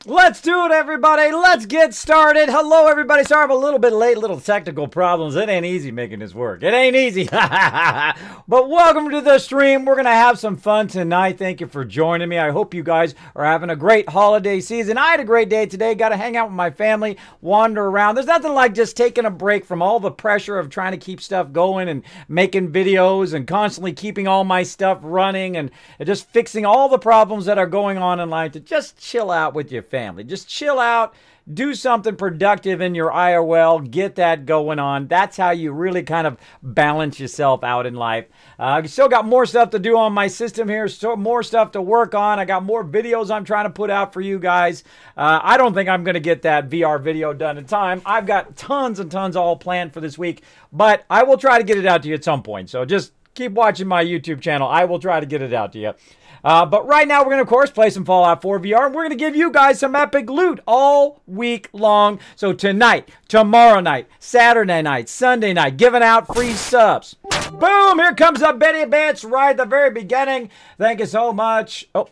Let's do it, everybody. Let's get started. Hello, everybody. Sorry I'm a little bit late. Little technical problems. It ain't easy making this work. It ain't easy. But welcome to the stream. We're going to have some fun tonight. Thank you for joining me. I hope you guys are having a great holiday season. I had a great day today. Got to hang out with my family, wander around. There's nothing like just taking a break from all the pressure of trying to keep stuff going and making videos and constantly keeping all my stuff running and just fixing all the problems that are going on in life, to just chill out with your family. Just chill out, do something productive in your IRL, get that going on. That's how you really kind of balance yourself out in life. I still got more stuff to do on my system here, still more stuff to work on. I got more videos I'm trying to put out for you guys. I don't think I'm going to get that VR video done in time. I've got tons and tons all planned for this week, but I will try to get it out to you at some point. So just keep watching my YouTube channel. I will try to get it out to you. But right now, we're going to, of course, play some Fallout 4 VR, and we're going to give you guys some epic loot all week long. So tonight, tomorrow night, Saturday night, Sunday night, giving out free subs. Boom! Here comes a Betty Bitch right at the very beginning. Thank you so much. Oh,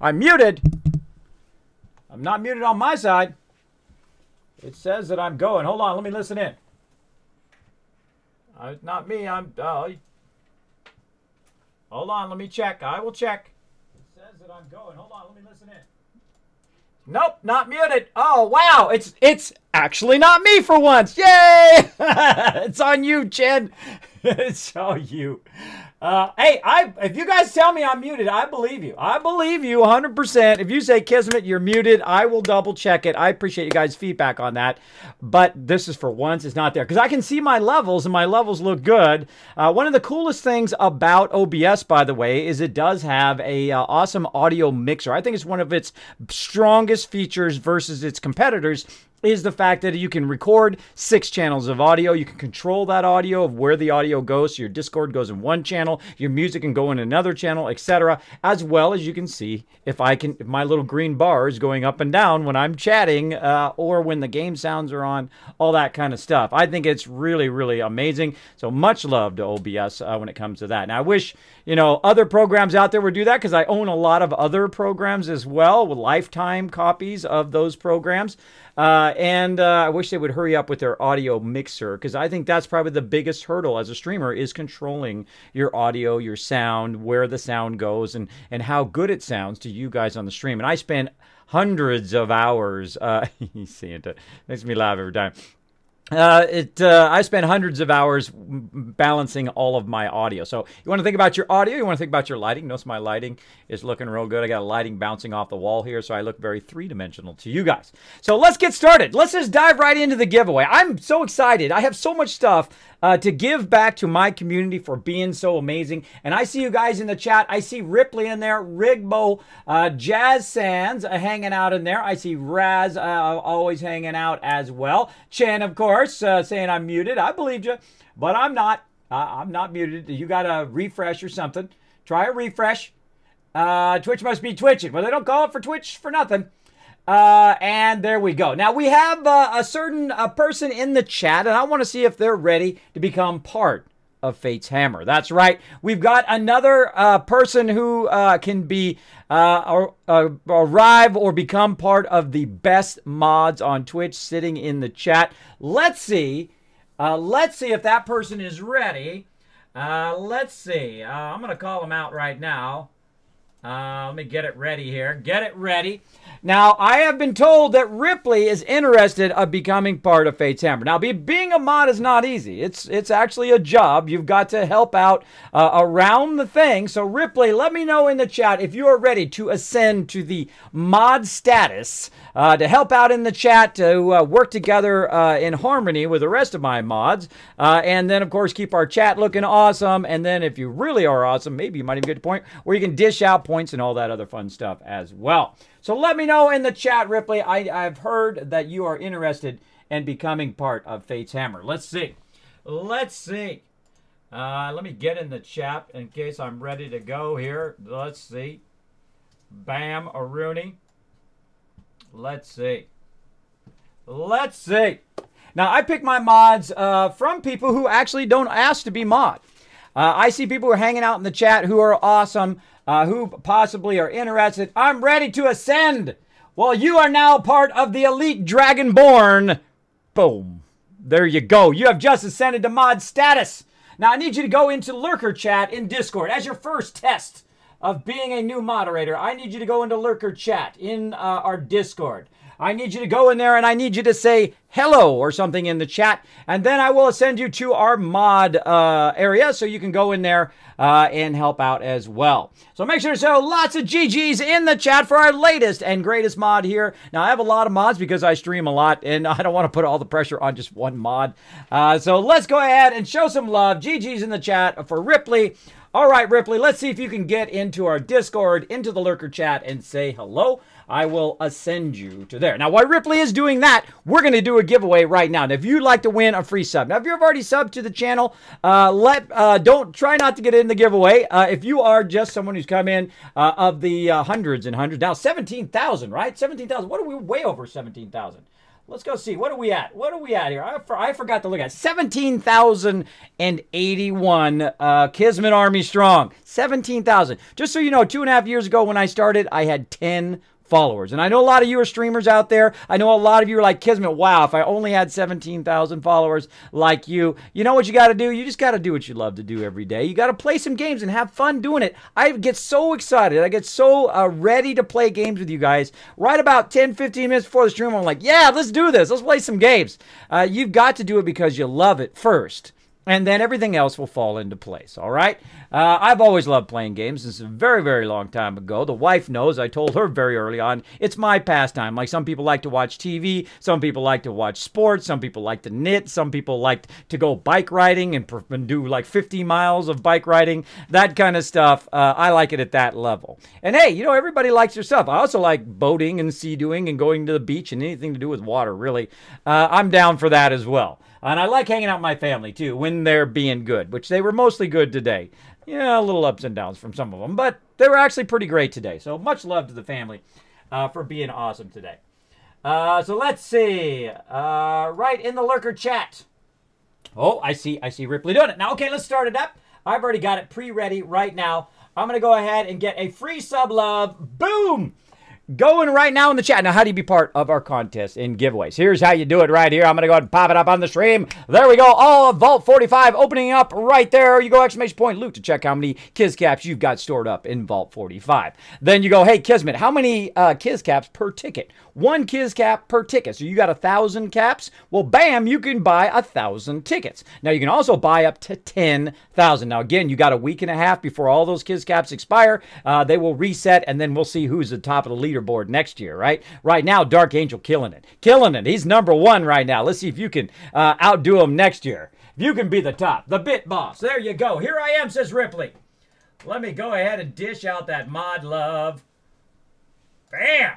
I'm muted. I'm not muted on my side. It says that I'm going. Hold on, let me listen in. It's not me. Hold on, let me check. I will check. It says that I'm going. Hold on, let me listen in. Nope, not muted. Oh, wow. It's actually not me for once. Yay! It's on you, Chen. It's all you. Hey, if you guys tell me I'm muted, I believe you. I believe you 100%. If you say, Kismet, you're muted, I will double check it. I appreciate you guys' feedback on that. But this is for once. It's not there. Because I can see my levels, and my levels look good. One of the coolest things about OBS, by the way, is it does have a awesome audio mixer. I think it's one of its strongest features versus its competitors, is the fact that you can record 6 channels of audio. You can control that audio of where the audio goes. So your Discord goes in one channel, your music can go in another channel, etc. As well as you can see if my little green bar is going up and down when I'm chatting or when the game sounds are on, all that kind of stuff. I think it's really, really amazing. So much love to OBS when it comes to that. Now I wish, other programs out there would do that, because I own a lot of other programs as well with lifetime copies of those programs. And I wish they would hurry up with their audio mixer, because I think that's probably the biggest hurdle as a streamer, is controlling your audio, your sound, where the sound goes, and how good it sounds to you guys on the stream. And I spend hundreds of hours, you see it, makes me laugh every time. I spend hundreds of hours balancing all of my audio. So you want to think about your audio, you want to think about your lighting. Notice my lighting is looking real good. I got lighting bouncing off the wall here, so I look very three-dimensional to you guys. So let's get started. Let's just dive right into the giveaway. I'm so excited. I have so much stuff to give back to my community for being so amazing. And I see you guys in the chat. I see Ripley in there, Rigbo, Jazz Sands hanging out in there. I see Raz always hanging out as well. Chen, of course, saying I'm muted. I believed you, but I'm not. I'm not muted. You got to refresh or something. Try a refresh. Twitch must be twitching. Well, they don't call it for Twitch for nothing. And there we go. Now we have a certain person in the chat, and I want to see if they're ready to become part of Fate's Hammer. That's right. We've got another person who can be arrive or become part of the best mods on Twitch sitting in the chat. Let's see. Let's see if that person is ready. Let's see. I'm going to call him out right now. Let me get it ready here. Get it ready. Now, I have been told that Ripley is interested of becoming part of Fate's Hammer. Now, being a mod is not easy. It's actually a job. You've got to help out around the thing. So, Ripley, let me know in the chat if you are ready to ascend to the mod status, to help out in the chat, to work together in harmony with the rest of my mods, and then, of course, keep our chat looking awesome. And then, if you really are awesome, maybe you might even get to a point where you can dish out points and all that other fun stuff as well. So let me know in the chat, Ripley. I've heard that you are interested in becoming part of Fate's Hammer. Let's see. Let's see. Let me get in the chat in case I'm ready to go here. Let's see. Bam, Aruni. Let's see. Let's see. Now, I pick my mods from people who actually don't ask to be mod. I see people who are hanging out in the chat who are awesome, who possibly are interested. I'm ready to ascend. Well, you are now part of the Elite Dragonborn. Boom. There you go. You have just ascended to mod status. Now, I need you to go into Lurker Chat in Discord as your first test of being a new moderator. I need you to go into Lurker Chat in our Discord. I need you to go in there and I need you to say hello or something in the chat. And then I will send you to our mod area so you can go in there and help out as well. So make sure to show lots of GGs in the chat for our latest and greatest mod here. Now, I have a lot of mods because I stream a lot and I don't want to put all the pressure on just one mod. So let's go ahead and show some love. GGs in the chat for Ripley. All right, Ripley, let's see if you can get into our Discord, into the Lurker Chat, and say hello. I will ascend you to there. Now, while Ripley is doing that, we're going to do a giveaway right now. Now, if you'd like to win a free sub. Now, if you've already subbed to the channel, try not to get in the giveaway. If you are just someone who's come in of the hundreds and hundreds. Now, 17,000, right? 17,000. What are we? Way over 17,000. Let's go see. What are we at? What are we at here? I forgot to look at 17,081 Kismet Army strong. 17,000. Just so you know, 2.5 years ago when I started, I had 10 followers. And I know a lot of you are streamers out there. I know a lot of you are like, Kismet, wow, if I only had 17,000 followers like you. You know what you got to do? You just got to do what you love to do every day. You got to play some games and have fun doing it. I get so excited. I get so ready to play games with you guys. Right about 10, 15 minutes before the stream, I'm like, yeah, let's do this. Let's play some games. You've got to do it because you love it first. And then everything else will fall into place, all right? I've always loved playing games. This is a very, very long time ago. The wife knows. I told her very early on, it's my pastime. Like some people like to watch TV. Some people like to watch sports. Some people like to knit. Some people like to go bike riding and do like 50 miles of bike riding. That kind of stuff. I like it at that level. And hey, you know, everybody likes their stuff. I also like boating and sea-doing and going to the beach and anything to do with water, really. I'm down for that as well. And I like hanging out with my family, too, when they're being good, which they were mostly good today. Yeah, a little ups and downs from some of them, but they were actually pretty great today. So much love to the family for being awesome today. So let's see. Right in the Lurker Chat. Oh, I see Ripley doing it. Now, okay, let's start it up. I've already got it pre-ready right now. I'm going to go ahead and get a free sub love. Boom! Going right now in the chat. Now, how do you be part of our contest and giveaways? Here's how you do it right here. I'm going to go ahead and pop it up on the stream. There we go. All of Vault 45 opening up right there. You go exclamation point Luke to check how many Kiz Caps you've got stored up in Vault 45. Then you go, hey, Kismet, how many Kiz Caps per ticket? 1 Kiz Cap per ticket. So you got 1,000 caps? Well, bam, you can buy 1,000 tickets. Now, you can also buy up to 10,000. Now, again, you got a week and a half before all those Kiz Caps expire. They will reset, and then we'll see who's the top of the leaderboard next year, right? Right now, Dark Angel killing it. Killing it. He's #1 right now. Let's see if you can outdo him next year. If you can be the top. The Bit Boss. There you go. Here I am, says Ripley. Let me go ahead and dish out that mod love. Bam!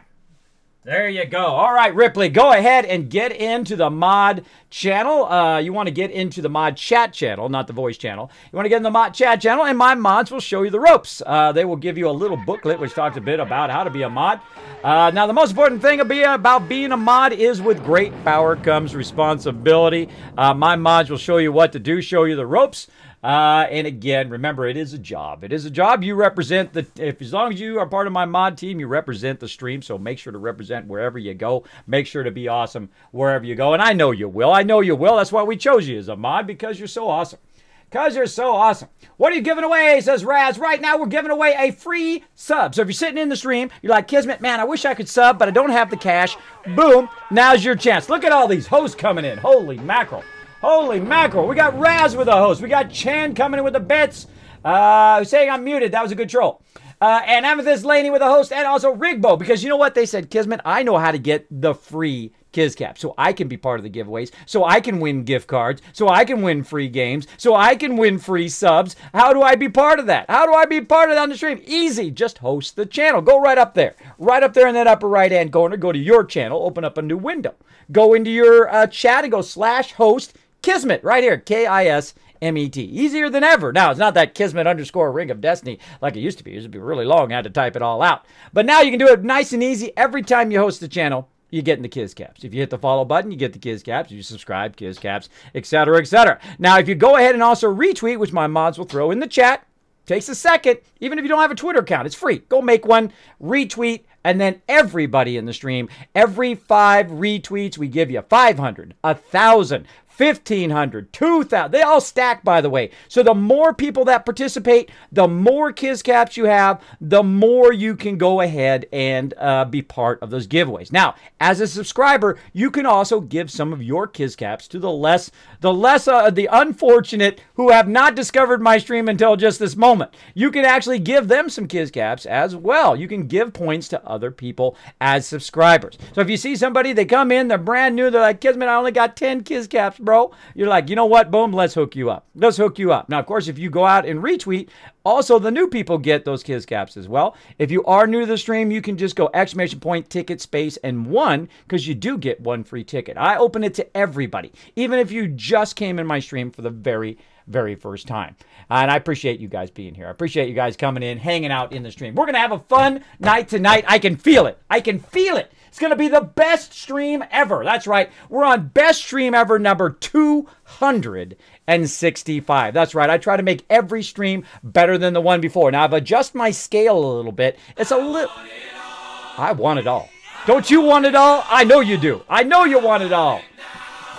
There you go. All right, Ripley, go ahead and get into the mod channel. You want to get into the mod chat channel, not the voice channel. You want to get in the mod chat channel, and my mods will show you the ropes. They will give you a little booklet which talks a bit about how to be a mod. Now, the most important thing about being a mod is with great power comes responsibility. My mods will show you what to do, show you the ropes. And again, remember, it is a job. It is a job. You represent as long as you are part of my mod team, you represent the stream. So make sure to represent wherever you go. Make sure to be awesome wherever you go. And I know you will. I know you will. That's why we chose you as a mod, because you're so awesome. Because you're so awesome. What are you giving away, says Raz. Right now, we're giving away a free sub. So if you're sitting in the stream, you're like, Kismet, man, I wish I could sub, but I don't have the cash. Boom. Now's your chance. Look at all these hosts coming in. Holy mackerel. Holy mackerel. We got Raz with a host. We got Chan coming in with the bits. Saying I'm muted. That was a good troll. And Amethyst Laney with a host, and also Rigbo. Because you know what they said, Kismet? I know how to get the free Kiz Cap. So I can be part of the giveaways. So I can win gift cards. So I can win free games. So I can win free subs. How do I be part of that? How do I be part of that on the stream? Easy. Just host the channel. Go right up there. Right up there in that upper right-hand corner. Go to your channel. Open up a new window. Go into your chat and go /host Kismet. Right here. Kismet. Easier than ever. Now, it's not that Kismet _ Ring of Destiny like it used to be. It used to be really long. I had to type it all out. But now you can do it nice and easy. Every time you host the channel, you get in the Kiz Caps. If you hit the follow button, you get the Kiz Caps. If you subscribe, Kiz Caps, etc., etc. Now, if you go ahead and also retweet, which my mods will throw in the chat, takes a second. Even if you don't have a Twitter account, it's free. Go make one, retweet, And then everybody in the stream, every 5 retweets, we give you 500, 1,000, 1,500, 2,000. They all stack, by the way. So the more people that participate, the more Kiz Caps you have, the more you can go ahead and be part of those giveaways. Now, as a subscriber, you can also give some of your Kiz Caps to the unfortunate who have not discovered my stream until just this moment. You can actually give them some Kiz Caps as well. You can give points to other people as subscribers. So if you see somebody, they come in, they're brand new, they're like, Kismet, I only got 10 Kiz Caps, bro. You're like, you know what? Boom, let's hook you up. Let's hook you up. Now, of course, if you go out and retweet, also the new people get those Kiz Caps as well. If you are new to the stream, you can just go !, ticket, space, and 1, because you do get 1 free ticket. I open it to everybody, even if you just came in my stream for the very first time. And I appreciate you guys being here. I appreciate you guys coming in, hanging out in the stream. We're going to have a fun night tonight. I can feel it. I can feel it. It's going to be the best stream ever. That's right. We're on best stream ever number 265. That's right. I try to make every stream better than the one before. Now, I've adjusted my scale a little bit. It's a little... I want it all. Don't you want it all? I know you do. I know you want it all.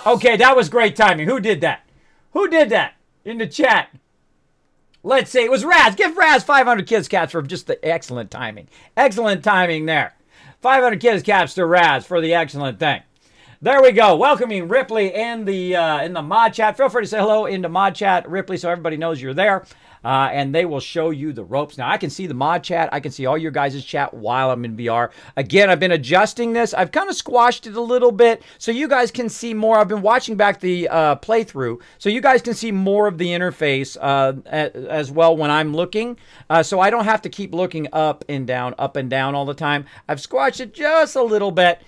Okay, that was great timing. Who did that? Who did that in the chat? Let's see. It was Raz. Give Raz 500 Kiz Caps for just the excellent timing. Excellent timing there. 500 Kiz Caps to Raz for the excellent thing. There we go. Welcoming Ripley in the mod chat. Feel free to say hello into mod chat, Ripley, so everybody knows you're there. And they will show you the ropes. Now, I can see the mod chat. I can see all your guys' chat while I'm in VR. Again, I've been adjusting this. I've kind of squashed it a little bit so you guys can see more. I've been watching back the playthrough so you guys can see more of the interface as well when I'm looking. So I don't have to keep looking up and down all the time. I've squashed it just a little bit.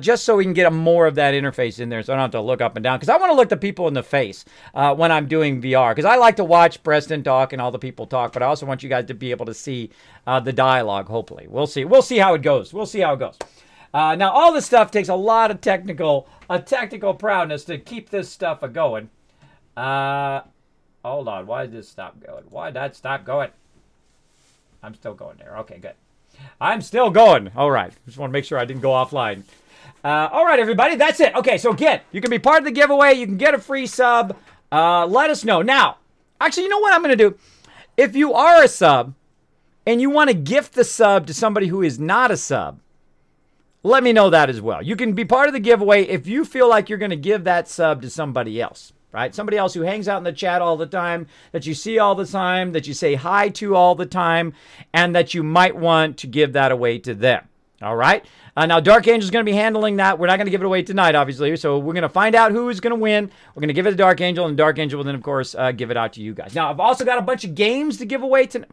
Just so we can get more of that interface in there so I don't have to look up and down. Because I want to look the people in the face when I'm doing VR. Because I like to watch Preston talk and all the people talk. But I also want you guys to be able to see the dialogue, hopefully. We'll see. We'll see how it goes. We'll see how it goes. Now, all this stuff takes a lot of technical prowess to keep this stuff going. Hold on. Why did this stop going? Why did that stop going? I'm still going there. Okay, good. I'm still going. All right. Just want to make sure I didn't go offline. All right, everybody. That's it. Okay, so again, you can be part of the giveaway. You can get a free sub. Let us know. Now, actually, you know what I'm going to do? If you are a sub and you want to gift the sub to somebody who is not a sub, let me know that as well. You can be part of the giveaway if you feel like you're going to give that sub to somebody else. Right? Somebody else who hangs out in the chat all the time, that you see all the time, that you say hi to all the time, and that you might want to give that away to them. All right? Now, Dark Angel is going to be handling that. We're not going to give it away tonight, obviously. So we're going to find out who is going to win. We're going to give it to Dark Angel, and Dark Angel will then, of course, give it out to you guys. Now, I've also got a bunch of games to give away tonight.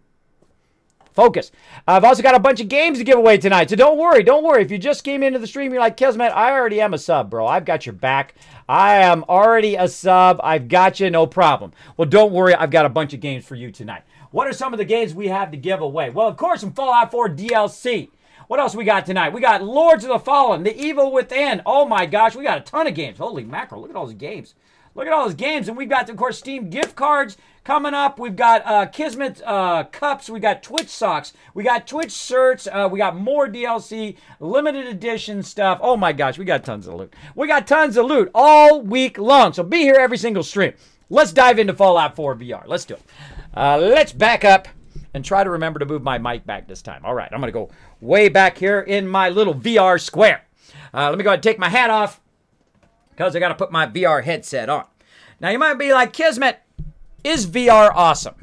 Focus. I've also got a bunch of games to give away tonight, so don't worry. Don't worry. If you just came into the stream, you're like, Kismet, I already am a sub, bro. I've got your back. I am already a sub. I've got you. No problem. Well, don't worry. I've got a bunch of games for you tonight. What are some of the games we have to give away? Well, of course, some Fallout 4 DLC. What else we got tonight? We got Lords of the Fallen, The Evil Within. Oh, my gosh. We got a ton of games. Holy mackerel. Look at all those games. Look at all those games. And we've got, of course, Steam gift cards coming up. We've got Kismet cups. We got Twitch socks. We got Twitch shirts. We got more DLC, limited edition stuff. Oh, my gosh. We got tons of loot. We got tons of loot all week long. So be here every single stream. Let's dive into Fallout 4 VR. Let's do it. Let's back up and try to remember to move my mic back this time. All right. I'm going to go way back here in my little VR square. Let me go ahead and take my hat off, because I got to put my VR headset on. Now, you might be like, Kismet, is VR awesome?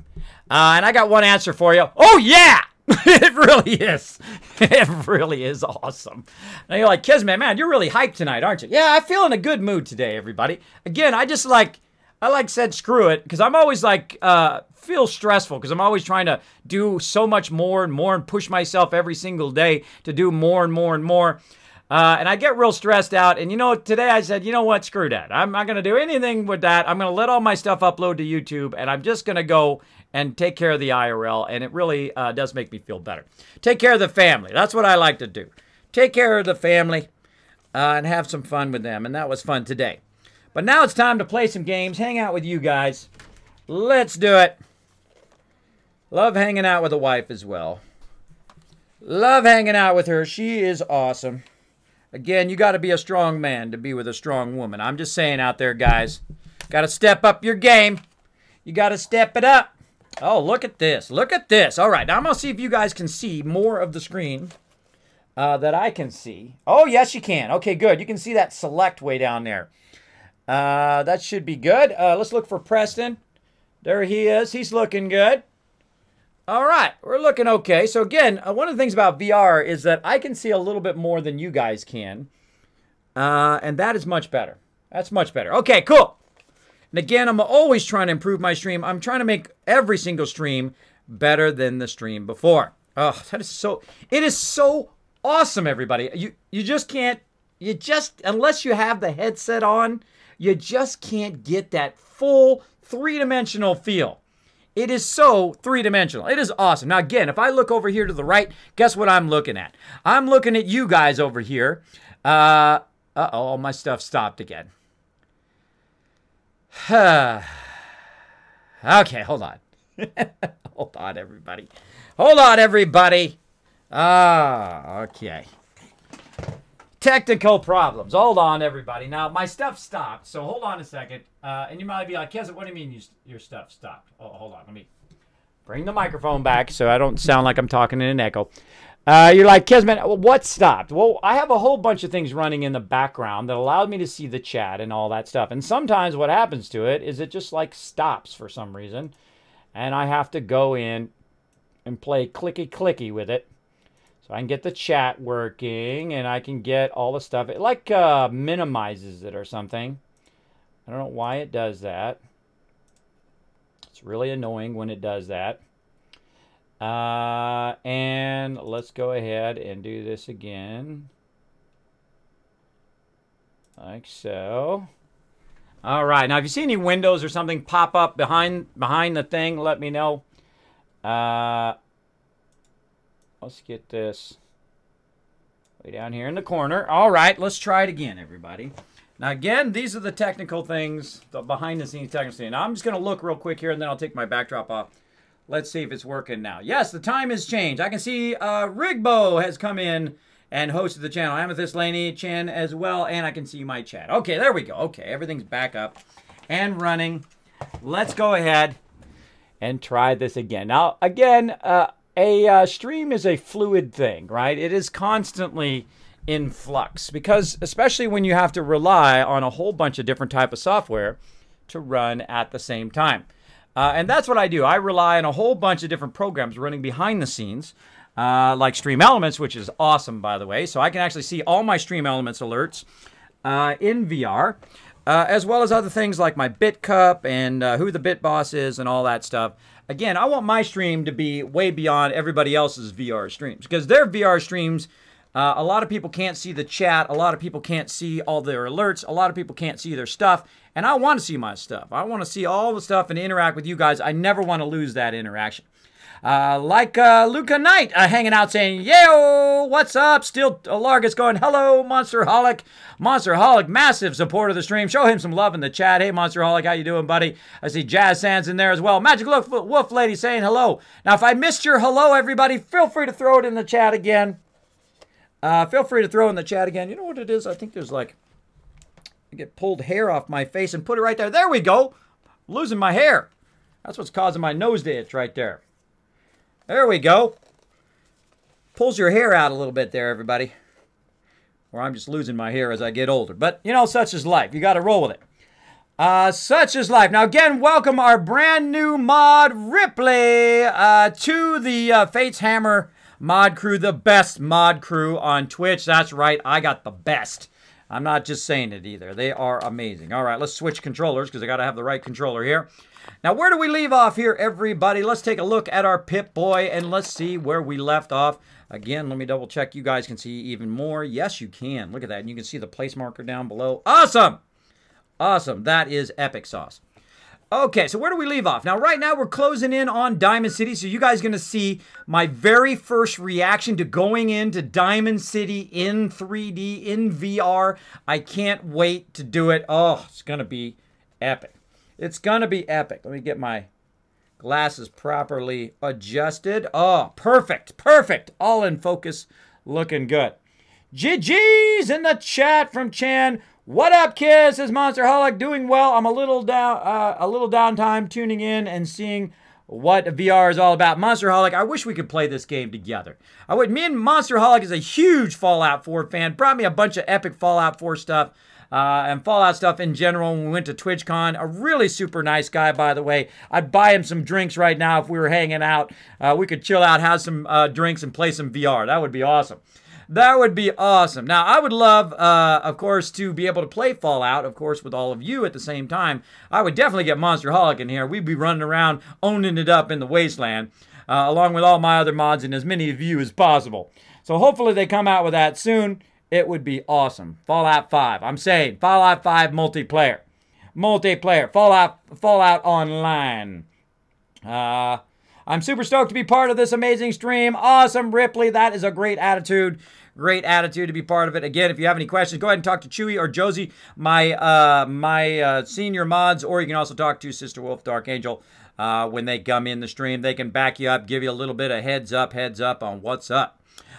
And I got one answer for you. Oh, yeah! It really is. It really is awesome. Now, you're like, Kismet, man, you're really hyped tonight, aren't you? Yeah, I feel in a good mood today, everybody. Again, I said screw it, because I'm always like, feel stressful, because I'm always trying to do so much more and more and push myself every single day to do more and more and more. And I get real stressed out. And, you know, today I said, you know what? Screw that. I'm not going to do anything with that. I'm going to let all my stuff upload to YouTube. And I'm just going to go and take care of the IRL. And it really does make me feel better. Take care of the family. That's what I like to do. Take care of the family and have some fun with them. And that was fun today. But now it's time to play some games. Hang out with you guys. Let's do it. Love hanging out with a wife as well. Love hanging out with her. She is awesome. Again, you got to be a strong man to be with a strong woman. I'm just saying out there, guys. Got to step up your game. You got to step it up. Oh, look at this. Look at this. All right, now I'm going to see if you guys can see more of the screen that I can see. Oh, yes, you can. Okay, good. You can see that select way down there. That should be good. Let's look for Preston. There he is. He's looking good. All right, we're looking okay. So again, one of the things about VR is that I can see a little bit more than you guys can. And that is much better. That's much better. Okay, cool. And again, I'm always trying to improve my stream. I'm trying to make every single stream better than the stream before. Oh, that is so, it is so awesome, everybody. You just can't, unless you have the headset on, you just can't get that full three-dimensional feel. It is so three-dimensional. It is awesome. Now, again, if I look over here to the right, guess what I'm looking at? I'm looking at you guys over here. Uh-oh, my stuff stopped again. Okay, hold on. Hold on, everybody. Hold on, everybody. Okay. Technical problems. Hold on, everybody. Now, my stuff stopped, so hold on a second. And you might be like, Kismet, what do you mean your stuff stopped? Oh, hold on. Let me bring the microphone back so I don't sound like I'm talking in an echo. You're like, Kismet, what stopped? Well, I have a whole bunch of things running in the background that allowed me to see the chat and all that stuff. And sometimes what happens to it is it just like stops for some reason. And I have to go in and play clicky-clicky with it. So I can get the chat working and I can get all the stuff. It like minimizes it or something. I don't know why it does that. It's really annoying when it does that. And let's go ahead and do this again. Like so. All right. Now, if you see any windows or something pop up behind the thing, let me know. Let's get this way down here in the corner. All right. Let's try it again, everybody. Now, again, these are the technical things, the behind-the-scenes technical things. Now, I'm just going to look real quick here, and then I'll take my backdrop off. Let's see if it's working now. Yes, the time has changed. I can see Rigbo has come in and hosted the channel. Amethyst Laney Chen as well, and I can see my chat. Okay, there we go. Okay, everything's back up and running. Let's go ahead and try this again. Now, again, a stream is a fluid thing, right? It is constantly in flux because especially when you have to rely on a whole bunch of different type of software to run at the same time. And that's what I do. I rely on a whole bunch of different programs running behind the scenes, like Stream Elements, which is awesome, by the way. So I can actually see all my Stream Elements alerts in VR, as well as other things like my BitCup and who the Bit Boss is and all that stuff. Again, I want my stream to be way beyond everybody else's VR streams because their VR streams, a lot of people can't see the chat. A lot of people can't see all their alerts. A lot of people can't see their stuff. And I want to see my stuff. I want to see all the stuff and interact with you guys. I never want to lose that interaction. Like Luca Knight hanging out saying, yo, what's up? Still Largus going, hello, Monsterholic. Monsterholic, massive support of the stream. Show him some love in the chat. Hey, Monsterholic, how you doing, buddy? I see Jazz Sands in there as well. Magic Wolf Lady saying hello. Now, if I missed your hello, everybody, feel free to throw it in the chat again. Feel free to throw in the chat again. You know what it is? I think there's like, I get pulled hair off my face and put it right there. There we go. I'm losing my hair. That's what's causing my nose to itch right there. There we go. Pulls your hair out a little bit there, everybody. Or I'm just losing my hair as I get older. But, you know, such is life. You got to roll with it. Such is life. Now, again, welcome our brand new mod, Ripley, to the Fates Hammer mod crew, the best mod crew on Twitch. That's right. I got the best. I'm not just saying it either. They are amazing. All right, let's switch controllers because I got to have the right controller here. Now, where do we leave off here, everybody? Let's take a look at our Pip-Boy and let's see where we left off. Again, let me double check. You guys can see even more. Yes, you can. Look at that. And you can see the place marker down below. Awesome. Awesome. That is epic sauce. Okay, so where do we leave off? Now, right now, we're closing in on Diamond City, so you guys are going to see my very first reaction to going into Diamond City in 3D, in VR. I can't wait to do it. Oh, it's going to be epic. It's going to be epic. Let me get my Glass is properly adjusted. Oh, perfect. Perfect. All in focus. Looking good. GG's in the chat from Chan. What up, kids? Says Monsterholic. Doing well. I'm a little downtime tuning in and seeing what VR is all about. Monsterholic, I wish we could play this game together. Me and Monsterholic is a huge Fallout 4 fan. Brought me a bunch of epic Fallout 4 stuff. And Fallout stuff in general when we went to TwitchCon. A really super nice guy, by the way. I'd buy him some drinks right now if we were hanging out. We could chill out, have some drinks, and play some VR. That would be awesome. That would be awesome. Now, I would love, of course, to be able to play Fallout, of course, with all of you at the same time. I would definitely get Monsterholic in here. We'd be running around owning it up in the Wasteland, along with all my other mods and as many of you as possible. So hopefully they come out with that soon. It would be awesome. Fallout 5. I'm saying Fallout 5 multiplayer. Multiplayer. Fallout Online. I'm super stoked to be part of this amazing stream. Awesome, Ripley. That is a great attitude. Great attitude to be part of it. Again, if you have any questions, go ahead and talk to Chewy or Josie, my senior mods, or you can also talk to Sister Wolf, Dark Angel, when they come in the stream. They can back you up, give you a little bit of heads up on what's up.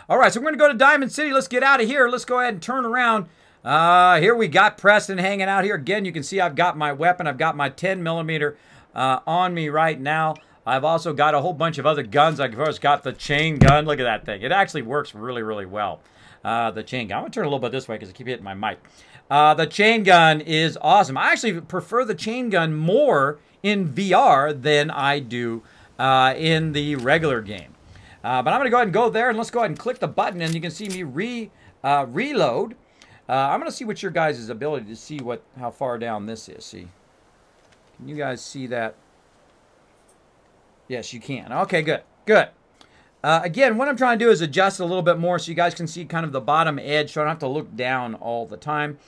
All right, so we're going to go to Diamond City. Let's get out of here. Let's go ahead and turn around. Here we got Preston hanging out here. Again, you can see I've got my weapon. I've got my 10mm on me right now. I've also got a whole bunch of other guns. I've course got the chain gun. Look at that thing. It actually works really, really well. The chain gun. I'm going to turn a little bit this way because I keep hitting my mic. The chain gun is awesome. I actually prefer the chain gun more in VR than I do in the regular game. But I'm going to go ahead and go there, and let's go ahead and click the button, and you can see me reload. I'm going to see what your guys' ability to see how far down this is. See? Can you guys see that? Yes, you can. Okay, good. Good. Again, what I'm trying to do is adjust a little bit more so you guys can see kind of the bottom edge so I don't have to look down all the time.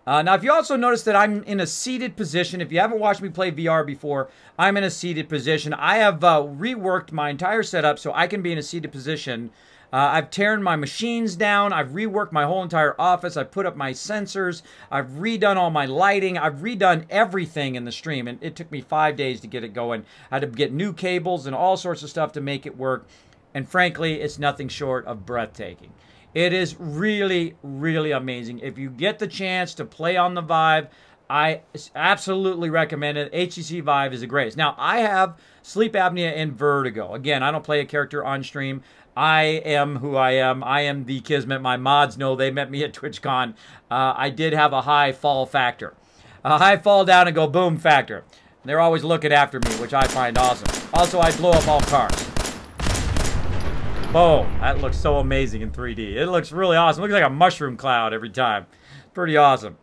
Now, if you also notice that I'm in a seated position, if you haven't watched me play VR before, I'm in a seated position. I have reworked my entire setup so I can be in a seated position. I've torn my machines down. I've reworked my whole entire office. I've put up my sensors. I've redone all my lighting. I've redone everything in the stream, and it took me 5 days to get it going. I had to get new cables and all sorts of stuff to make it work, and frankly, it's nothing short of breathtaking. It is really, really amazing. If you get the chance to play on the Vive, I absolutely recommend it. HTC Vive is the greatest. Now, I have sleep apnea and vertigo. Again, I don't play a character on stream. I am who I am. I am the Kismet. My mods know. They met me at TwitchCon. I did have a high fall factor. A high fall down and go boom factor. They're always looking after me, which I find awesome. Also, I blow up all cars. Boom. That looks so amazing in 3D. It looks really awesome. It looks like a mushroom cloud every time. Pretty awesome.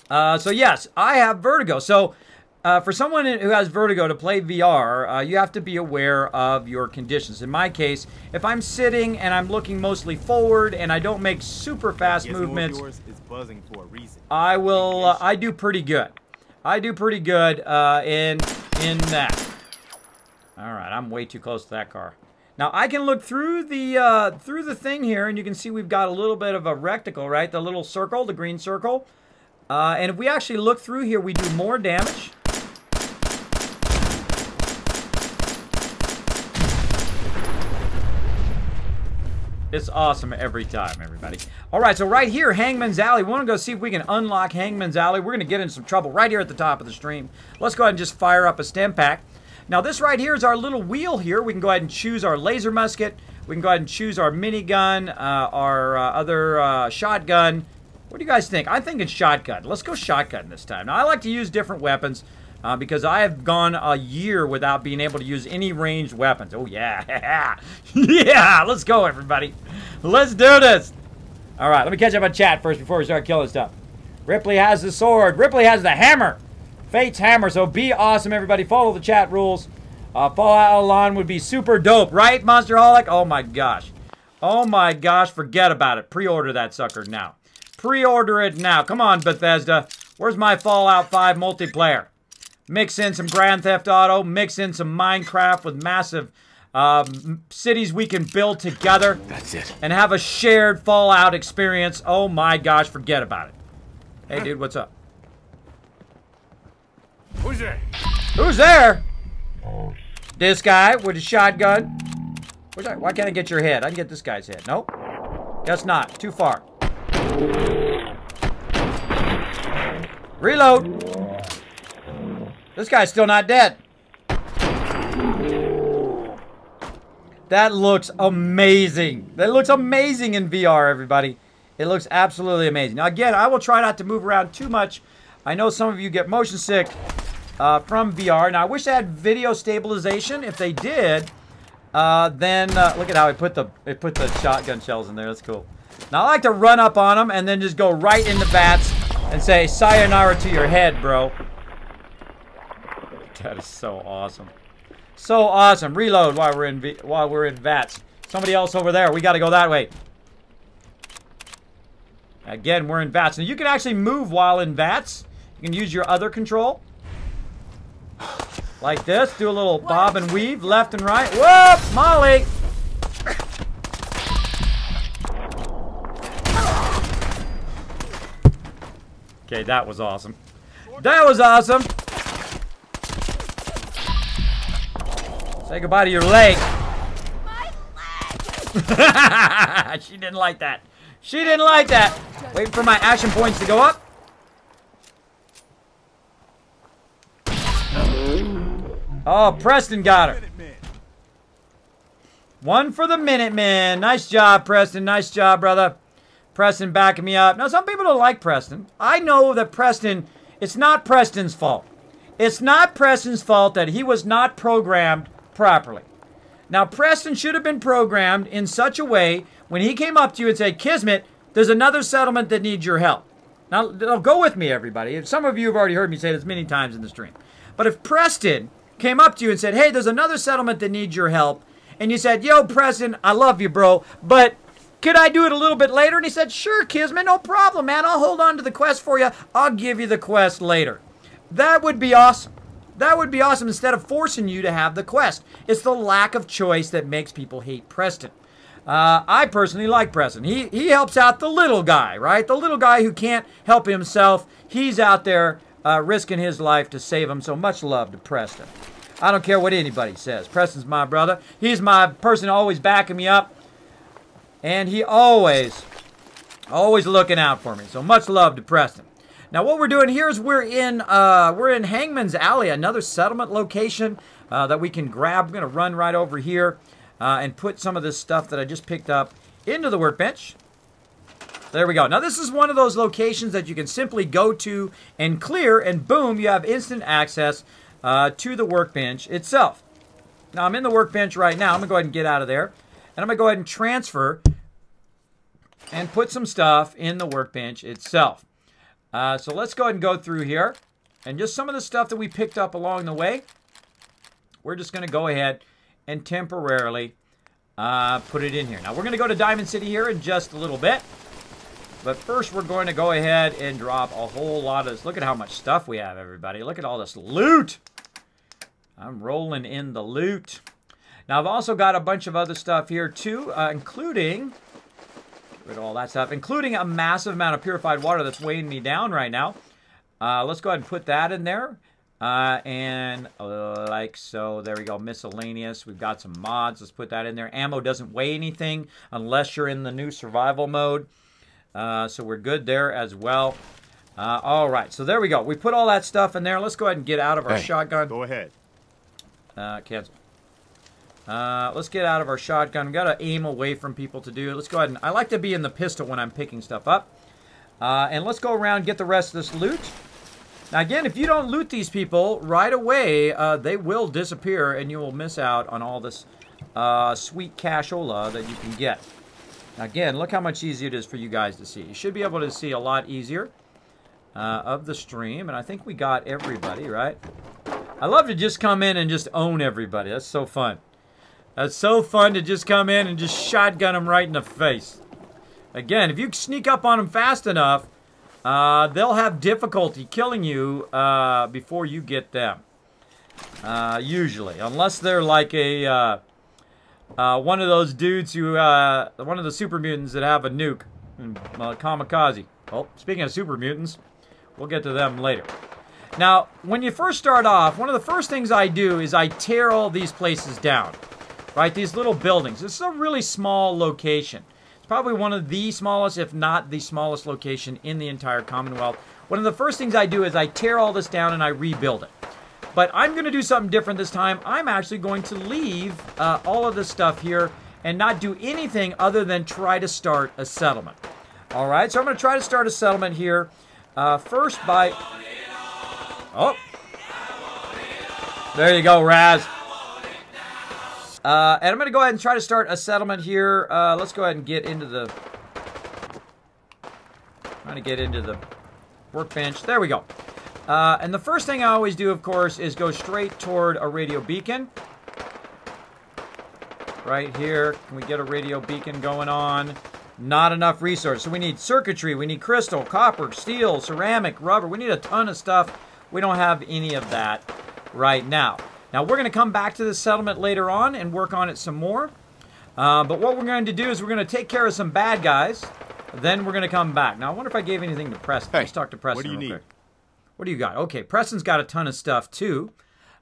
So yes, I have vertigo. So for someone who has vertigo to play VR, you have to be aware of your conditions. In my case, if I'm sitting and I'm looking mostly forward and I don't make super fast movements, I do pretty good. I do pretty good in that. All right, I'm way too close to that car. Now I can look through the thing here, and you can see we've got a little bit of a reticle, right? The little circle, the green circle. And if we actually look through here, we do more damage. It's awesome every time, everybody. All right, so right here, Hangman's Alley. We want to go see if we can unlock Hangman's Alley. We're going to get into some trouble right here at the top of the stream. Let's go ahead and just fire up a stem pack. Now, this right here is our little wheel here. We can go ahead and choose our laser musket. We can go ahead and choose our minigun, our other shotgun. What do you guys think? I think it's shotgun. Let's go shotgun this time. Now, I like to use different weapons because I have gone a year without being able to use any ranged weapons. Oh, yeah. Yeah, let's go, everybody. Let's do this. All right, let me catch up on chat first before we start killing stuff. Ripley has the sword. Ripley has the hammer. Fate's hammer. So be awesome, everybody. Follow the chat rules. Fallout Online would be super dope, right, Monsterholic? Oh, my gosh. Oh, my gosh. Forget about it. Pre-order that sucker now. Pre-order it now. Come on, Bethesda. Where's my Fallout 5 multiplayer? Mix in some Grand Theft Auto. Mix in some Minecraft with massive cities we can build together. That's it. And have a shared Fallout experience. Oh, my gosh. Forget about it. Hey, dude, what's up? Who's there? Who's there? Oh, This guy with a shotgun. Why can't I get your head? I can get this guy's head. Nope. Guess not. Too far. Reload. This guy's still not dead. That looks amazing. That looks amazing in VR, everybody. It looks absolutely amazing. Now, again, I will try not to move around too much. I know some of you get motion sick from VR. Now, I wish I had video stabilization. If they did, then look at how it put the shotgun shells in there. That's cool. Now, I like to run up on them and then just go right into VATS and say, sayonara to your head, bro. That is so awesome. So awesome. Reload while we're in VATS. Somebody else over there. We got to go that way. Again, we're in VATS. Now, you can actually move while in VATS. You can use your other control. Like this. Do a little bob and weave left and right. Whoop! Molly! Okay, that was awesome. That was awesome. Say goodbye to your leg. My leg! She didn't like that. She didn't like that. Waiting for my action points to go up. Oh, Preston got her. One for the Minutemen. Nice job, Preston. Nice job, brother. Preston backing me up. Now, some people don't like Preston. I know that Preston, it's not Preston's fault. It's not Preston's fault that he was not programmed properly. Now, Preston should have been programmed in such a way when he came up to you and said, Kismet, there's another settlement that needs your help. Now, go with me, everybody. Some of you have already heard me say this many times in the stream. But if Preston came up to you and said, hey, there's another settlement that needs your help, and you said, yo, Preston, I love you, bro, but could I do it a little bit later? And he said, sure, Kismet, no problem, man. I'll hold on to the quest for you. I'll give you the quest later. That would be awesome. That would be awesome instead of forcing you to have the quest. It's the lack of choice that makes people hate Preston. I personally like Preston. He helps out the little guy, right? The little guy who can't help himself. He's out there risking his life to save him. So much love to Preston. I don't care what anybody says. Preston's my brother. He's my person always backing me up. And he always looking out for me. So much love to Preston. Now, what we're doing here is we're in Hangman's Alley, another settlement location that we can grab. We're going to run right over here and put some of this stuff that I just picked up into the workbench. There we go. Now, this is one of those locations that you can simply go to and clear, and boom, you have instant access to the workbench itself. Now, I'm in the workbench right now. I'm going to go ahead and get out of there, and I'm going to go ahead and transfer and put some stuff in the workbench itself. So let's go ahead and go through here. And just some of the stuff that we picked up along the way, we're just going to go ahead and temporarily put it in here. Now, we're going to go to Diamond City here in just a little bit. But first, we're going to go ahead and drop a whole lot of this. Look at how much stuff we have, everybody. Look at all this loot. I'm rolling in the loot. Now, I've also got a bunch of other stuff here, too, including... Get rid of all that stuff, including a massive amount of purified water that's weighing me down right now. Let's go ahead and put that in there. And like so, there we go, miscellaneous. We've got some mods. Let's put that in there. Ammo doesn't weigh anything unless you're in the new survival mode. So we're good there as well. All right, so there we go. We put all that stuff in there. Let's go ahead and get out of our shotgun. Go ahead. Cancel. Let's get out of our shotgun. We've got to aim away from people to do it. Let's go ahead and... I like to be in the pistol when I'm picking stuff up. And let's go around and get the rest of this loot. Now, again, if you don't loot these people right away, they will disappear, and you will miss out on all this sweet cashola that you can get. Now, again, look how much easier it is for you guys to see. You should be able to see a lot easier of the stream, and I think we got everybody, right? I love to just come in and just own everybody. That's so fun. That's so fun to just come in and just shotgun them right in the face. Again, if you sneak up on them fast enough, they'll have difficulty killing you before you get them. Usually. Unless they're like a one of those dudes who, one of the super mutants that have a nuke. Kamikaze. Well, speaking of super mutants, we'll get to them later. Now, when you first start off, one of the first things I do is I tear all these places down, right? These little buildings. This is a really small location. It's probably one of the smallest, if not the smallest location in the entire Commonwealth. One of the first things I do is I tear all this down and I rebuild it. But I'm going to do something different this time. I'm actually going to leave all of this stuff here and not do anything other than try to start a settlement. All right, so I'm going to try to start a settlement here. First by... Oh. There you go, Raz. And I'm going to go ahead and try to start a settlement here. Let's go ahead and get into the... Trying to get into the workbench. There we go. And the first thing I always do, of course, is go straight toward a radio beacon. Right here. Can we get a radio beacon going on? Not enough resources. So we need circuitry, we need crystal, copper, steel, ceramic, rubber. We need a ton of stuff. We don't have any of that right now. Now we're going to come back to this settlement later on and work on it some more. But what we're going to do is we're going to take care of some bad guys. Then we're going to come back. Now I wonder if I gave anything to Preston. Let's talk to Preston. What do you need? Quick. What do you got? Okay, Preston's got a ton of stuff too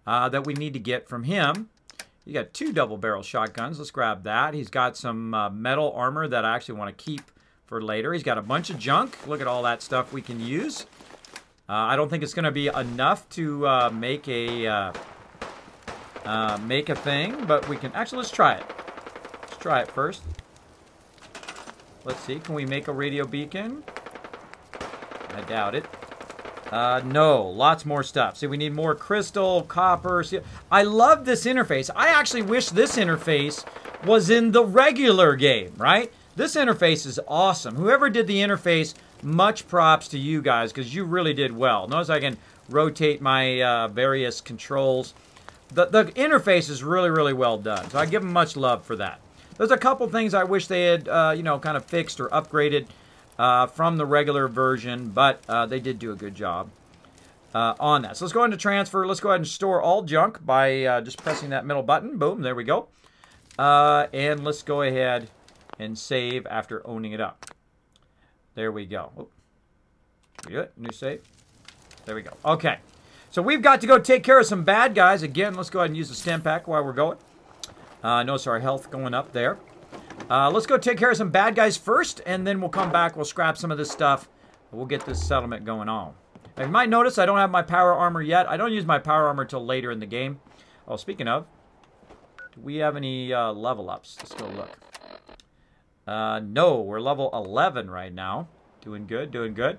that we need to get from him. You got 2 double-barrel shotguns. Let's grab that. He's got some metal armor that I actually want to keep for later. He's got a bunch of junk. Look at all that stuff we can use. I don't think it's going to be enough to make a thing, but we can... Actually, let's try it. Let's try it first. Let's see. Can we make a radio beacon? I doubt it. No, lots more stuff. See, we need more crystal, copper. See, I love this interface. I actually wish this interface was in the regular game, right? This interface is awesome. Whoever did the interface, much props to you guys, because you really did well. Notice I can rotate my various controls. The interface is really, really well done, so I give them much love for that. There's a couple things I wish they had, you know, kind of fixed or upgraded from the regular version, but they did do a good job on that. So let's go ahead and transfer. Let's go ahead and store all junk by just pressing that middle button. Boom, there we go. And let's go ahead and save after owning it up. There we go. Oh, we do it. New save. There we go. Okay. So we've got to go take care of some bad guys. Again, let's go ahead and use the stem pack while we're going. Notice our health going up there. Let's go take care of some bad guys first, and then we'll come back. We'll scrap some of this stuff. We'll get this settlement going on. Now, you might notice I don't have my power armor yet. I don't use my power armor till later in the game. Oh, speaking of, do we have any level ups? Let's go look. No, we're level 11 right now. Doing good, doing good.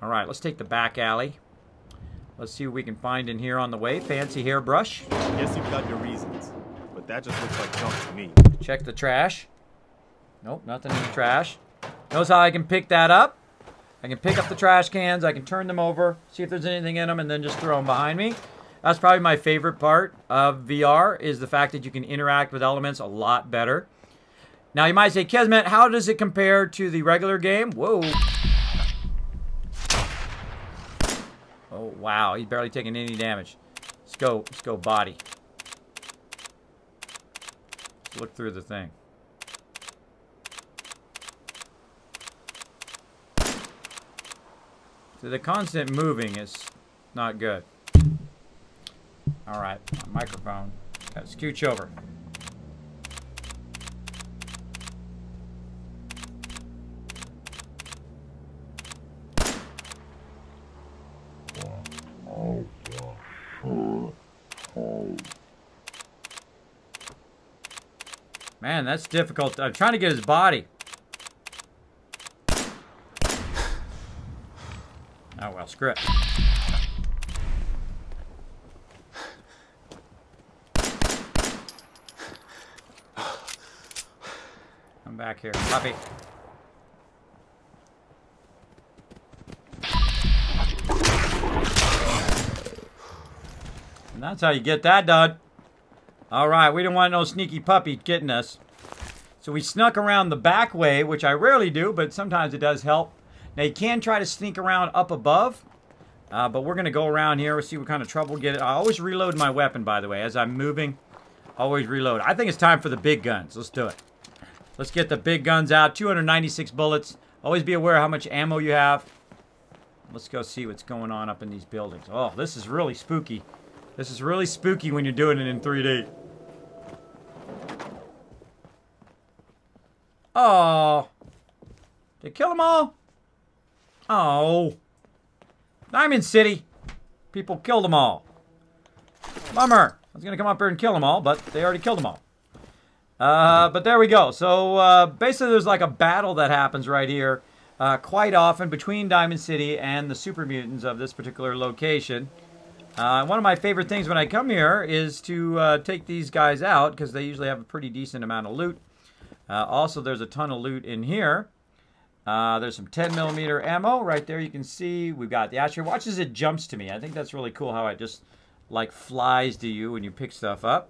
All right, let's take the back alley. Let's see what we can find in here on the way. Fancy hairbrush. Guess you've got your reasons, but that just looks like junk to me. Check the trash. Nope, nothing in the trash. Notice how I can pick that up. I can pick up the trash cans. I can turn them over, see if there's anything in them, and then just throw them behind me. That's probably my favorite part of VR, is the fact that you can interact with elements a lot better. Now, you might say, Kismet, how does it compare to the regular game? Whoa. Oh, wow. He's barely taking any damage. Let's go body. Let's look through the thing. So the constant moving is not good. All right, microphone. Got to scooch over. Man, that's difficult. I'm trying to get his body. Oh, well, screw it. Come back here, puppy. And that's how you get that done. All right, we don't want no sneaky puppy getting us. So we snuck around the back way, which I rarely do, but sometimes it does help. Now, you can try to sneak around up above, but we're going to go around here. We'll see what kind of trouble we get. I always reload my weapon, by the way. As I'm moving, always reload. I think it's time for the big guns. Let's do it. Let's get the big guns out. 296 bullets. Always be aware how much ammo you have. Let's go see what's going on up in these buildings. Oh, this is really spooky. This is really spooky when you're doing it in 3D. Oh. Did they kill them all? Oh. Diamond City. People killed them all. Bummer. I was going to come up here and kill them all, but they already killed them all. But there we go. So basically there's like a battle that happens right here quite often between Diamond City and the super mutants of this particular location. One of my favorite things when I come here is to take these guys out because they usually have a pretty decent amount of loot. Also, there's a ton of loot in here. There's some 10mm ammo right there. You can see we've got the ashtray. Watch as it jumps to me. I think that's really cool how it just like flies to you when you pick stuff up.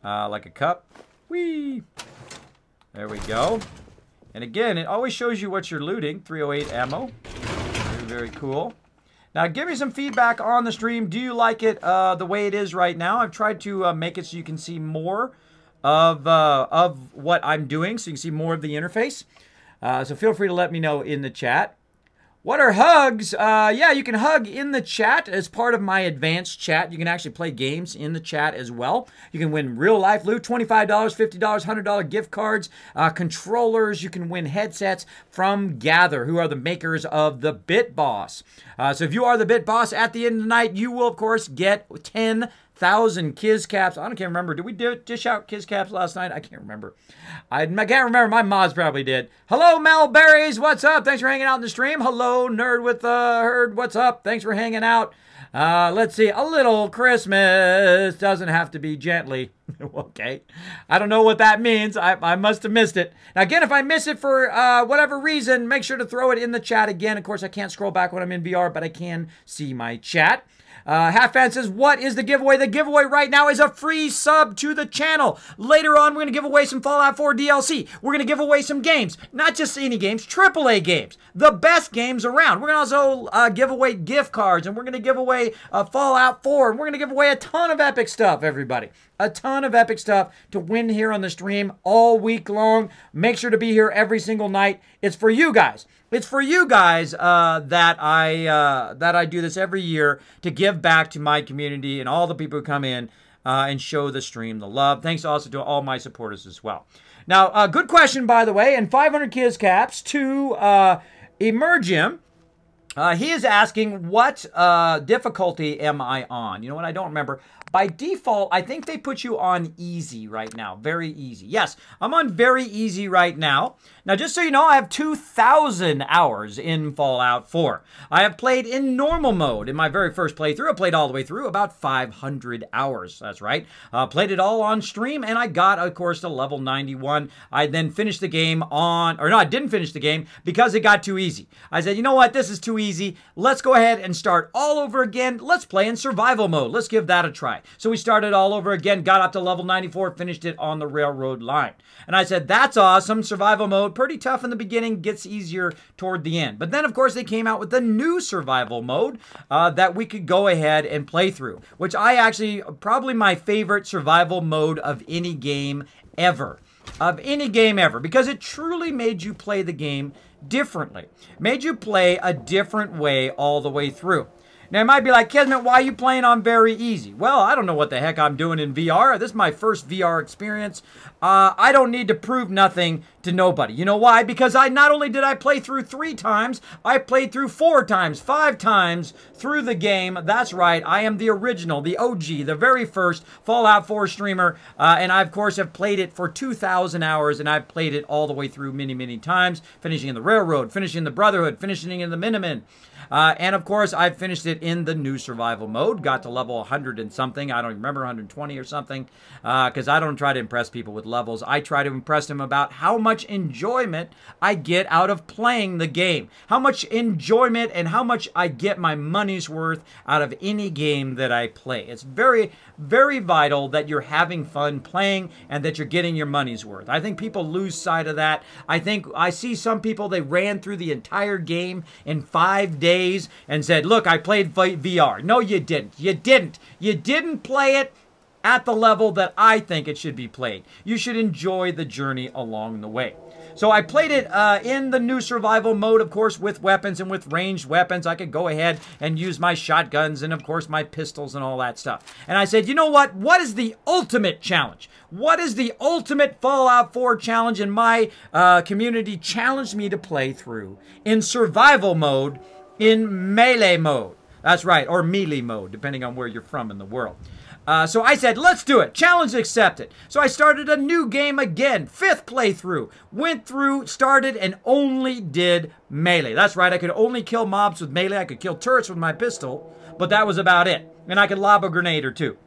Like a cup. Whee! There we go. And again, it always shows you what you're looting. 308 ammo. Very, very cool. Now, give me some feedback on the stream. Do you like it the way it is right now? I've tried to make it so you can see more of what I'm doing, so you can see more of the interface. So feel free to let me know in the chat. What are hugs? Yeah, you can hug in the chat as part of my advanced chat. You can actually play games in the chat as well. You can win real-life loot, $25, $50, $100 gift cards, controllers. You can win headsets from Gather, who are the makers of the Bit Boss. So if you are the Bit Boss, at the end of the night, you will, of course, get 10,000 Kiz Caps. I can't remember. Did we dish out Kiz Caps last night? I can't remember. I can't remember. My mods probably did. Hello, Mel Berries. What's up? Thanks for hanging out in the stream. Hello, Nerd with Herd. What's up? Thanks for hanging out. Let's see. A little Christmas doesn't have to be gently. Okay. I don't know what that means. I must have missed it. Now, again, if I miss it for whatever reason, make sure to throw it in the chat again. Of course, I can't scroll back when I'm in VR, but I can see my chat. Half Fan says, what is the giveaway? The giveaway right now is a free sub to the channel. Later on, we're going to give away some Fallout 4 DLC. We're going to give away some games. Not just any games, AAA games. The best games around. We're going to also give away gift cards, and we're going to give away Fallout 4, and we're going to give away a ton of epic stuff, everybody. A ton of epic stuff to win here on the stream all week long. Make sure to be here every single night. It's for you guys. It's for you guys that I do this every year to give back to my community and all the people who come in and show the stream the love. Thanks also to all my supporters as well. Now, good question, by the way, and 500 Kiz Caps to Emergium. He is asking, what difficulty am I on? You know what? I don't remember. By default, I think they put you on easy right now. Very easy. Yes, I'm on very easy right now. Now, just so you know, I have 2,000 hours in Fallout 4. I have played in normal mode. In my very first playthrough, I played all the way through about 500 hours. That's right. Played it all on stream, and I got, of course, to level 91. I then finished the game on, or no, I didn't finish the game because it got too easy. I said, you know what? This is too easy. Let's go ahead and start all over again. Let's play in survival mode. Let's give that a try. So we started all over again, got up to level 94, finished it on the railroad line. And I said, that's awesome. Survival mode, pretty tough in the beginning, gets easier toward the end. But then, of course, they came out with the new survival mode that we could go ahead and play through, which I actually, probably my favorite survival mode of any game ever. Of any game ever, because it truly made you play the game differently. Made you play a different way all the way through. Now, you might be like, Kismet, why are you playing on very easy? Well, I don't know what the heck I'm doing in VR. This is my first VR experience. I don't need to prove nothing to nobody. You know why? Because not only did I play through 3 times, I played through 4 times, 5 times through the game. That's right. I am the original, the OG, the very first Fallout 4 streamer. And I, of course, have played it for 2,000 hours, and I've played it all the way through many, many times, finishing in the Railroad, finishing in the Brotherhood, finishing in the Miniman. And of course, I finished it in the new survival mode. Got to level 100 and something. I don't remember, 120 or something. Because I don't try to impress people with levels. I try to impress them about how much enjoyment I get out of playing the game. How much enjoyment and how much I get my money's worth out of any game that I play. It's very, very vital that you're having fun playing and that you're getting your money's worth. I think people lose sight of that. I see some people, they ran through the entire game in 5 days and said, look, I played VR. No, you didn't. You didn't. You didn't play it at the level that I think it should be played. You should enjoy the journey along the way. So I played it in the new survival mode, of course, with weapons and with ranged weapons. I could go ahead and use my shotguns and, of course, my pistols and all that stuff. And I said, you know what? What is the ultimate challenge? What is the ultimate Fallout 4 challenge? And my community challenged me to play through in survival mode, in melee mode. That's right, or melee mode, depending on where you're from in the world. So I said, let's do it. Challenge accepted. So I started a new game again. 5th playthrough. Went through, started, and only did melee. That's right, I could only kill mobs with melee. I could kill turrets with my pistol, but that was about it. And I could lob a grenade or two.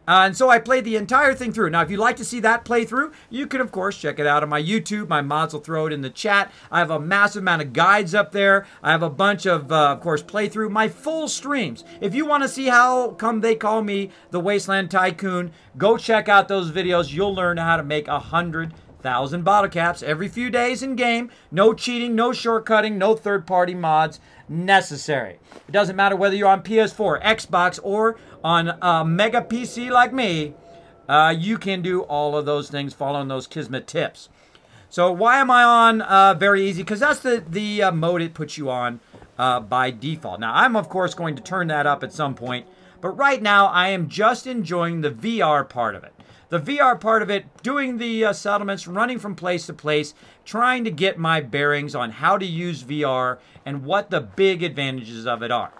And so I played the entire thing through. Now, if you'd like to see that playthrough, you can, of course, check it out on my YouTube. My mods will throw it in the chat. I have a massive amount of guides up there. I have a bunch of course, playthrough. My full streams. If you want to see how come they call me the Wasteland Tycoon, go check out those videos. You'll learn how to make 100,000 bottle caps every few days in game. No cheating, no shortcutting, no third-party mods necessary. It doesn't matter whether you're on PS4, Xbox, or on a mega PC like me. You can do all of those things following those Kismet tips. So why am I on very easy? Because that's the mode it puts you on by default. Now, I'm, of course, going to turn that up at some point. But right now, I am just enjoying the VR part of it. The VR part of it, doing the settlements, running from place to place, trying to get my bearings on how to use VR and what the big advantages of it are.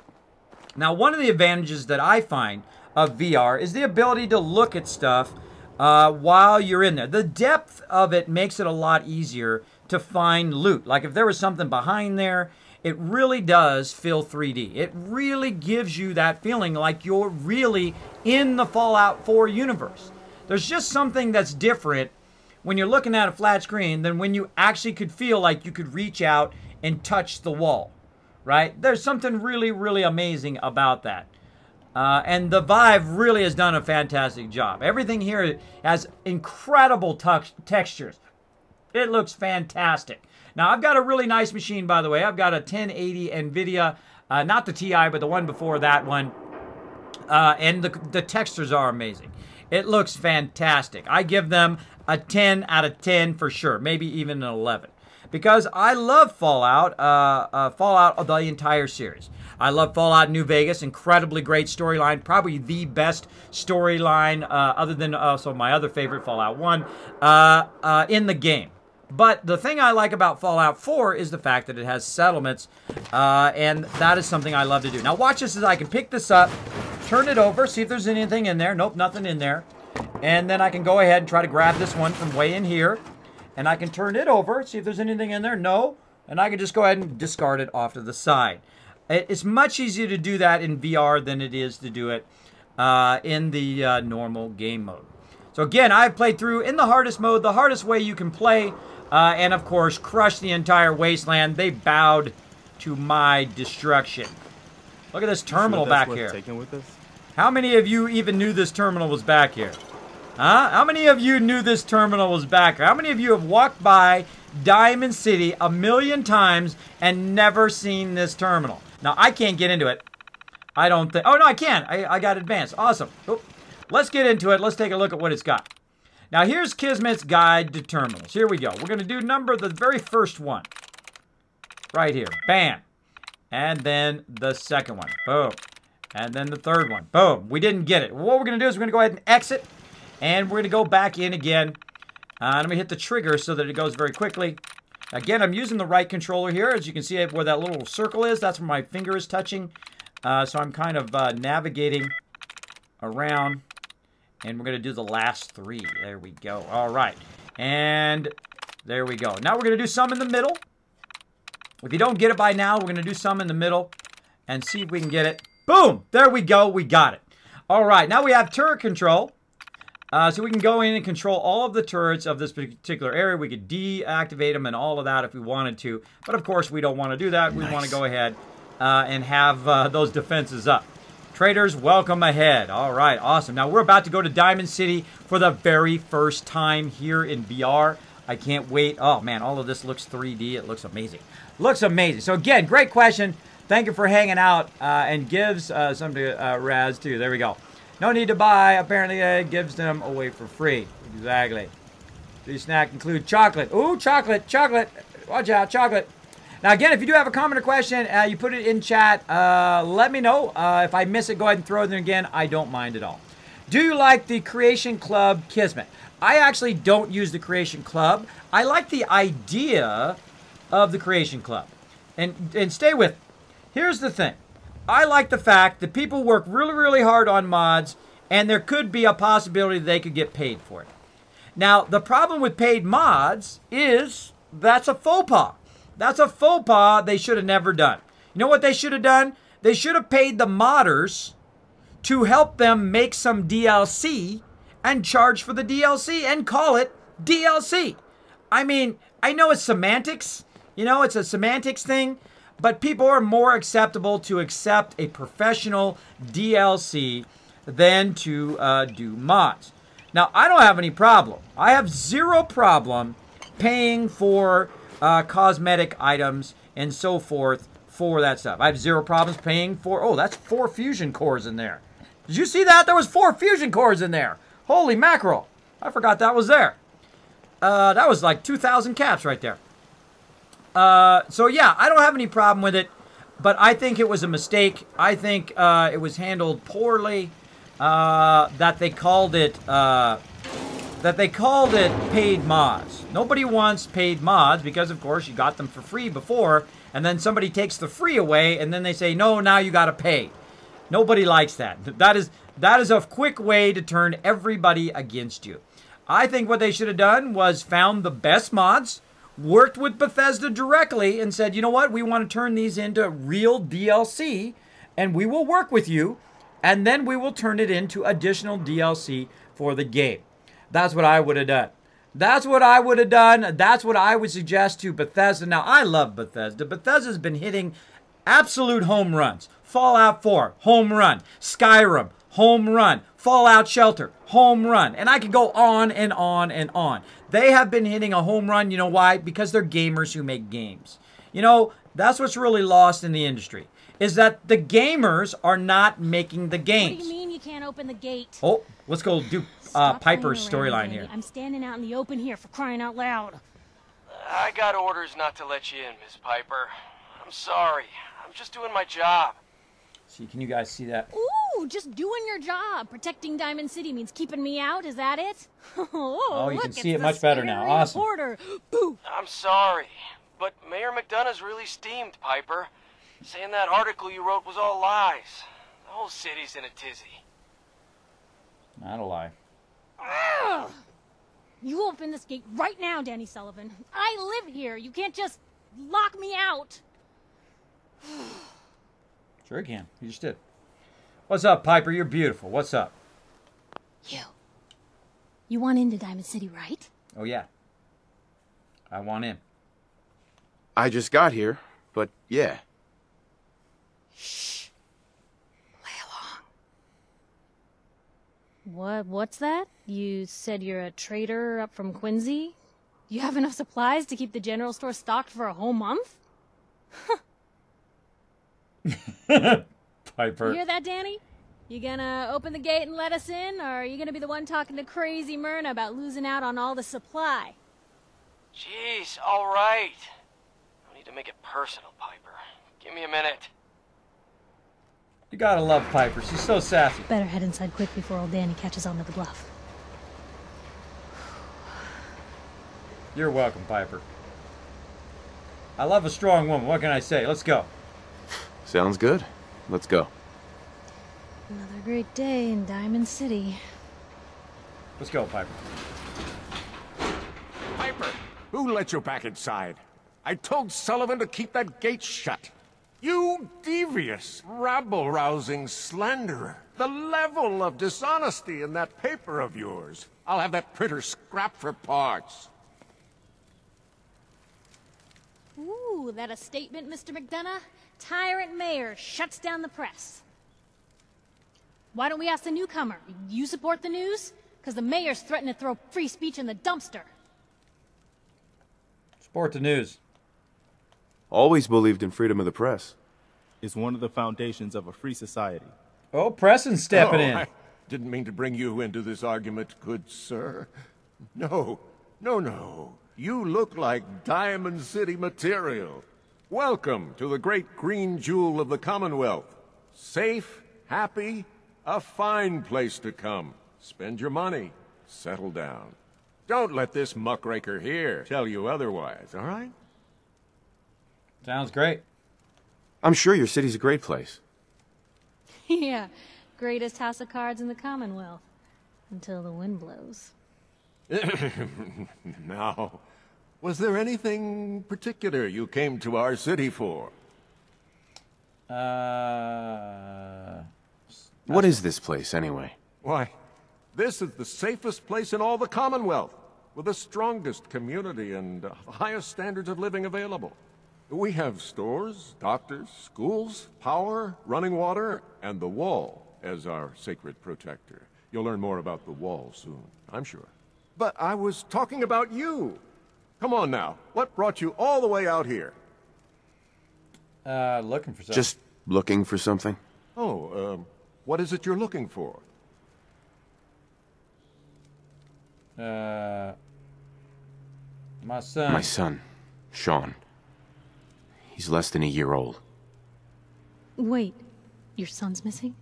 Now, one of the advantages that I find of VR is the ability to look at stuff while you're in there. The depth of it makes it a lot easier to find loot. Like if there was something behind there, it really does feel 3D. It really gives you that feeling like you're really in the Fallout 4 universe. There's just something that's different when you're looking at a flat screen than when you actually could feel like you could reach out and touch the wall, right? There's something really, really amazing about that. And the Vive really has done a fantastic job. Everything here has incredible textures. It looks fantastic. Now, I've got a really nice machine, by the way. I've got a 1080 NVIDIA, not the TI, but the one before that one. And the textures are amazing. It looks fantastic. I give them a 10 out of 10 for sure, maybe even an 11. Because I love Fallout, Fallout, the entire series. I love Fallout New Vegas, incredibly great storyline, probably the best storyline, other than also my other favorite, Fallout 1, in the game. But the thing I like about Fallout 4 is the fact that it has settlements, and that is something I love to do. Now watch this as I can pick this up, turn it over, see if there's anything in there. Nope, nothing in there. And then I can go ahead and try to grab this one from way in here. And I can turn it over, see if there's anything in there. No. And I can just go ahead and discard it off to the side. It's much easier to do that in VR than it is to do it in the normal game mode. So again, I've played through in the hardest mode, the hardest way you can play. And of course, crushed the entire wasteland. They bowed to my destruction. Look at this terminal back here. How many of you even knew this terminal was back here? Huh? How many of you knew this terminal was back here? How many of you have walked by Diamond City 1,000,000 times and never seen this terminal? Now, I can't get into it. I don't think... Oh, no, I can. I got advanced. Awesome. Oop. Let's get into it. Let's take a look at what it's got. Now, here's Kismet's Guide to Terminals. Here we go. We're going to do the very first one. Right here. Bam. And then the second one. Boom. And then the third one. Boom. We didn't get it. What we're going to do is we're going to go ahead and exit. And we're going to go back in again. I'm going to hit the trigger so that it goes very quickly. Again, I'm using the right controller here. As you can see where that little circle is, that's where my finger is touching. So I'm kind of navigating around. And we're going to do the last three. There we go. All right. And there we go. Now we're going to do some in the middle. If you don't get it by now, we're going to do some in the middle. And see if we can get it. Boom! There we go. We got it. All right. Now we have turret control. So we can go in and control all of the turrets of this particular area. We could deactivate them and all of that if we wanted to. But of course, we don't want to do that. We want to go ahead and have those defenses up. Traders, welcome ahead. All right, awesome. Now we're about to go to Diamond City for the very first time here in VR. I can't wait. Oh man, all of this looks 3D. It looks amazing. Looks amazing. So again, great question. Thank you for hanging out and gives some to Raz too. There we go. No need to buy. Apparently, it gives them away for free. Exactly. These snacks include chocolate. Ooh, chocolate, chocolate. Watch out, chocolate. Now, again, if you do have a comment or question, you put it in chat. Let me know. If I miss it, go ahead and throw it in again. I don't mind at all. Do you like the Creation Club Kismet? I actually don't use the Creation Club. I like the idea of the Creation Club. And stay with me. Here's the thing. I like the fact that people work really, really hard on mods, and there could be a possibility they could get paid for it. Now, the problem with paid mods is that's a faux pas. That's a faux pas they should have never done. You know what they should have done? They should have paid the modders to help them make some DLC and charge for the DLC and call it DLC. I mean, I know it's semantics. You know, it's a semantics thing. But people are more acceptable to accept a professional DLC than to do mods. Now, I don't have any problem. I have zero problem paying for cosmetic items and so forth for that stuff. I have zero problems paying for... Oh, that's 4 fusion cores in there. Did you see that? There was 4 fusion cores in there. Holy mackerel. I forgot that was there. That was like 2,000 caps right there. So yeah, I don't have any problem with it, but I think it was a mistake. I think it was handled poorly. That they called it paid mods. Nobody wants paid mods because, of course, you got them for free before, and then somebody takes the free away, and then they say, no, now you got to pay. Nobody likes that. That is a quick way to turn everybody against you. I think what they should have done was found the best mods, worked with Bethesda directly and said, you know what, we want to turn these into real DLC, and we will work with you, and then we will turn it into additional DLC for the game. That's what I would have done. That's what I would have done. That's what I would suggest to Bethesda. Now, I love Bethesda. Bethesda's been hitting absolute home runs. Fallout 4, home run. Skyrim, home run. Fallout Shelter, home run. And I could go on and on and on. They have been hitting a home run. You know why? Because they're gamers who make games. You know, that's what's really lost in the industry, is that the gamers are not making the games. What do you mean you can't open the gate? Oh, let's go do Piper's storyline here. I'm standing out in the open here for crying out loud. I got orders not to let you in, Miss Piper. I'm sorry. I'm just doing my job. See, can you guys see that? Ooh, just doing your job. Protecting Diamond City means keeping me out, is that it? Oh, you look, can see it much better now. Awesome. Reporter. Boo. I'm sorry, but Mayor McDonough's really steamed, Piper. Saying that article you wrote was all lies. The whole city's in a tizzy. Not a lie. Ugh. You open this gate right now, Danny Sullivan. I live here. You can't just lock me out. Sure you can. You just did. What's up, Piper? You're beautiful. What's up? You want into Diamond City, right? Oh, yeah. I want in. I just got here, but yeah. Shh. Play along. What's that? You said you're a trader up from Quincy? You have enough supplies to keep the general store stocked for a whole month? Piper. You hear that, Danny? You gonna open the gate and let us in, or are you gonna be the one talking to crazy Myrna about losing out on all the supply? Jeez, all right. No need to make it personal, Piper. Give me a minute. You gotta love Piper. She's so sassy. Better head inside quick before old Danny catches on to the bluff. You're welcome, Piper. I love a strong woman. What can I say? Let's go. Sounds good. Let's go. Another great day in Diamond City. Let's go, Piper. Piper, who let you back inside? I told Sullivan to keep that gate shut. You devious, rabble-rousing slanderer. The level of dishonesty in that paper of yours. I'll have that printer scrapped for parts. Ooh, that a statement, Mr. McDonough? Tyrant mayor shuts down the press. Why don't we ask the newcomer? You support the news? Because the mayor's threatening to throw free speech in the dumpster. Support the news. Always believed in freedom of the press. Is one of the foundations of a free society. Oh, Preston's stepping in. Didn't mean to bring you into this argument, good sir. No, no, no. You look like Diamond City material. Welcome to the great green jewel of the Commonwealth. Safe, happy, a fine place to come. Spend your money, settle down. Don't let this muckraker here tell you otherwise, all right? Sounds great. I'm sure your city's a great place. Yeah, greatest house of cards in the Commonwealth. Until the wind blows. Now, was there anything particular you came to our city for? What is this place, anyway? Why, this is the safest place in all the Commonwealth, with the strongest community and highest standards of living available. We have stores, doctors, schools, power, running water, and the wall as our sacred protector. You'll learn more about the wall soon, I'm sure. But I was talking about you. Come on now, what brought you all the way out here? Looking for something. Just looking for something? Oh, what is it you're looking for? My son. My son, Sean. He's less than a year old. Wait, your son's missing?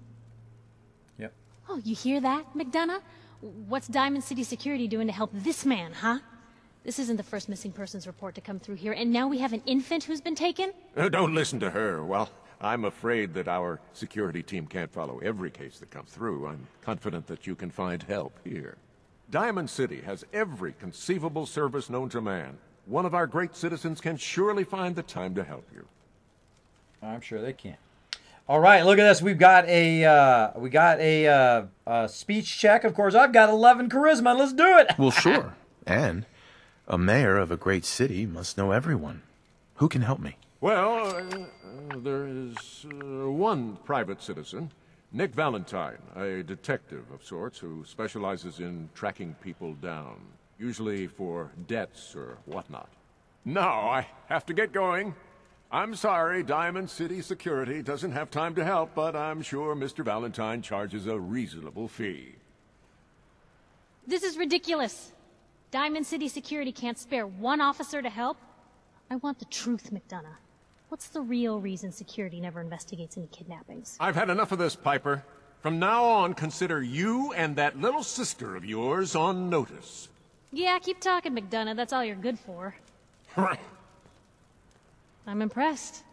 Yep. Oh, you hear that, McDonough? What's Diamond City Security doing to help this man, huh? This isn't the first missing persons report to come through here, and now we have an infant who's been taken? Don't listen to her. Well, I'm afraid that our security team can't follow every case that comes through. I'm confident that you can find help here. Diamond City has every conceivable service known to man. One of our great citizens can surely find the time to help you. I'm sure they can. All right, look at this. We've got a speech check. Of course, I've got 11 charisma. Let's do it. Well, sure. And a mayor of a great city must know everyone. Who can help me? Well, there is one private citizen, Nick Valentine, a detective of sorts who specializes in tracking people down, usually for debts or whatnot. Now, I have to get going. I'm sorry, Diamond City Security doesn't have time to help, but I'm sure Mr. Valentine charges a reasonable fee. This is ridiculous. Diamond City Security can't spare one officer to help. I want the truth, McDonough. What's the real reason security never investigates any kidnappings? I've had enough of this, Piper. From now on, consider you and that little sister of yours on notice. Yeah, keep talking, McDonough. That's all you're good for. I'm impressed.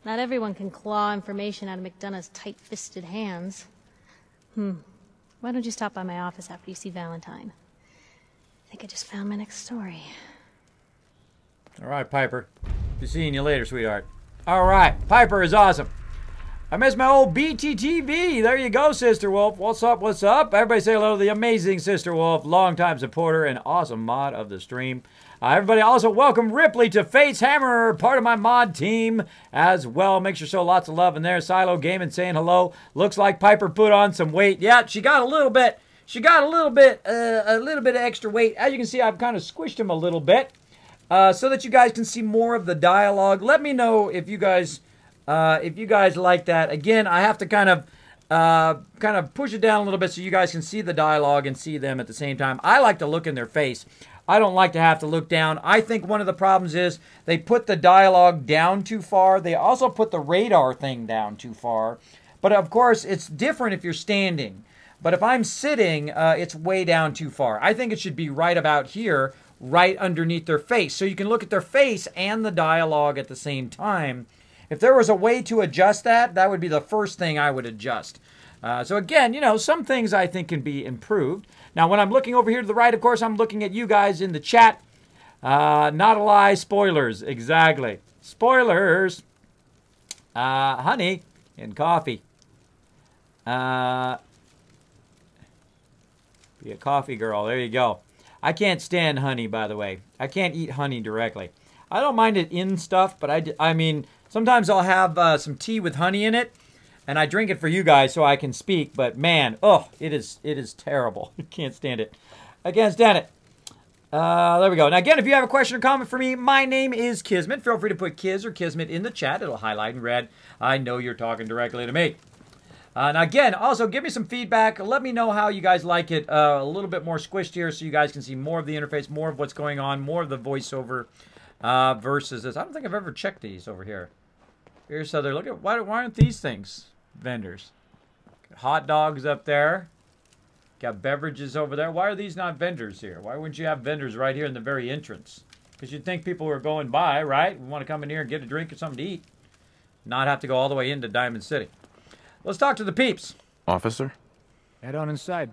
Not everyone can claw information out of McDonough's tight-fisted hands. Why don't you stop by my office after you see Valentine? I think I just found my next story. All right, Piper. Be seeing you later, sweetheart. All right, Piper is awesome. I miss my old BTTV. There you go, Sister Wolf. What's up, what's up? Everybody say hello to the amazing Sister Wolf, longtime supporter and awesome mod of the stream. Everybody also welcome Ripley to Fate's Hammer, part of my mod team as well. Make sure to show lots of love in there. Silo Gaming saying hello. Looks like Piper put on some weight. Yeah, she got a little bit. She got a little bit of extra weight. As you can see, I've kind of squished him a little bit so that you guys can see more of the dialogue. Let me know if you guys like that. Again, I have to kind of push it down a little bit so you guys can see the dialogue and see them at the same time. I like to look in their face. I don't like to have to look down. I think one of the problems is they put the dialogue down too far. They also put the radar thing down too far. But of course, it's different if you're standing. But if I'm sitting, it's way down too far. I think it should be right about here, right underneath their face. So you can look at their face and the dialogue at the same time. If there was a way to adjust that, that would be the first thing I would adjust. So again, you know, some things I think can be improved. Now, when I'm looking over here to the right, of course, I'm looking at you guys in the chat. Not a lie, spoilers. Exactly. Spoilers. Honey and coffee. Be a coffee girl. There you go. I can't stand honey, by the way. I can't eat honey directly. I don't mind it in stuff, but I mean, sometimes I'll have some tea with honey in it. And I drink it for you guys so I can speak, but man, oh, it is terrible. I can't stand it. I can't stand it. There we go. Now, again, if you have a question or comment for me, my name is Kismet. Feel free to put Kiz or Kismet in the chat. It'll highlight in red. I know you're talking directly to me. Now, again, also give me some feedback. Let me know how you guys like it. A little bit more squished here so you guys can see more of the interface, more of what's going on, more of the voiceover versus this. I don't think I've ever checked these over here. Here's other. Look at why aren't these things vendors? Hot dogs up there. Got beverages over there. Why are these not vendors here? Why wouldn't you have vendors right here in the very entrance? Because you'd think people who are going by, right? We want to come in here and get a drink or something to eat. Not have to go all the way into Diamond City. Let's talk to the peeps. Officer? Head on inside.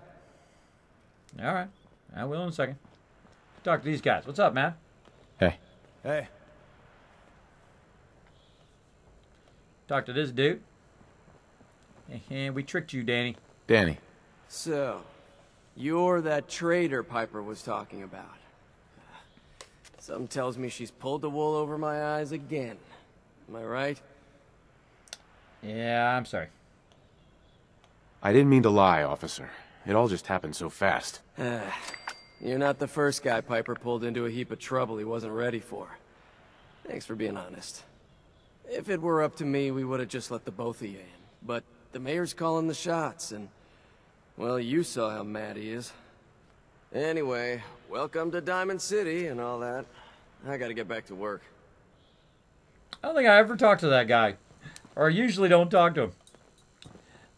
All right. I will in a second. Talk to these guys. What's up, man? Hey. Hey. Talk to this dude. And we tricked you, Danny. Danny. So, you're that traitor Piper was talking about. Something tells me she's pulled the wool over my eyes again. Am I right? Yeah, I'm sorry. I didn't mean to lie, officer. It all just happened so fast. You're not the first guy Piper pulled into a heap of trouble he wasn't ready for. Thanks for being honest. If it were up to me, we would have just let the both of you in. But the mayor's calling the shots, and... well, you saw how mad he is. Anyway, welcome to Diamond City and all that. I gotta get back to work. I don't think I ever talked to that guy. Or usually don't talk to him.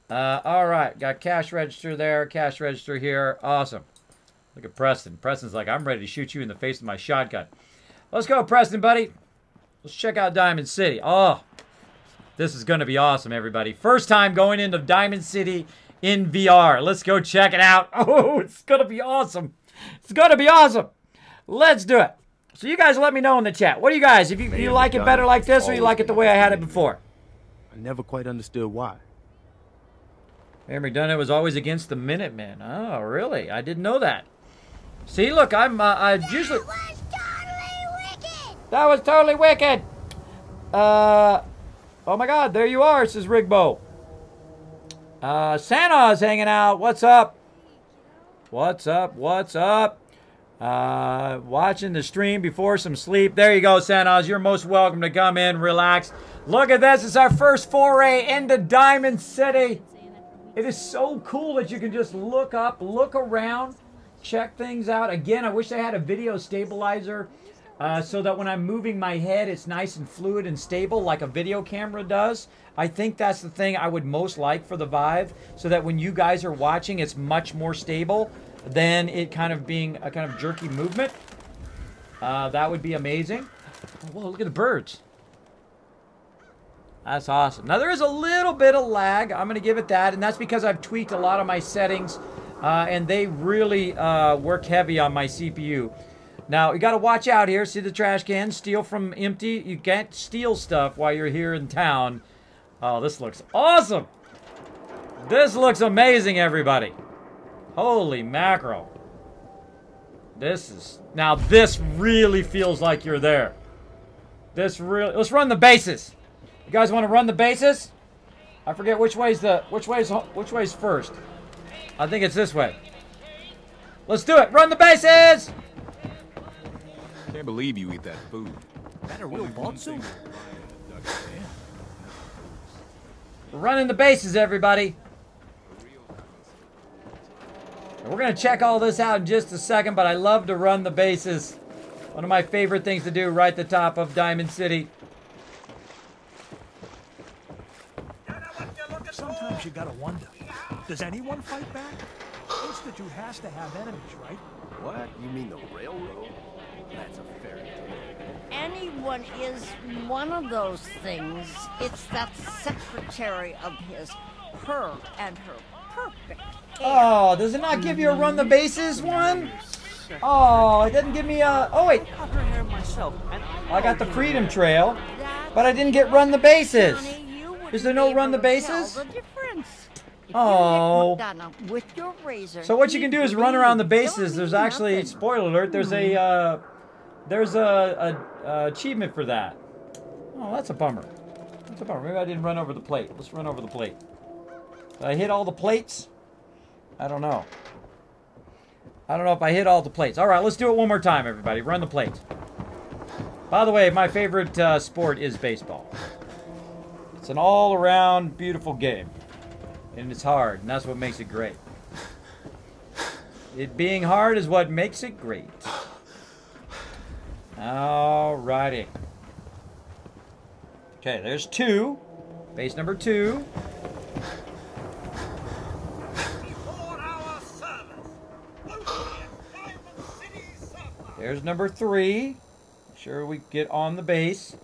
All right, got cash register there, cash register here. Awesome. Look at Preston. Preston's like, I'm ready to shoot you in the face with my shotgun. Let's go, Preston, buddy. Let's check out Diamond City. Oh, this is going to be awesome, everybody. First time going into Diamond City in VR. Let's go check it out. Oh, it's going to be awesome. It's going to be awesome. Let's do it. So you guys let me know in the chat. What do you guys, if you like it better like this or you like it the way I had it before? I never quite understood why. Mayor McDonough was always against the Minutemen. Oh, really? I didn't know that. See, look, I usually... That was totally wicked! Oh my god, there you are, says Rigbo. Santa's hanging out. What's up? What's up? What's up? Watching the stream before some sleep. There you go, Santa's. You're most welcome to come in, relax. Look at this. It's our first foray into Diamond City. It is so cool that you can just look up, look around, check things out. Again, I wish I had a video stabilizer so that when I'm moving my head, it's nice and fluid and stable like a video camera does. I think that's the thing I would most like for the Vive, so that when you guys are watching, it's much more stable than it kind of being a kind of jerky movement. That would be amazing. Oh, whoa, look at the birds. That's awesome. Now, there is a little bit of lag. I'm going to give it that, and that's because I've tweaked a lot of my settings, and they really work heavy on my CPU. Now, you got to watch out here. See the trash can? Steal from empty. You can't steal stuff while you're here in town. Oh, this looks awesome. This looks amazing, everybody. Holy mackerel. This really feels like you're there. Let's run the bases. You guys want to run the bases? I forget which way's first. I think it's this way. Let's do it. Run the bases. Can't believe you eat that food. Is that a real vault suit? We're running the bases, everybody. We're going to check all this out in just a second, but I love to run the bases. One of my favorite things to do right at the top of Diamond City. Sometimes you gotta wonder, does anyone fight back? Institute has to have enemies, right? What? You mean the railroad? That's a fairy tale. Anyone is one of those things. It's that secretary of his, her and her perfect hair. Oh, does it not give you a run the bases one? Oh, it doesn't give me a... Oh, wait. I cut her hair myself, and I got the Freedom Trail, but I didn't get run the bases. Is there no run the bases? Oh. So what you can do is run around the bases. There's actually, spoiler alert, there's a achievement for that. Oh, that's a bummer. That's a bummer. Maybe I didn't run over the plate. Let's run over the plate. Did I hit all the plates? I don't know. I don't know if I hit all the plates. All right, let's do it one more time, everybody. Run the plates. By the way, my favorite sport is baseball. It's an all-around beautiful game. And it's hard, and that's what makes it great. It being hard is what makes it great. Alrighty. Okay, there's 2. Base number 2. There's number 3. Make sure we get on the base.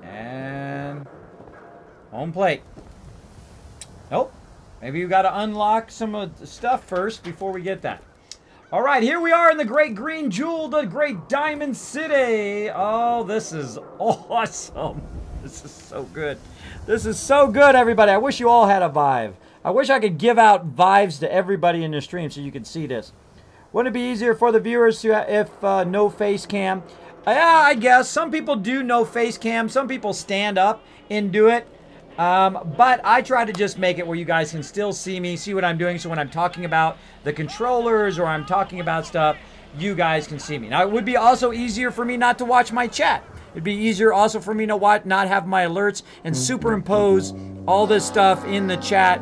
And home plate. Nope. Maybe you got to unlock some of the stuff first before we get that. All right, here we are in the Great Green Jewel, the Great Diamond City. Oh, this is awesome. This is so good. This is so good, everybody. I wish you all had a Vive. I wish I could give out Vives to everybody in your stream so you could see this. Wouldn't it be easier for the viewers to if no face cam? Yeah, I guess. Some people do no face cam. Some people stand up and do it. But I try to just make it where you guys can still see me, see what I'm doing. So when I'm talking about the controllers or I'm talking about stuff, you guys can see me. Now, it would be also easier for me not to watch my chat. It'd be easier also for me to not have my alerts and superimpose all this stuff in the chat.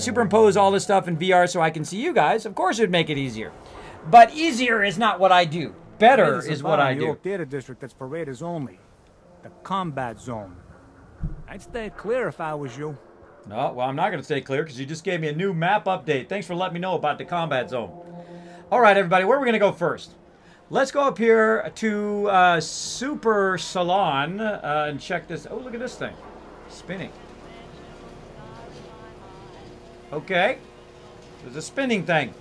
Superimpose all this stuff in VR so I can see you guys. Of course, it would make it easier. But easier is not what I do. Better is what I do. Theater district that's for raiders only. The combat zone. I'd stay clear if I was you. No, well, I'm not going to stay clear because you just gave me a new map update. Thanks for letting me know about the combat zone. All right, everybody, where are we going to go first? Let's go up here to Super Salon and check this. Oh, look at this thing. Spinning. Okay. There's a spinning thing.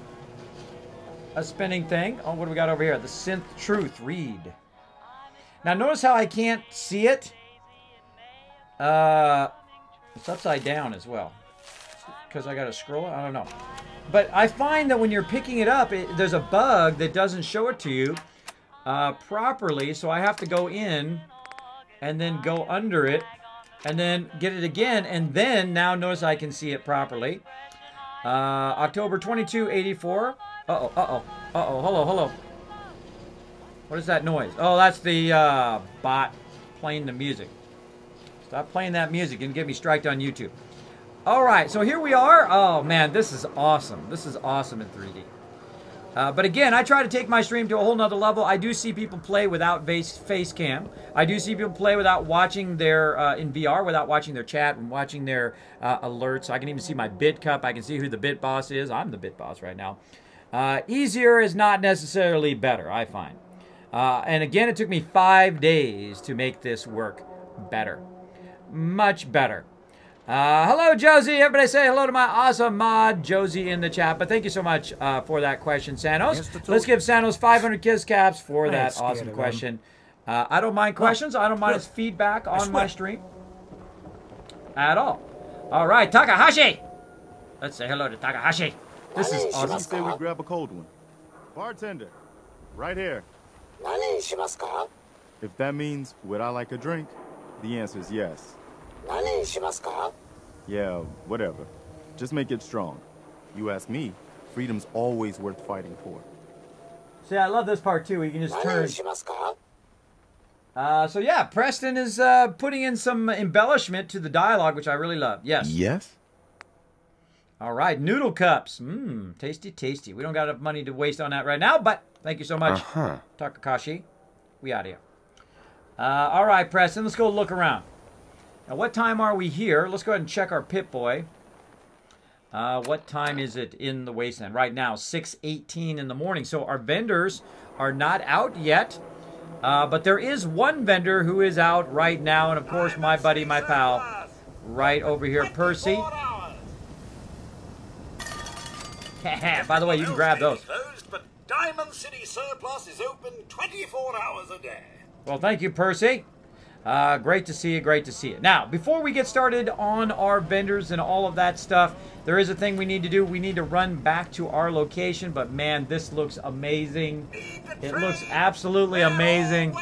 A spinning thing. Oh, what do we got over here? The Synth Truth. Read. Now, notice how I can't see it. It's upside down as well. Because I got to scroll. I don't know. But I find that when you're picking it up, there's a bug that doesn't show it to you properly. So I have to go in and then go under it and then get it again. And then now notice I can see it properly. October 2284. Uh-oh, uh-oh, uh-oh, hello. What is that noise? Oh, that's the bot playing the music. Stop playing that music and get me striked on YouTube. All right, so here we are. Oh, man, this is awesome. This is awesome in 3D. But again, I try to take my stream to a whole nother level. I do see people play without face cam. I do see people play without watching their, in VR, without watching their chat and watching their alerts. I can even see my bit cup. I can see who the bit boss is. I'm the bit boss right now. Easier is not necessarily better, I find. And again, it took me 5 days to make this work better. Much better. Hello, Josie. Everybody say hello to my awesome mod, Josie, in the chat. But thank you so much for that question, Sanos. Let's give Sanos 500 kiss caps for that awesome question. I don't mind questions. I don't mind his feedback on my stream at all. All right, Takahashi. Let's say hello to Takahashi. This is awesome. Say we grab a cold one. Bartender, right here. If that means would I like a drink, the answer is yes. Yeah, whatever. Just make it strong. You ask me, freedom's always worth fighting for. See, I love this part too. You can just turn. So yeah, Preston is putting in some embellishment to the dialogue, which I really love. Yes. Yes. All right, noodle cups. Mmm, tasty, tasty. We don't got enough money to waste on that right now, but thank you so much, Takahashi. We out of here. All right, Preston, let's go look around. Now, what time are we here? Let's go ahead and check our Pip-Boy. What time is it in the Wasteland? Right now, 6:18 in the morning. So our vendors are not out yet. But there is one vendor who is out right now. And, of course, my buddy, my pal, right over here, Percy. By the way, you can grab those. But Diamond City Surplus is open 24 hours a day. Well, thank you, Percy. Great to see you, great to see you. Now, before we get started on our vendors and all of that stuff, there is a thing we need to do. We need to run back to our location, but man, this looks amazing. It looks absolutely amazing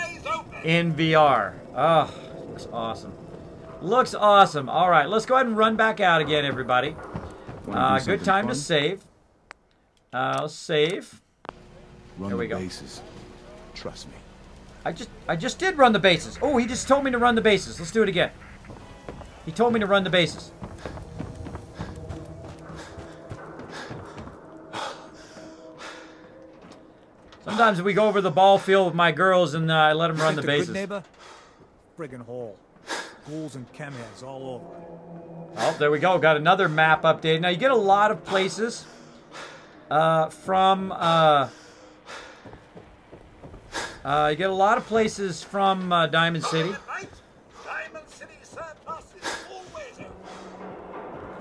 in VR. Oh, looks awesome. Looks awesome. All right, let's go ahead and run back out again, everybody. Good time to save. Let's save. Run there we go. Bases. Trust me. I just did run the bases. Oh, he just told me to run the bases. Let's do it again. He told me to run the bases. Sometimes we go over the ball field with my girls and I let them run the bases. Good neighbor? Friggin' hole. Ghouls and chemheads all over. Oh, there we go. Got another map update. Now you get a lot of places from Diamond City. Diamond City surplus is always open.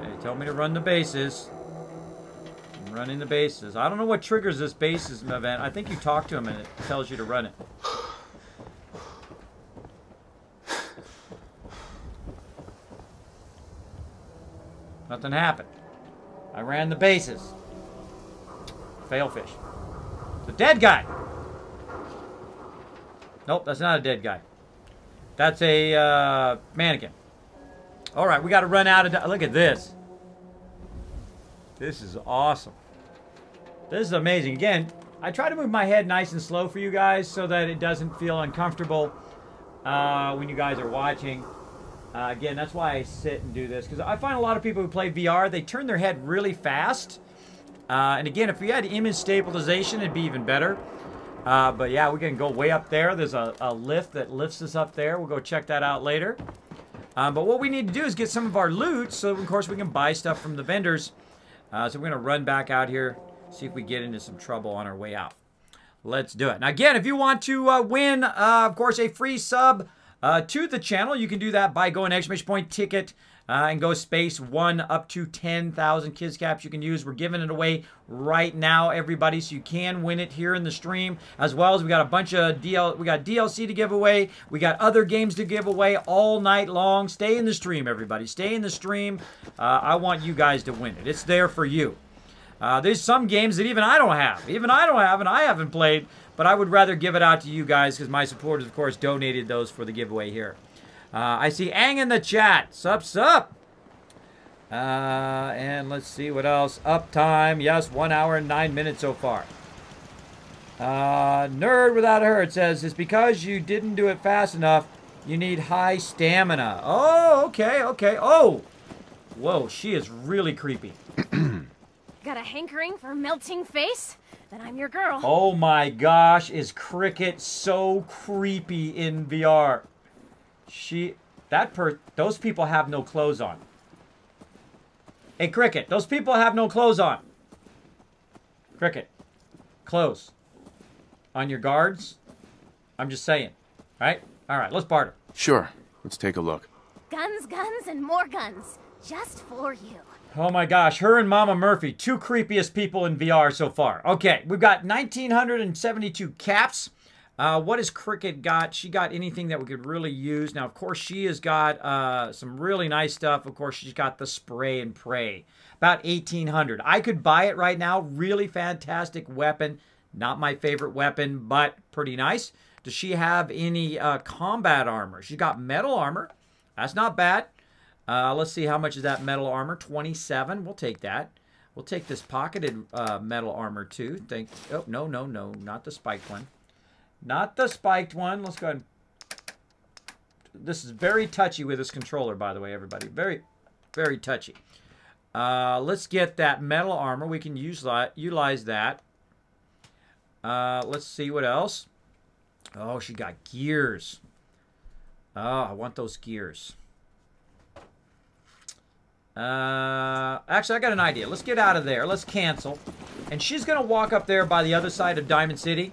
Okay, tell me to run the bases. I'm running the bases. I don't know what triggers this bases event. I think you talk to him and it tells you to run it. Nothing happened. I ran the bases. Failfish. It's a dead guy. Nope, that's not a dead guy. That's a mannequin. All right, we got to run out of... Look at this. This is awesome. This is amazing. Again, I try to move my head nice and slow for you guys so that it doesn't feel uncomfortable when you guys are watching. Again, that's why I sit and do this, because I find a lot of people who play VR, they turn their head really fast. And again, if we had image stabilization, it'd be even better. But yeah, we can go way up there. There's a lift that lifts us up there. We'll go check that out later. But what we need to do is get some of our loot, so of course we can buy stuff from the vendors. So we're going to run back out here, see if we get into some trouble on our way out. Let's do it. Now again, if you want to win, of course, a free sub to the channel, you can do that by going !ticket and go space 1 up to 10,000 kids caps you can use. We're giving it away right now, everybody, so you can win it here in the stream, as well as we got a bunch of we got DLC to give away. We got other games to give away all night long. Stay in the stream, everybody. Stay in the stream. I want you guys to win it. It's there for you. There's some games that even I don't have. Even I don't have, and I haven't played. But I would rather give it out to you guys because my supporters, of course, donated those for the giveaway here. I see Ang in the chat. Sup, sup. And let's see what else. Uptime. Yes, 1 hour and 9 minutes so far. Nerd Without a Hurt says, it's because you didn't do it fast enough. You need high stamina. Oh, okay, okay. Oh. Whoa, she is really creepy. Got a hankering for melting face? Then I'm your girl. Oh my gosh, is Cricket so creepy in VR? Those people have no clothes on. Hey Cricket, those people have no clothes on. Cricket, clothes on your guards? I'm just saying, right? All right, let's barter. Sure, let's take a look. Guns, guns, and more guns. Just for you. Oh my gosh, her and Mama Murphy, two creepiest people in VR so far. Okay, we've got 1,972 caps. What has Cricket got? She got anything that we could really use. Now, of course, she has got some really nice stuff. Of course, she's got the spray and pray. About 1,800. I could buy it right now. Really fantastic weapon. Not my favorite weapon, but pretty nice. Does she have any combat armor? She's got metal armor. That's not bad. Let's see, how much is that metal armor? 27. We'll take that. We'll take this pocketed metal armor too. Oh, no, no, no. Not the spiked one. Not the spiked one. Let's go ahead and... This is very touchy with this controller, by the way, everybody. Very, very touchy. Let's get that metal armor. We can utilize that. Let's see what else. Oh, she got gears. Oh, I want those gears. Actually, I got an idea. Let's get out of there. Let's cancel. And she's going to walk up there by the other side of Diamond City.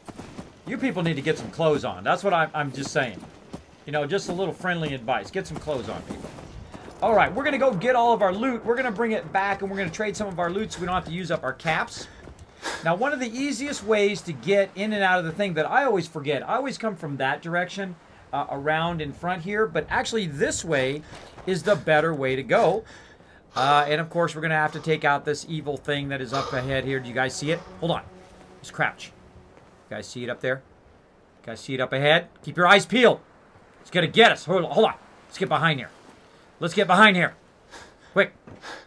You people need to get some clothes on. That's what I'm just saying. You know, just a little friendly advice. Get some clothes on, people. All right, we're going to go get all of our loot. We're going to bring it back, and we're going to trade some of our loot so we don't have to use up our caps. Now, one of the easiest ways to get in and out of the thing that I always forget, I always come from that direction around in front here, but actually this way is the better way to go. And of course, we're going to have to take out this evil thing that is up ahead here. Do you guys see it? Hold on. Just crouch. You guys see it up there? You guys see it up ahead? Keep your eyes peeled. It's going to get us. Hold on. Let's get behind here. Let's get behind here. Quick.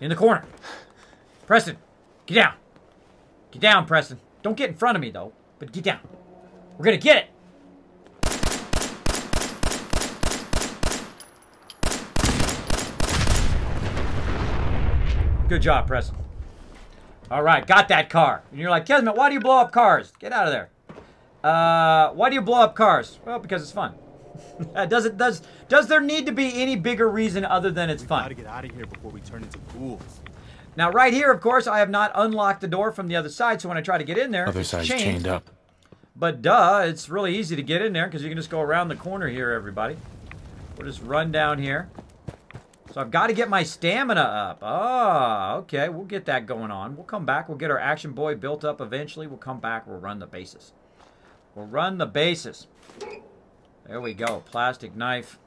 In the corner. Preston, get down. Get down, Preston. Don't get in front of me, though. But get down. We're going to get it. Good job, Preston. All right, got that car. And you're like, Kismet, why do you blow up cars? Get out of there. Why do you blow up cars? Well, because it's fun. Does there need to be any bigger reason other than it's fun? We gotta get out of here before we turn into ghouls. Now, right here, of course, I have not unlocked the door from the other side, so when I try to get in there, Other it's side's chained up. But duh, it's really easy to get in there because you can just go around the corner here, everybody. We'll just run down here. So I've got to get my stamina up. Ah, okay, we'll get that going on. We'll come back. We'll get our action boy built up eventually. We'll come back. We'll run the bases. We'll run the bases. There we go. Plastic knife.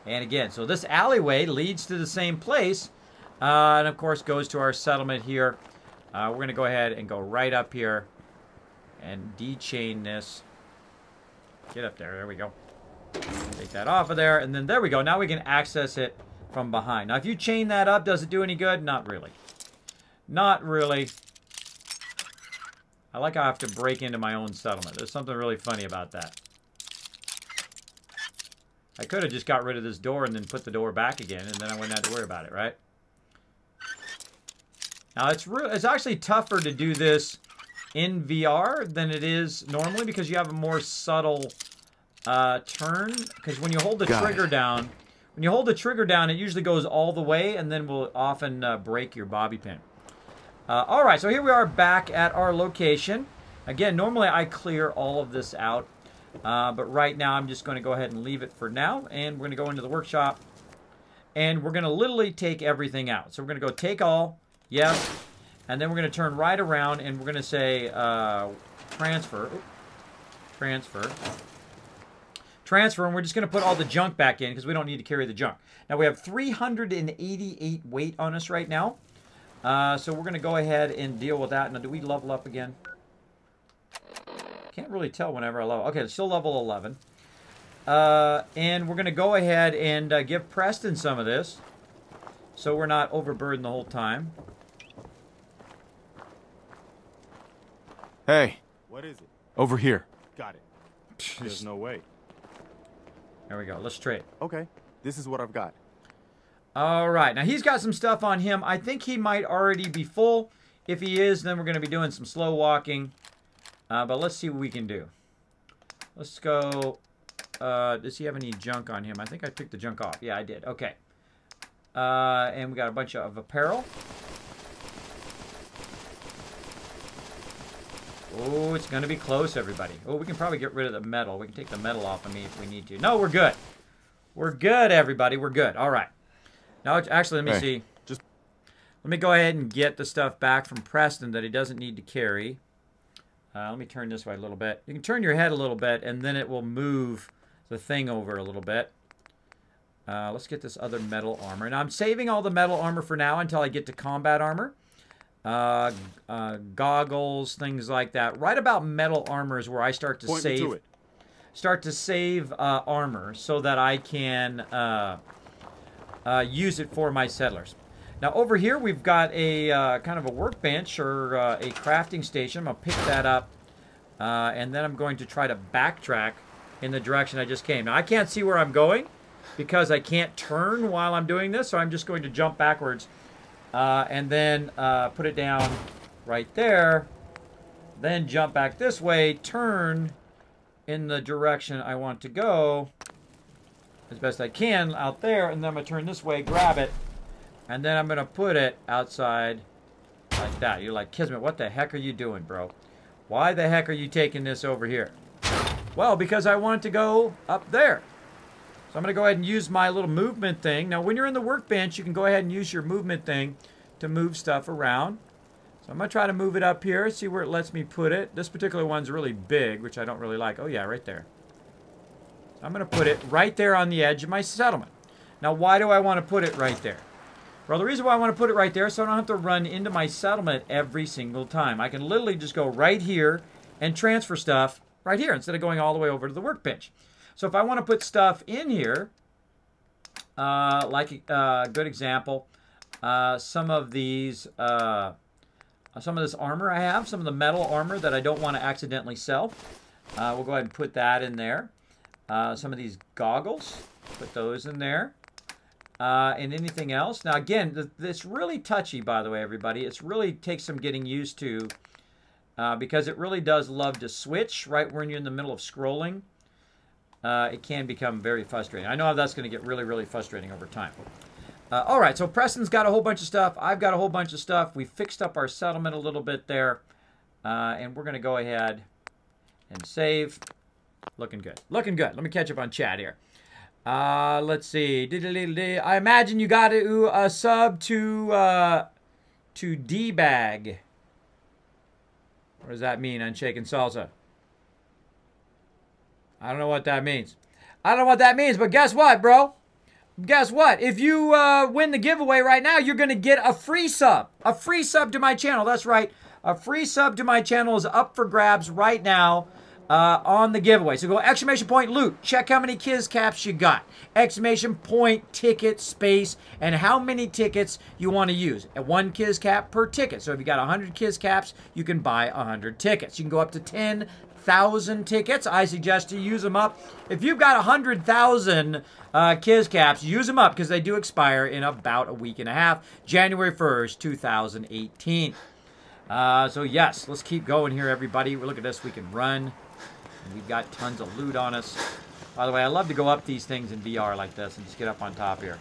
And again, so this alleyway leads to the same place. And of course goes to our settlement here. We're going to go ahead and go right up here and de-chain this. Get up there. There we go. Take that off of there. And then there we go. Now we can access it from behind. Now if you chain that up, does it do any good? Not really. Not really. I like how I have to break into my own settlement. There's something really funny about that. I could have just got rid of this door and then put the door back again, and then I wouldn't have to worry about it, right? Now, it's actually tougher to do this in VR than it is normally because you have a more subtle turn. Because when you hold the trigger down, it usually goes all the way and then will often break your bobby pin. All right, so here we are back at our location. Again, normally I clear all of this out. But right now, I'm just going to go ahead and leave it for now. And we're going to go into the workshop. And we're going to literally take everything out. So we're going to go take all. Yes. And then we're going to turn right around. And we're going to say transfer. Transfer. Transfer. And we're just going to put all the junk back in. Because we don't need to carry the junk. Now, we have 388 weight on us right now. So we're going to go ahead and deal with that. Now, do we level up again? Can't really tell whenever I level. Okay, it's still level 11. And we're going to go ahead and give Preston some of this. So we're not overburdened the whole time. Hey. What is it? Over here. Got it. There's no way. There we go. Let's trade. Okay. This is what I've got. All right. Now, he's got some stuff on him. I think he might already be full. If he is, then we're going to be doing some slow walking. But let's see what we can do. Let's go. Does he have any junk on him? I think I picked the junk off. Yeah, I did. Okay. And we got a bunch of apparel. Oh, it's going to be close, everybody. Oh, we can probably get rid of the metal. We can take the metal off of me if we need to. No, we're good. We're good, everybody. We're good. All right. Now, actually, let me see. Let me go ahead and get the stuff back from Preston that he doesn't need to carry. Let me turn this way a little bit. You can turn your head a little bit, and then it will move the thing over a little bit. Let's get this other metal armor. Now, I'm saving all the metal armor for now until I get to combat armor. Goggles, things like that. Right about metal armor is where I start to save armor so that I can use it for my settlers. Now, over here, we've got a kind of a workbench or a crafting station. I'm going to pick that up, and then I'm going to try to backtrack in the direction I just came. Now, I can't see where I'm going because I can't turn while I'm doing this, so I'm just going to jump backwards and then put it down right there, then jump back this way, turn in the direction I want to go as best I can out there, and then I'm going to turn this way, grab it, and then I'm going to put it outside like that. You're like, Kismet, what the heck are you doing, bro? Why the heck are you taking this over here? Well, because I want it to go up there. So I'm going to go ahead and use my little movement thing. Now, when you're in the workbench, you can go ahead and use your movement thing to move stuff around. So I'm going to try to move it up here, see where it lets me put it. This particular one's really big, which I don't really like. Oh, yeah, right there. So I'm going to put it right there on the edge of my settlement. Now, why do I want to put it right there? Well, the reason why I want to put it right there is so I don't have to run into my settlement every single time. I can literally just go right here and transfer stuff right here instead of going all the way over to the workbench. So if I want to put stuff in here, like a good example, some of this armor I have, some of the metal armor that I don't want to accidentally sell, we'll go ahead and put that in there. Some of these goggles, put those in there. And anything else. Now, again, it's really touchy, by the way, everybody. It's really takes some getting used to because it really does love to switch right when you're in the middle of scrolling. It can become very frustrating. I know that's going to get really, really frustrating over time. All right, so Preston's got a whole bunch of stuff. I've got a whole bunch of stuff. We fixed up our settlement a little bit there. And we're going to go ahead and save. Looking good. Looking good. Let me catch up on chat here. Let's see. I imagine you got to sub to D-Bag. What does that mean, Unshaken Salsa? I don't know what that means. I don't know what that means, but guess what, bro? Guess what? If you win the giveaway right now, you're going to get a free sub. A free sub to my channel. That's right. A free sub to my channel is up for grabs right now. On the giveaway. So go exclamation point loot. Check how many Kiz caps you got. Exclamation point ticket space and how many tickets you want to use. At 1 Kiz cap per ticket. So if you got 100 Kiz caps, you can buy 100 tickets. You can go up to 10,000 tickets. I suggest you use them up. If you've got 100,000 Kiz caps, use them up because they do expire in about a week and a half. January 1st, 2018. So yes, let's keep going here, everybody. Look at this. We can run. We've got tons of loot on us. By the way, I love to go up these things in VR like this and just get up on top here.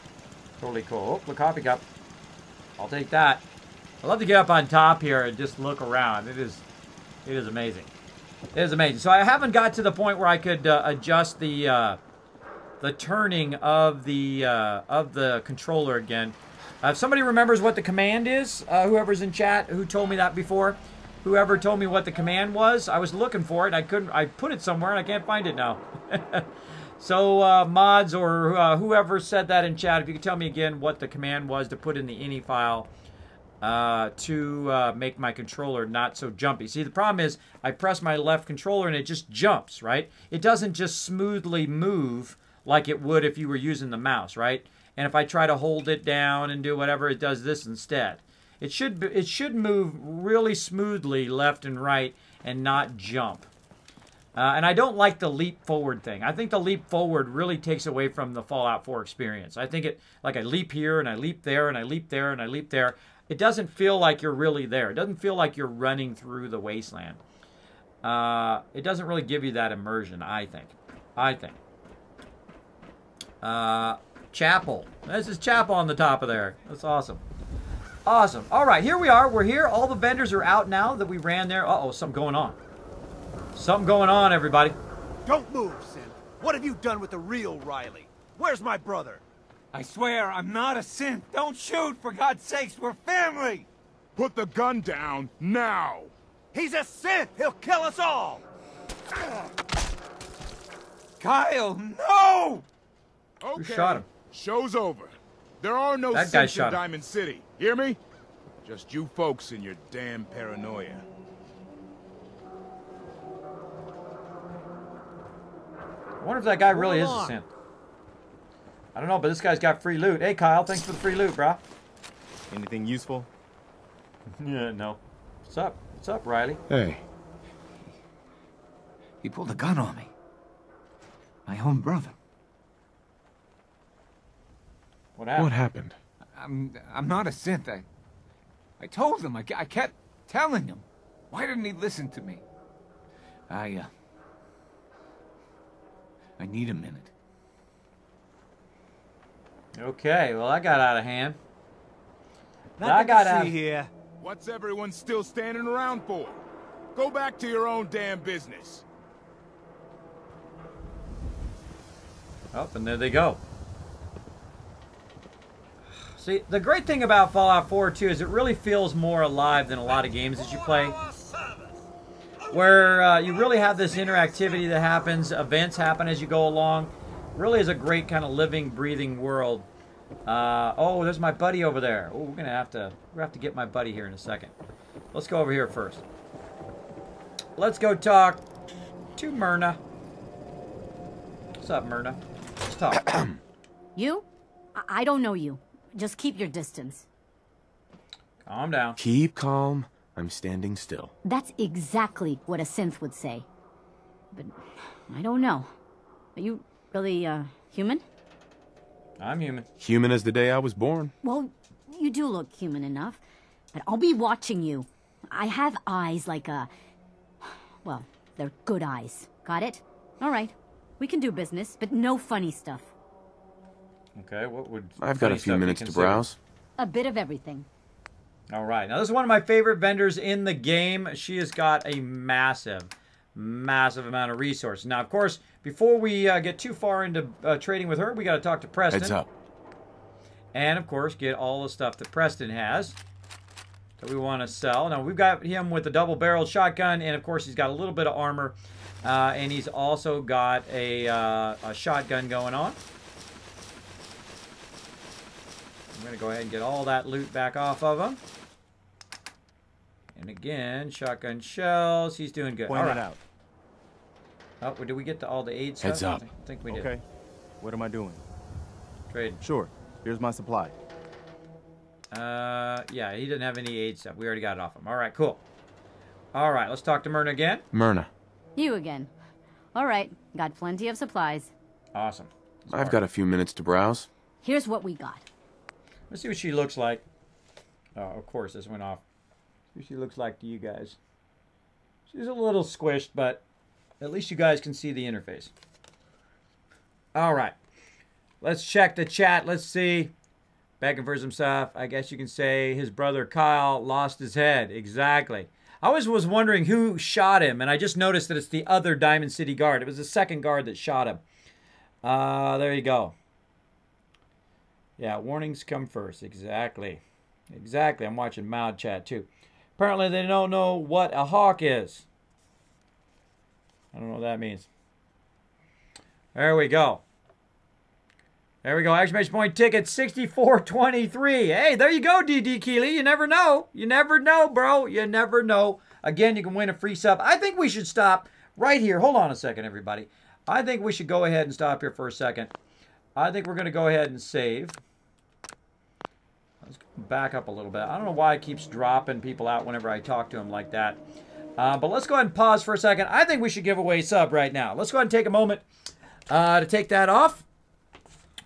Totally cool. Oh, the coffee cup. I'll take that. I love to get up on top here and just look around. It is amazing. It is amazing. So I haven't got to the point where I could adjust the turning of the controller again. If somebody remembers what the command is, whoever's in chat who told me that before. Whoever told me what the command was, I was looking for it. I put it somewhere and I can't find it now. So mods or whoever said that in chat, if you could tell me again what the command was to put in the ini file to make my controller not so jumpy. See, the problem is I press my left controller and it just jumps, right? It doesn't just smoothly move like it would if you were using the mouse, right? And if I try to hold it down and do whatever, it does this instead. It should move really smoothly left and right and not jump. And I don't like the leap forward thing. I think the leap forward really takes away from the Fallout 4 experience. I think like I leap here and I leap there and I leap there and I leap there. It doesn't feel like you're really there. It doesn't feel like you're running through the wasteland. It doesn't really give you that immersion, I think. Chapel. This is Chapel on the top of there. That's awesome. Awesome. All right, here we are. We're here. All the vendors are out now that we ran there. Uh-oh, something going on. Something going on, everybody. Don't move, Sin. What have you done with the real Riley? Where's my brother? I swear, I'm not a synth. Don't shoot, for God's sakes. We're family. Put the gun down, now. He's a synth. He'll kill us all. Kyle, no! Okay. Who shot him? Show's over. There are no that guy synths shot in Diamond City. Hear me? Just you folks and your damn paranoia. I wonder if that guy really is a synth. I don't know, but this guy's got free loot. Hey, Kyle, thanks for the free loot, bro. Anything useful? Yeah, no. What's up? What's up, Riley? Hey. He pulled a gun on me. My own brother. What happened? What happened? I'm not a synth. I told him. I kept telling him. Why didn't he listen to me? I need a minute. Okay, well, that got out of hand. Nothing to see here. What's everyone still standing around for? Go back to your own damn business. Oh, and there they go. See, the great thing about Fallout 4 too is it really feels more alive than a lot of games that you play. Where you really have this interactivity that happens, events happen as you go along. Really is a great kind of living, breathing world. Oh, there's my buddy over there. Oh, we're gonna have to get my buddy here in a second. Let's go over here first. Let's go talk to Myrna. What's up, Myrna? Let's talk. You? I don't know you. Just keep your distance. Calm down. Keep calm. I'm standing still. That's exactly what a synth would say. But I don't know. Are you really, human? I'm human. Human as the day I was born. Well, you do look human enough. But I'll be watching you. I have eyes like a... Well, they're good eyes. Got it? All right. We can do business, but no funny stuff. Okay, what would... I've got a few minutes to browse. A bit of everything. All right. Now, this is one of my favorite vendors in the game. She has got a massive amount of resources. Now, of course, before we get too far into trading with her, we got to talk to Preston. Heads up. And, of course, get all the stuff that Preston has that we want to sell. Now, we've got him with a double-barreled shotgun, and, of course, he's got a little bit of armor. And he's also got a shotgun going on. I'm going to go ahead and get all that loot back off of him. And again, shotgun shells. He's doing good. Point it out. Oh, did we get to all the aid stuff? Heads up. I think we did. Okay. What am I doing? Trade. Sure. Here's my supply. Yeah, he didn't have any aid stuff. We already got it off him. All right, cool. All right, let's talk to Myrna again. Myrna. You again. All right. Got plenty of supplies. Awesome. I've got a few minutes to browse. Here's what we got. Let's see what she looks like. Oh, of course, this went off. See what she looks like to you guys. She's a little squished, but at least you guys can see the interface. All right. Let's check the chat. Let's see. Begging for some stuff. I guess you can say his brother Kyle lost his head. Exactly. I always was wondering who shot him, and I just noticed that it's the other Diamond City guard. It was the second guard that shot him. There you go. Yeah, warnings come first. Exactly. Exactly. I'm watching Mod Chat, too. Apparently, they don't know what a hawk is. I don't know what that means. There we go. There we go. Exclamation point ticket 6423. Hey, there you go, DD Keeley. You never know. You never know, bro. You never know. Again, you can win a free sub. I think we should stop right here. Hold on a second, everybody. I think we should go ahead and stop here for a second. I think we're going to go ahead and save. Let's back up a little bit. I don't know why it keeps dropping people out whenever I talk to them like that. But let's go ahead and pause for a second. I think we should give away a sub right now. Let's go ahead and take a moment to take that off.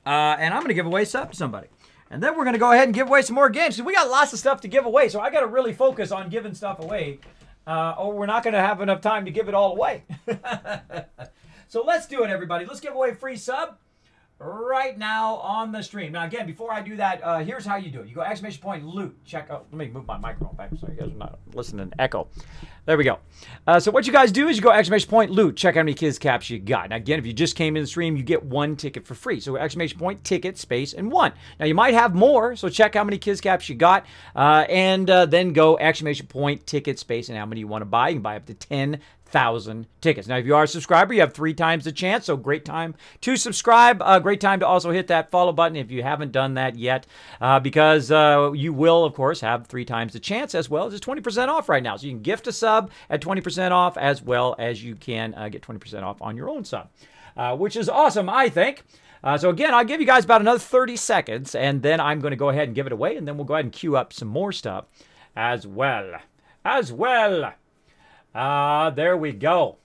And I'm going to give away a sub to somebody. And then we're going to go ahead and give away some more games. So we got lots of stuff to give away. So I got to really focus on giving stuff away. Or we're not going to have enough time to give it all away. So let's do it, everybody. Let's give away a free sub right now on the stream. Now, again, before I do that, here's how you do it. You go exclamation point loot. Check out. Let me move my microphone back so you guys are not listening to echo. There we go. So what you guys do is you go exclamation point loot. Check how many kids caps you got. Now, again, if you just came in the stream, you get 1 ticket for free. So exclamation point ticket space and 1. Now, you might have more, so check how many kids caps you got. And then go exclamation point ticket space and how many you want to buy. You can buy up to 10,000 tickets. Now, if you are a subscriber, you have 3 times the chance, so great time to subscribe. Great time to also hit that follow button if you haven't done that yet, because you will, of course, have 3 times the chance, as well as it's 20% off right now. So you can gift a sub at 20% off, as well as you can get 20% off on your own sub, which is awesome, I think. So again, I'll give you guys about another 30 seconds, and then I'm going to go ahead and give it away, and then we'll go ahead and queue up some more stuff as well. There we go.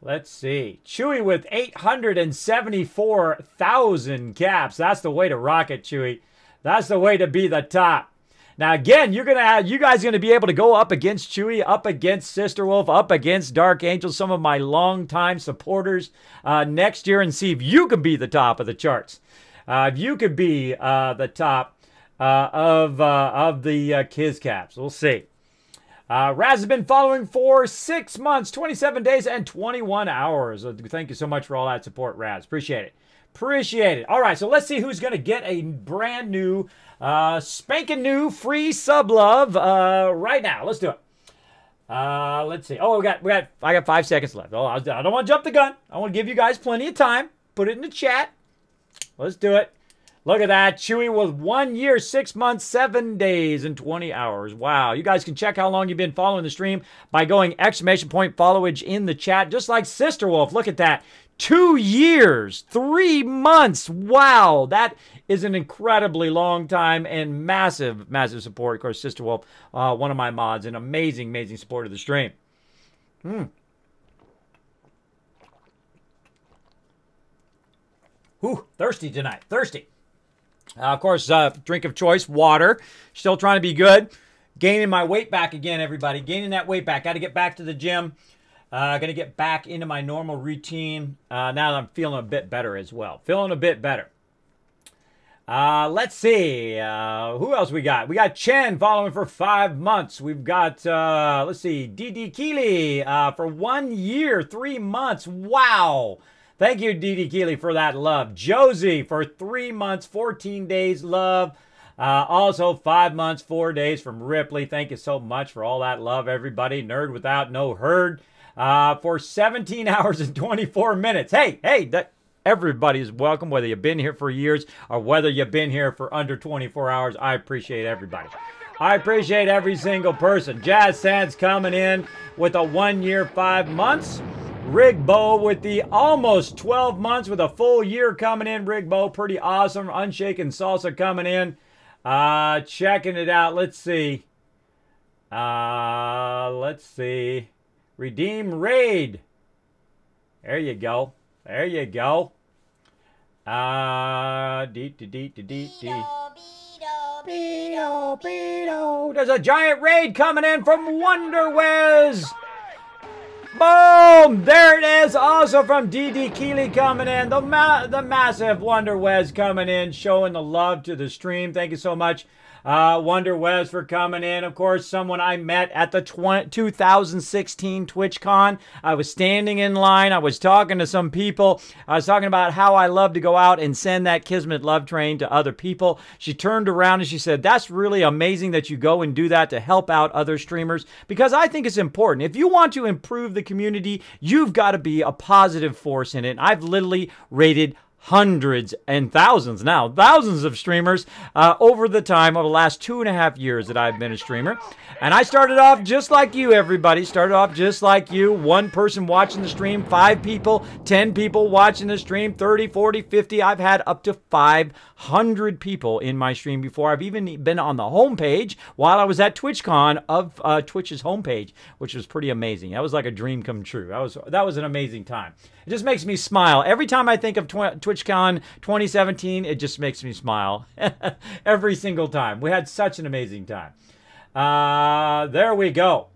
Let's see. Chewy with 874,000 caps. That's the way to rock it, Chewy. That's the way to be the top. Now, again, you guys are going to be able to go up against Chewy, up against Sister Wolf, up against Dark Angel, some of my longtime supporters next year, and see if you can be the top of the charts. If you could be the top of the Kiz Caps. We'll see. Raz has been following for 6 months, 27 days, and 21 hours. Thank you so much for all that support, Raz. Appreciate it. Appreciate it. All right, so let's see who's going to get a brand new, spanking new free sub love right now. Let's do it. Let's see. Oh, I got 5 seconds left. Oh, I don't want to jump the gun. I want to give you guys plenty of time. Put it in the chat. Let's do it. Look at that. Chewy with 1 year, 6 months, 7 days, and 20 hours. Wow. You guys can check how long you've been following the stream by going exclamation point followage in the chat, just like Sister Wolf. Look at that. 2 years, 3 months. Wow. That is an incredibly long time and massive, massive support. Of course, Sister Wolf, one of my mods, an amazing, amazing support of the stream. Whew, thirsty tonight. Thirsty. Of course, drink of choice, water. Still trying to be good. Gaining my weight back again, everybody. Gaining that weight back. Got to get back to the gym. Going to get back into my normal routine. Now that I'm feeling a bit better as well. Feeling a bit better. Let's see. Who else we got? We got Chen following for 5 months. We've got, let's see, DD Keeley for 1 year, 3 months. Wow. Thank you, DD Keeley, for that love. Josie for 3 months, 14 days love. Also 5 months, 4 days from Ripley. Thank you so much for all that love, everybody. Nerd without no herd for 17 hours and 24 minutes. Hey, everybody's welcome, whether you've been here for years or whether you've been here for under 24 hours. I appreciate everybody. I appreciate every single person. Jazz Sands coming in with a 1 year, 5 months. Rigbo with the almost 12 months with a full year coming in. Rigbo, pretty awesome. Unshaken Salsa coming in. Checking it out. Let's see. Redeem Raid. There you go. There you go. There's a giant raid coming in from Wonderwez. Boom! There it is. Also from DD Keeley coming in. The massive Wonderwez coming in, showing the love to the stream. Thank you so much, Wonderwez, for coming in. Of course, someone I met at the 2016 TwitchCon. I was standing in line. I was talking to some people. I was talking about how I love to go out and send that Kismet love train to other people. She turned around and she said, "That's really amazing that you go and do that to help out other streamers, because I think it's important. If you want to improve the community, you've got to be a positive force in it." I've literally rated hundreds and thousands now, thousands of streamers over the time of the last 2.5 years that I've been a streamer. And I started off just like you, everybody. Started off just like you. 1 person watching the stream, 5 people, 10 people watching the stream, 30, 40, 50. I've had up to 500 people in my stream before. I've even been on the homepage while I was at TwitchCon of Twitch's homepage, which was pretty amazing. That was like a dream come true. That was an amazing time. It just makes me smile. Every time I think of TwitchCon 2017, it just makes me smile. Every single time. We had such an amazing time. There we go.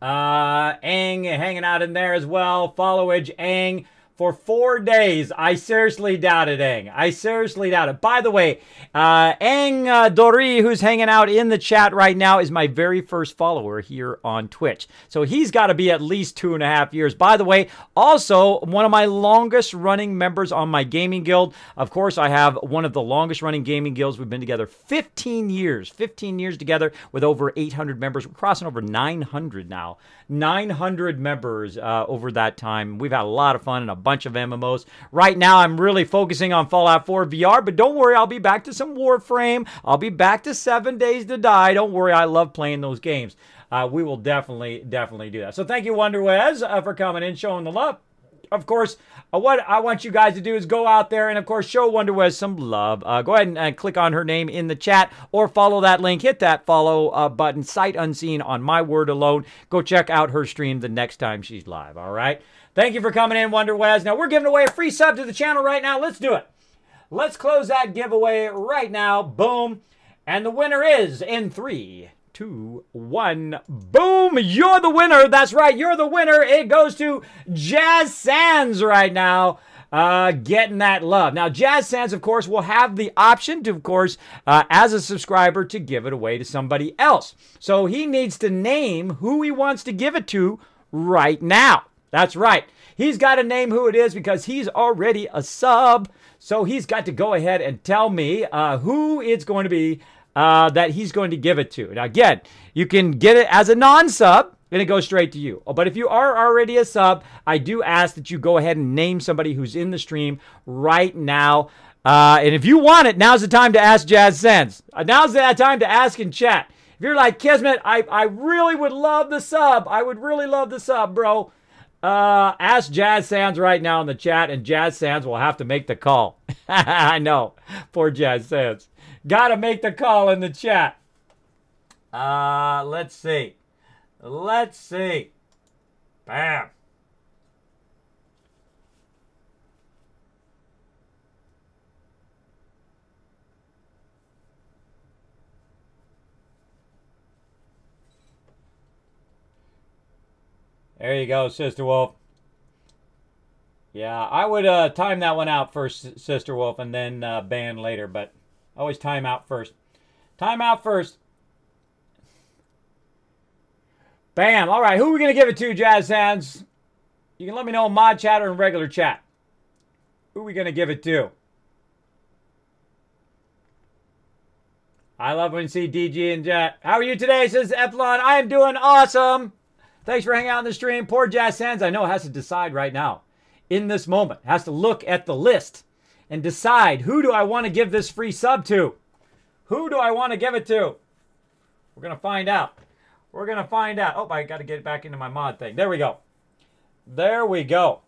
Aang hanging out in there as well. Followage Aang for 4 days. I seriously doubt it, Aang. I seriously doubt it. By the way, Aang Dori, who's hanging out in the chat right now, is my very first follower here on Twitch. So he's got to be at least 2.5 years. By the way, also one of my longest running members on my gaming guild. Of course, I have one of the longest running gaming guilds. We've been together 15 years. 15 years together with over 800 members. We're crossing over 900 now. 900 members over that time. We've had a lot of fun and a bunch of MMOs. Right now, I'm really focusing on Fallout 4 VR, but don't worry, I'll be back to some Warframe. I'll be back to 7 Days to Die. Don't worry, I love playing those games. We will definitely do that. So thank you, Wonderwez, for coming in, showing the love. Of course, what I want you guys to do is go out there and, of course, show Wonderwez some love. Go ahead and click on her name in the chat or follow that link. Hit that follow button, sight unseen on my word alone. Go check out her stream the next time she's live, all right? Thank you for coming in, Wonderwez. Now, we're giving away a free sub to the channel right now. Let's do it. Let's close that giveaway right now. Boom. And the winner is in 3, 2, 1. Boom! You're the winner. That's right. You're the winner. It goes to Jazz Sands right now. Getting that love. Now, Jazz Sands, of course, will have the option to, of course, as a subscriber, to give it away to somebody else. So he needs to name who he wants to give it to right now. That's right. He's got to name who it is because he's already a sub. So he's got to go ahead and tell me who it's going to be that he's going to give it to. Now, again, you can get it as a non-sub, and it goes straight to you. But if you are already a sub, I do ask that you go ahead and name somebody who's in the stream right now. And if you want it, now's the time to ask Jazz Sands. Now's the time to ask in chat. If you're like, Kismet, I really would love the sub. I would really love the sub, bro. Ask Jazz Sands right now in the chat, and Jazz Sands will have to make the call. I know. Poor Jazz Sands. Gotta make the call in the chat. Let's see. Let's see. Bam. There you go, Sister Wolf. Yeah, I would time that one out first, Sister Wolf, and then ban later, but always time out first. Time out first. Bam. All right, who are we going to give it to, Jazz Hands? You can let me know in mod chat or in regular chat. Who are we going to give it to? I love when you see DG and chat. How are you today, says Epsilon? I am doing awesome. Thanks for hanging out on the stream. Poor Jazz Hands, I know, has to decide right now. In this moment. Has to look at the list and decide, who do I want to give this free sub to? Who do I want to give it to? We're going to find out. We're going to find out. Oh, I got to get it back into my mod thing. There we go. There we go.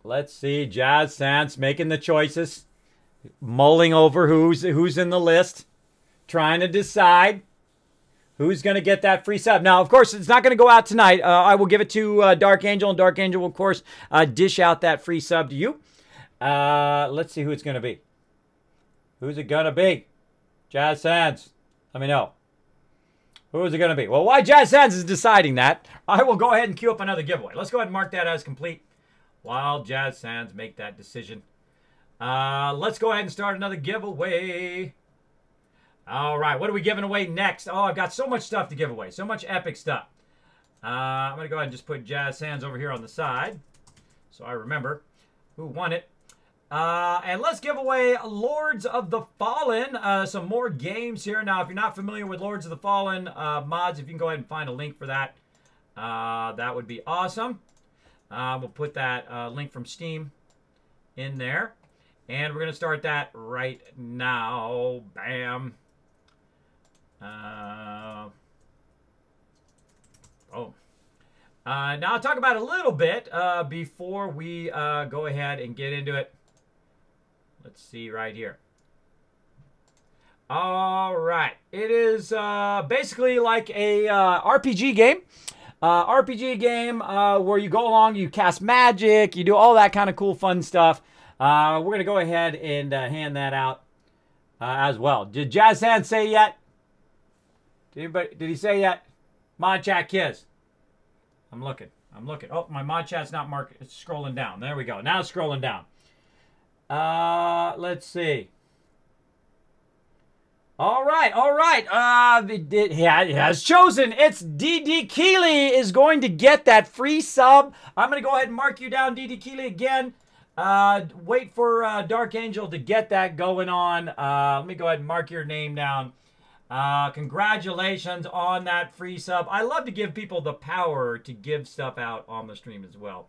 Let's see. Jazz Sans making the choices. Mulling over who's in the list. Trying to decide who's going to get that free sub. Now, of course, it's not going to go out tonight. I will give it to Dark Angel. And Dark Angel will, of course, dish out that free sub to you. Let's see who it's going to be. Who's it going to be? Jazz Sans. Let me know. Who is it going to be? Well, while Jazz Sans is deciding that, I will go ahead and queue up another giveaway. Let's go ahead and mark that as complete while Jazz Sans make that decision. Let's go ahead and start another giveaway. All right, what are we giving away next? Oh, I've got so much stuff to give away. So much epic stuff. I'm going to go ahead and just put Jazz Sans over here on the side so I remember who won it. And let's give away Lords of the Fallen, some more games here. Now, if you're not familiar with Lords of the Fallen mods, if you can go ahead and find a link for that, that would be awesome. We'll put that link from Steam in there. And we're going to start that right now. Bam. Now I'll talk about it a little bit before we go ahead and get into it. Let's see right here. All right. It is basically like a RPG game. RPG game where you go along, you cast magic, you do all that kind of cool, fun stuff. We're going to go ahead and hand that out as well. Did Jazz Hand say yet? Did he say yet? Mod chat Kiz. I'm looking. Oh, my mod chat's not marked. It's scrolling down. There we go. Now it's scrolling down. Let's see. All right. It has chosen. It's DD Keeley is going to get that free sub. I'm going to go ahead and mark you down, DD Keeley, again. Wait for Dark Angel to get that going on. Let me go ahead and mark your name down. Congratulations on that free sub. I love to give people the power to give stuff out on the stream as well.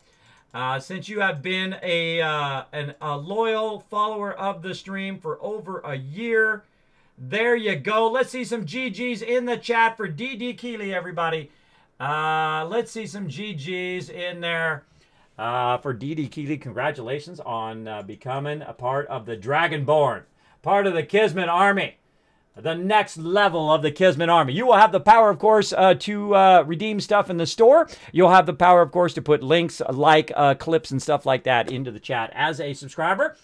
Since you have been a loyal follower of the stream for over a year, there you go. Let's see some GGs in the chat for DD Keeley, everybody. Let's see some GGs in there. For DD Keeley, congratulations on becoming a part of the Dragonborn, part of the Kismet army, the next level of the Kismet army. You will have the power, of course, to redeem stuff in the store. You'll have the power, of course, to put links like clips and stuff like that into the chat as a subscriber.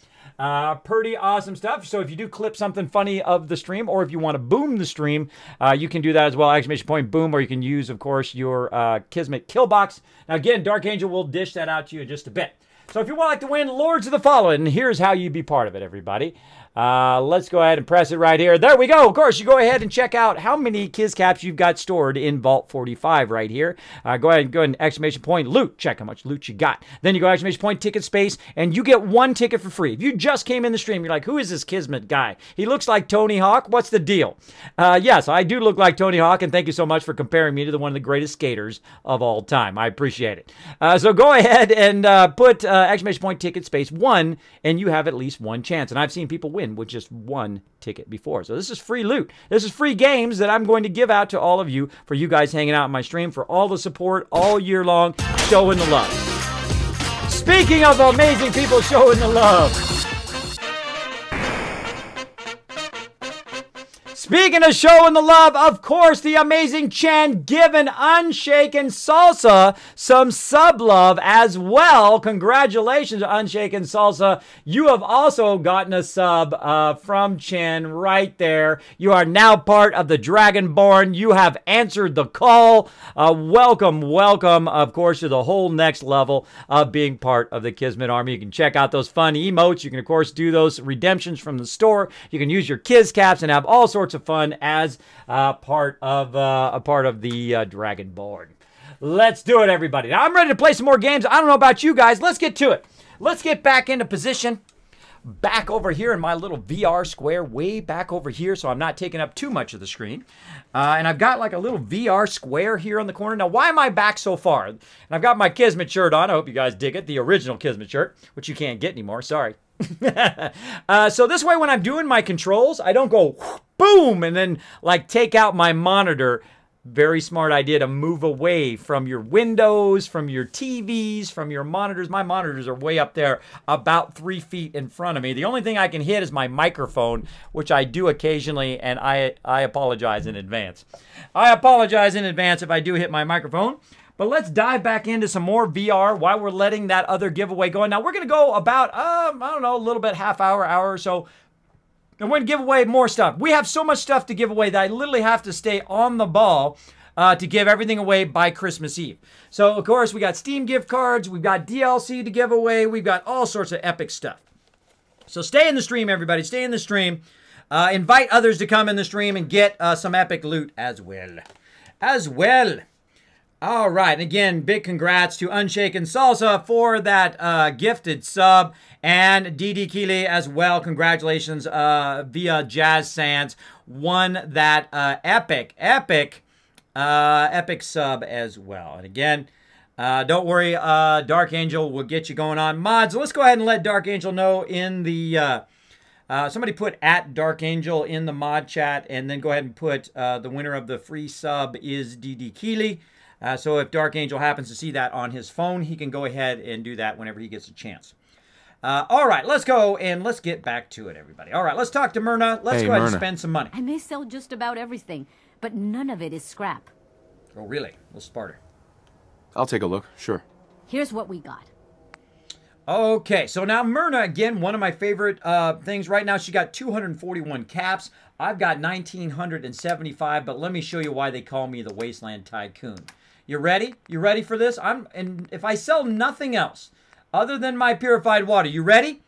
Pretty awesome stuff. So if you do clip something funny of the stream, or if you want to boom the stream, you can do that as well. Exclamation point boom, or you can use, of course, your Kismet kill box. Now again, Dark Angel will dish that out to you in just a bit. So if you want to win Lords of the Fallen, here's how you be part of it, everybody. Let's go ahead and press it right here. There we go. Of course, you go ahead and check out how many Kiz Caps you've got stored in Vault 45 right here. Go ahead and exclamation point loot. Check how much loot you got. Then you go exclamation point ticket space, and you get one ticket for free. If you just came in the stream, you're like, who is this Kismet guy? He looks like Tony Hawk. What's the deal? Yes, I do look like Tony Hawk, and thank you so much for comparing me to one of the greatest skaters of all time. I appreciate it. So go ahead and put exclamation point ticket space 1, and you have at least one chance. And I've seen people win with just one ticket before. So this is free loot. This is free games that I'm going to give out to all of you for you guys hanging out on my stream, for all the support all year long, showing the love. Speaking of amazing people showing the love. Speaking of showing the love, of course, the amazing Chen giving Unshaken Salsa some sub love as well. Congratulations, Unshaken Salsa. You have also gotten a sub from Chen right there. You are now part of the Dragonborn. You have answered the call. Welcome, welcome, of course, to the whole next level of being part of the Kismet Army. You can check out those fun emotes. You can, of course, do those redemptions from the store. You can use your Kiz caps and have all sorts of fun as part of the Dragonborn. Let's do it, everybody. Now, I'm ready to play some more games. I don't know about you guys. Let's get to it. Let's get back into position. Back over here in my little VR square, way back over here, so I'm not taking up too much of the screen. And I've got like a little VR square here on the corner. Now, why am I back so far? And I've got my Kismet shirt on. I hope you guys dig it. The original Kismet shirt, which you can't get anymore. Sorry. So this way, when I'm doing my controls, I don't go boom and then like take out my monitor. Very smart idea to move away from your windows, from your TVs, from your monitors. My monitors are way up there, about 3 feet in front of me. The only thing I can hit is my microphone, which I do occasionally, and I apologize in advance. I apologize in advance if I do hit my microphone. But let's dive back into some more VR while we're letting that other giveaway go. Now, we're going to go about, I don't know, a little bit, half hour, hour or so. And we're going to give away more stuff. We have so much stuff to give away that I literally have to stay on the ball to give everything away by Christmas Eve. So, of course, we got Steam gift cards. We've got DLC to give away. We've got all sorts of epic stuff. So stay in the stream, everybody. Stay in the stream. Invite others to come in the stream and get some epic loot as well. All right, and again, big congrats to Unshaken Salsa for that gifted sub, and DD Keeley as well. Congratulations via Jazz Sands. Won that epic sub as well. And again, don't worry, Dark Angel will get you going on. Mods, let's go ahead and let Dark Angel know in the... somebody put at Dark Angel in the mod chat, and then go ahead and put the winner of the free sub is DD Keeley. So if Dark Angel happens to see that on his phone, he can go ahead and do that whenever he gets a chance. All right, let's go and let's get back to it, everybody. All right, let's talk to Myrna. Let's go ahead and spend some money. I may sell just about everything, but none of it is scrap. Oh, really? We'll Sparta. I'll take a look, sure. Here's what we got. Okay, so now Myrna, again, one of my favorite things right now. She got 241 caps. I've got 1,975, but let me show you why they call me the Wasteland Tycoon. You ready? You ready for this? And if I sell nothing else other than my purified water, you ready?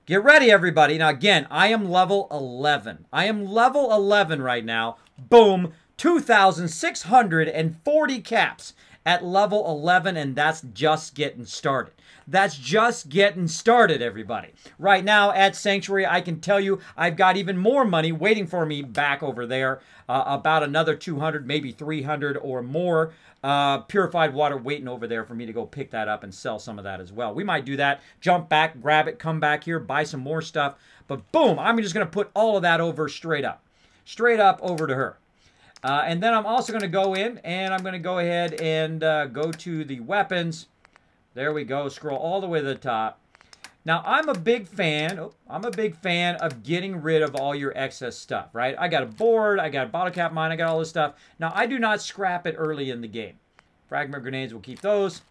Get ready, everybody. Now, again, I am level 11. I am level 11 right now. Boom. 2,640 caps at level 11, and that's just getting started. That's just getting started, everybody. Right now at Sanctuary, I can tell you I've got even more money waiting for me back over there. About another 200, maybe 300 or more purified water waiting over there for me to go pick that up and sell some of that as well. We might do that. Jump back, grab it, come back here, buy some more stuff. But boom, I'm just going to put all of that over straight up over to her. And then I'm also going to go in and I'm going to go ahead and go to the weapons. There we go. Scroll all the way to the top. Now, I'm a big fan of getting rid of all your excess stuff, right? I got a board, I got a bottle cap mine, I got all this stuff. Now, I do not scrap it early in the game. Fragment grenades, we'll keep those.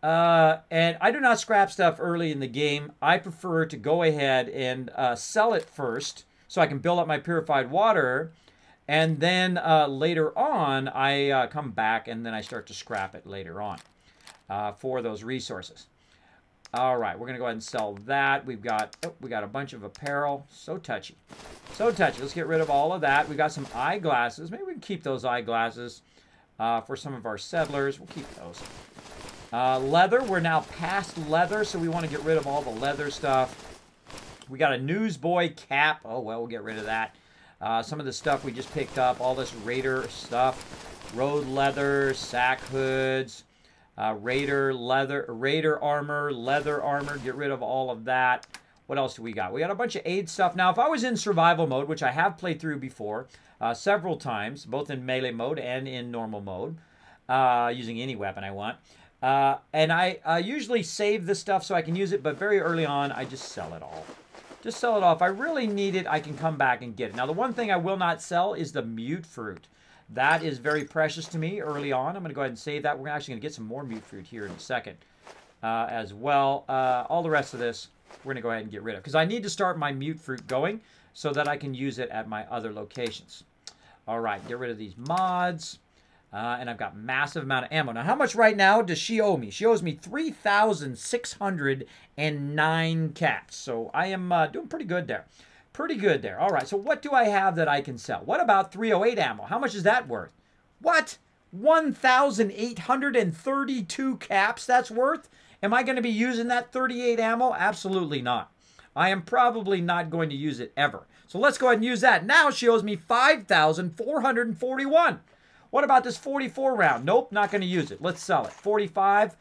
And I do not scrap stuff early in the game. I prefer to go ahead and sell it first so I can build up my purified water. And then later on, I come back and then I start to scrap it later on for those resources. All right, we're going to go ahead and sell that. We got a bunch of apparel. So touchy. So touchy. Let's get rid of all of that. We got some eyeglasses. Maybe we can keep those eyeglasses for some of our settlers. We'll keep those. Leather. We're now past leather, so we want to get rid of all the leather stuff. We got a newsboy cap. Oh, well, we'll get rid of that. Some of the stuff we just picked up, all this Raider stuff. Road leather, sack hoods. Raider armor, leather armor, get rid of all of that. What else do we got? We got a bunch of aid stuff. Now, if I was in survival mode, which I have played through before, several times, both in melee mode and in normal mode, using any weapon I want, and I usually save the stuff so I can use it, but very early on, I just sell it all. Just sell it off. I really need it. I can come back and get it. Now, the one thing I will not sell is the mute fruit. That is very precious to me early on. I'm going to go ahead and save that. We're actually going to get some more mute fruit here in a second as well. All the rest of this, we're going to go ahead and get rid of. Because I need to start my mute fruit going so that I can use it at my other locations. All right, get rid of these mods. And I've got massive amount of ammo. Now, how much right now does she owe me? She owes me 3,609 caps. So I am doing pretty good there. Pretty good there. All right, so what do I have that I can sell? What about 308 ammo? How much is that worth? What? 1,832 caps that's worth? Am I going to be using that 38 ammo? Absolutely not. I am probably not going to use it ever. So let's go ahead and use that. Now she owes me 5,441. What about this 44 round? Nope, not going to use it. Let's sell it. 45,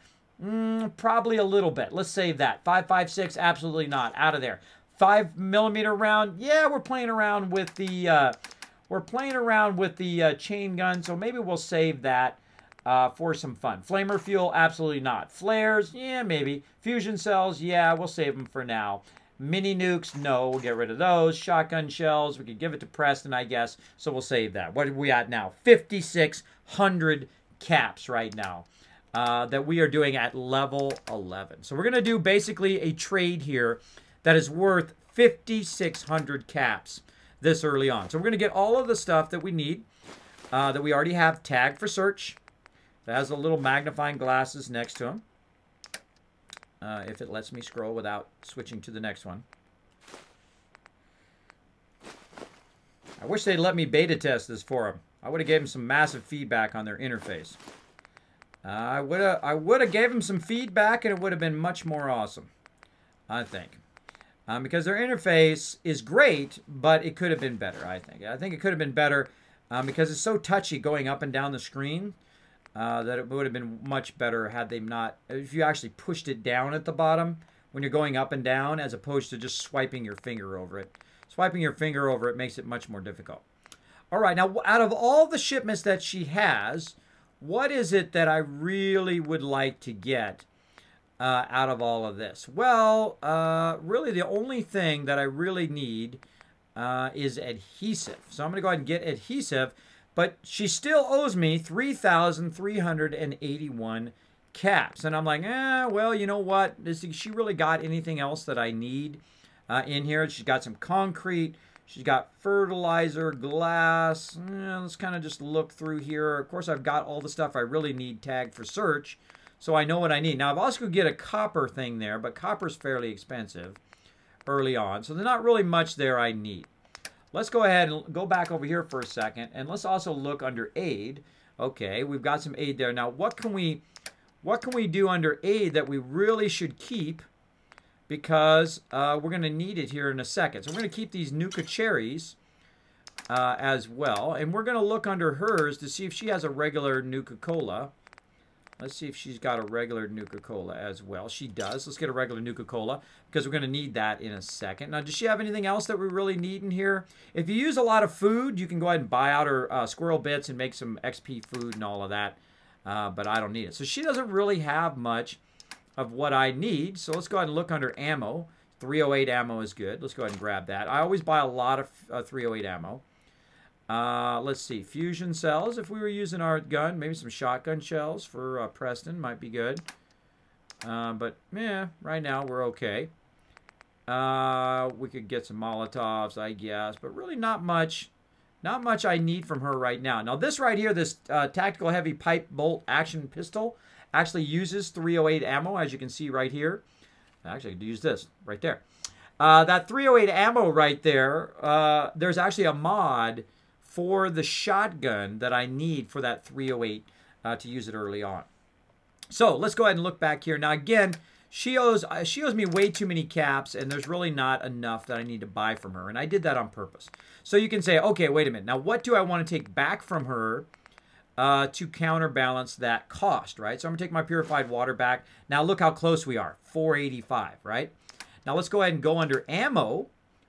probably a little bit. Let's save that. 5.56, absolutely not. Out of there. 5mm round. Yeah, we're playing around with the chain gun, so maybe we'll save that for some fun. Flamer fuel, absolutely not. Flares, yeah, maybe. Fusion cells, yeah, we'll save them for now. Mini nukes, no, we'll get rid of those. Shotgun shells, we could give it to Preston, I guess, so we'll save that. What are we at now? 5,600 caps right now that we are doing at level 11. So we're going to do basically a trade here that is worth 5,600 caps this early on. So we're going to get all of the stuff that we need, that we already have tagged for search. That has the little magnifying glasses next to them. If it lets me scroll without switching to the next one. I wish they'd let me beta test this for them. I would have gave them some massive feedback on their interface. I would have gave them some feedback and it would have been much more awesome, I think. Because their interface is great, but it could have been better, I think. I think it could have been better because it's so touchy going up and down the screen. That it would have been much better had they not, if you actually pushed it down at the bottom when you're going up and down as opposed to just swiping your finger over it. Swiping your finger over it makes it much more difficult. All right, now out of all the shipments that she has, what is it that I really would like to get out of all of this? Well, really the only thing that I really need is adhesive. So I'm going to go ahead and get adhesive. But she still owes me 3,381 caps. And I'm like, well, you know what? She really got anything else that I need in here? She's got some concrete. She's got fertilizer, glass. Let's kind of just look through here. Of course, I've got all the stuff I really need tagged for search. So I know what I need. Now, I've also going to get a copper thing there. But copper's fairly expensive early on. So there's not really much there I need. Let's go ahead and go back over here for a second, and let's also look under aid. Okay, we've got some aid there. Now, what can we do under aid that we really should keep? Because we're going to need it here in a second. So we're going to keep these Nuka cherries as well, and we're going to look under hers to see if she has a regular Nuka-Cola. Let's see if she's got a regular Nuka-Cola as well. She does. Let's get a regular Nuka-Cola because we're going to need that in a second. Now, does she have anything else that we really need in here? If you use a lot of food, you can go ahead and buy out her squirrel bits and make some XP food and all of that. But I don't need it. So she doesn't really have much of what I need. So let's go ahead and look under ammo. 308 ammo is good. Let's go ahead and grab that. I always buy a lot of 308 ammo. Let's see, fusion cells. If we were using our gun, maybe some shotgun shells for Preston might be good. But yeah, right now we're okay. We could get some Molotovs, I guess, but really not much. Not much I need from her right now. Now this right here, this tactical heavy pipe bolt action pistol, actually uses 308 ammo, as you can see right here. Actually, I could use this right there. That 308 ammo right there, there's actually a mod for the shotgun that I need for that 308 to use it early on. So let's go ahead and look back here. Now again, she owes me way too many caps, and there's really not enough that I need to buy from her, and I did that on purpose. So you can say, okay, wait a minute. Now what do I want to take back from her to counterbalance that cost, right? So I'm going to take my purified water back. Now look how close we are, 485, right? Now let's go ahead and go under ammo,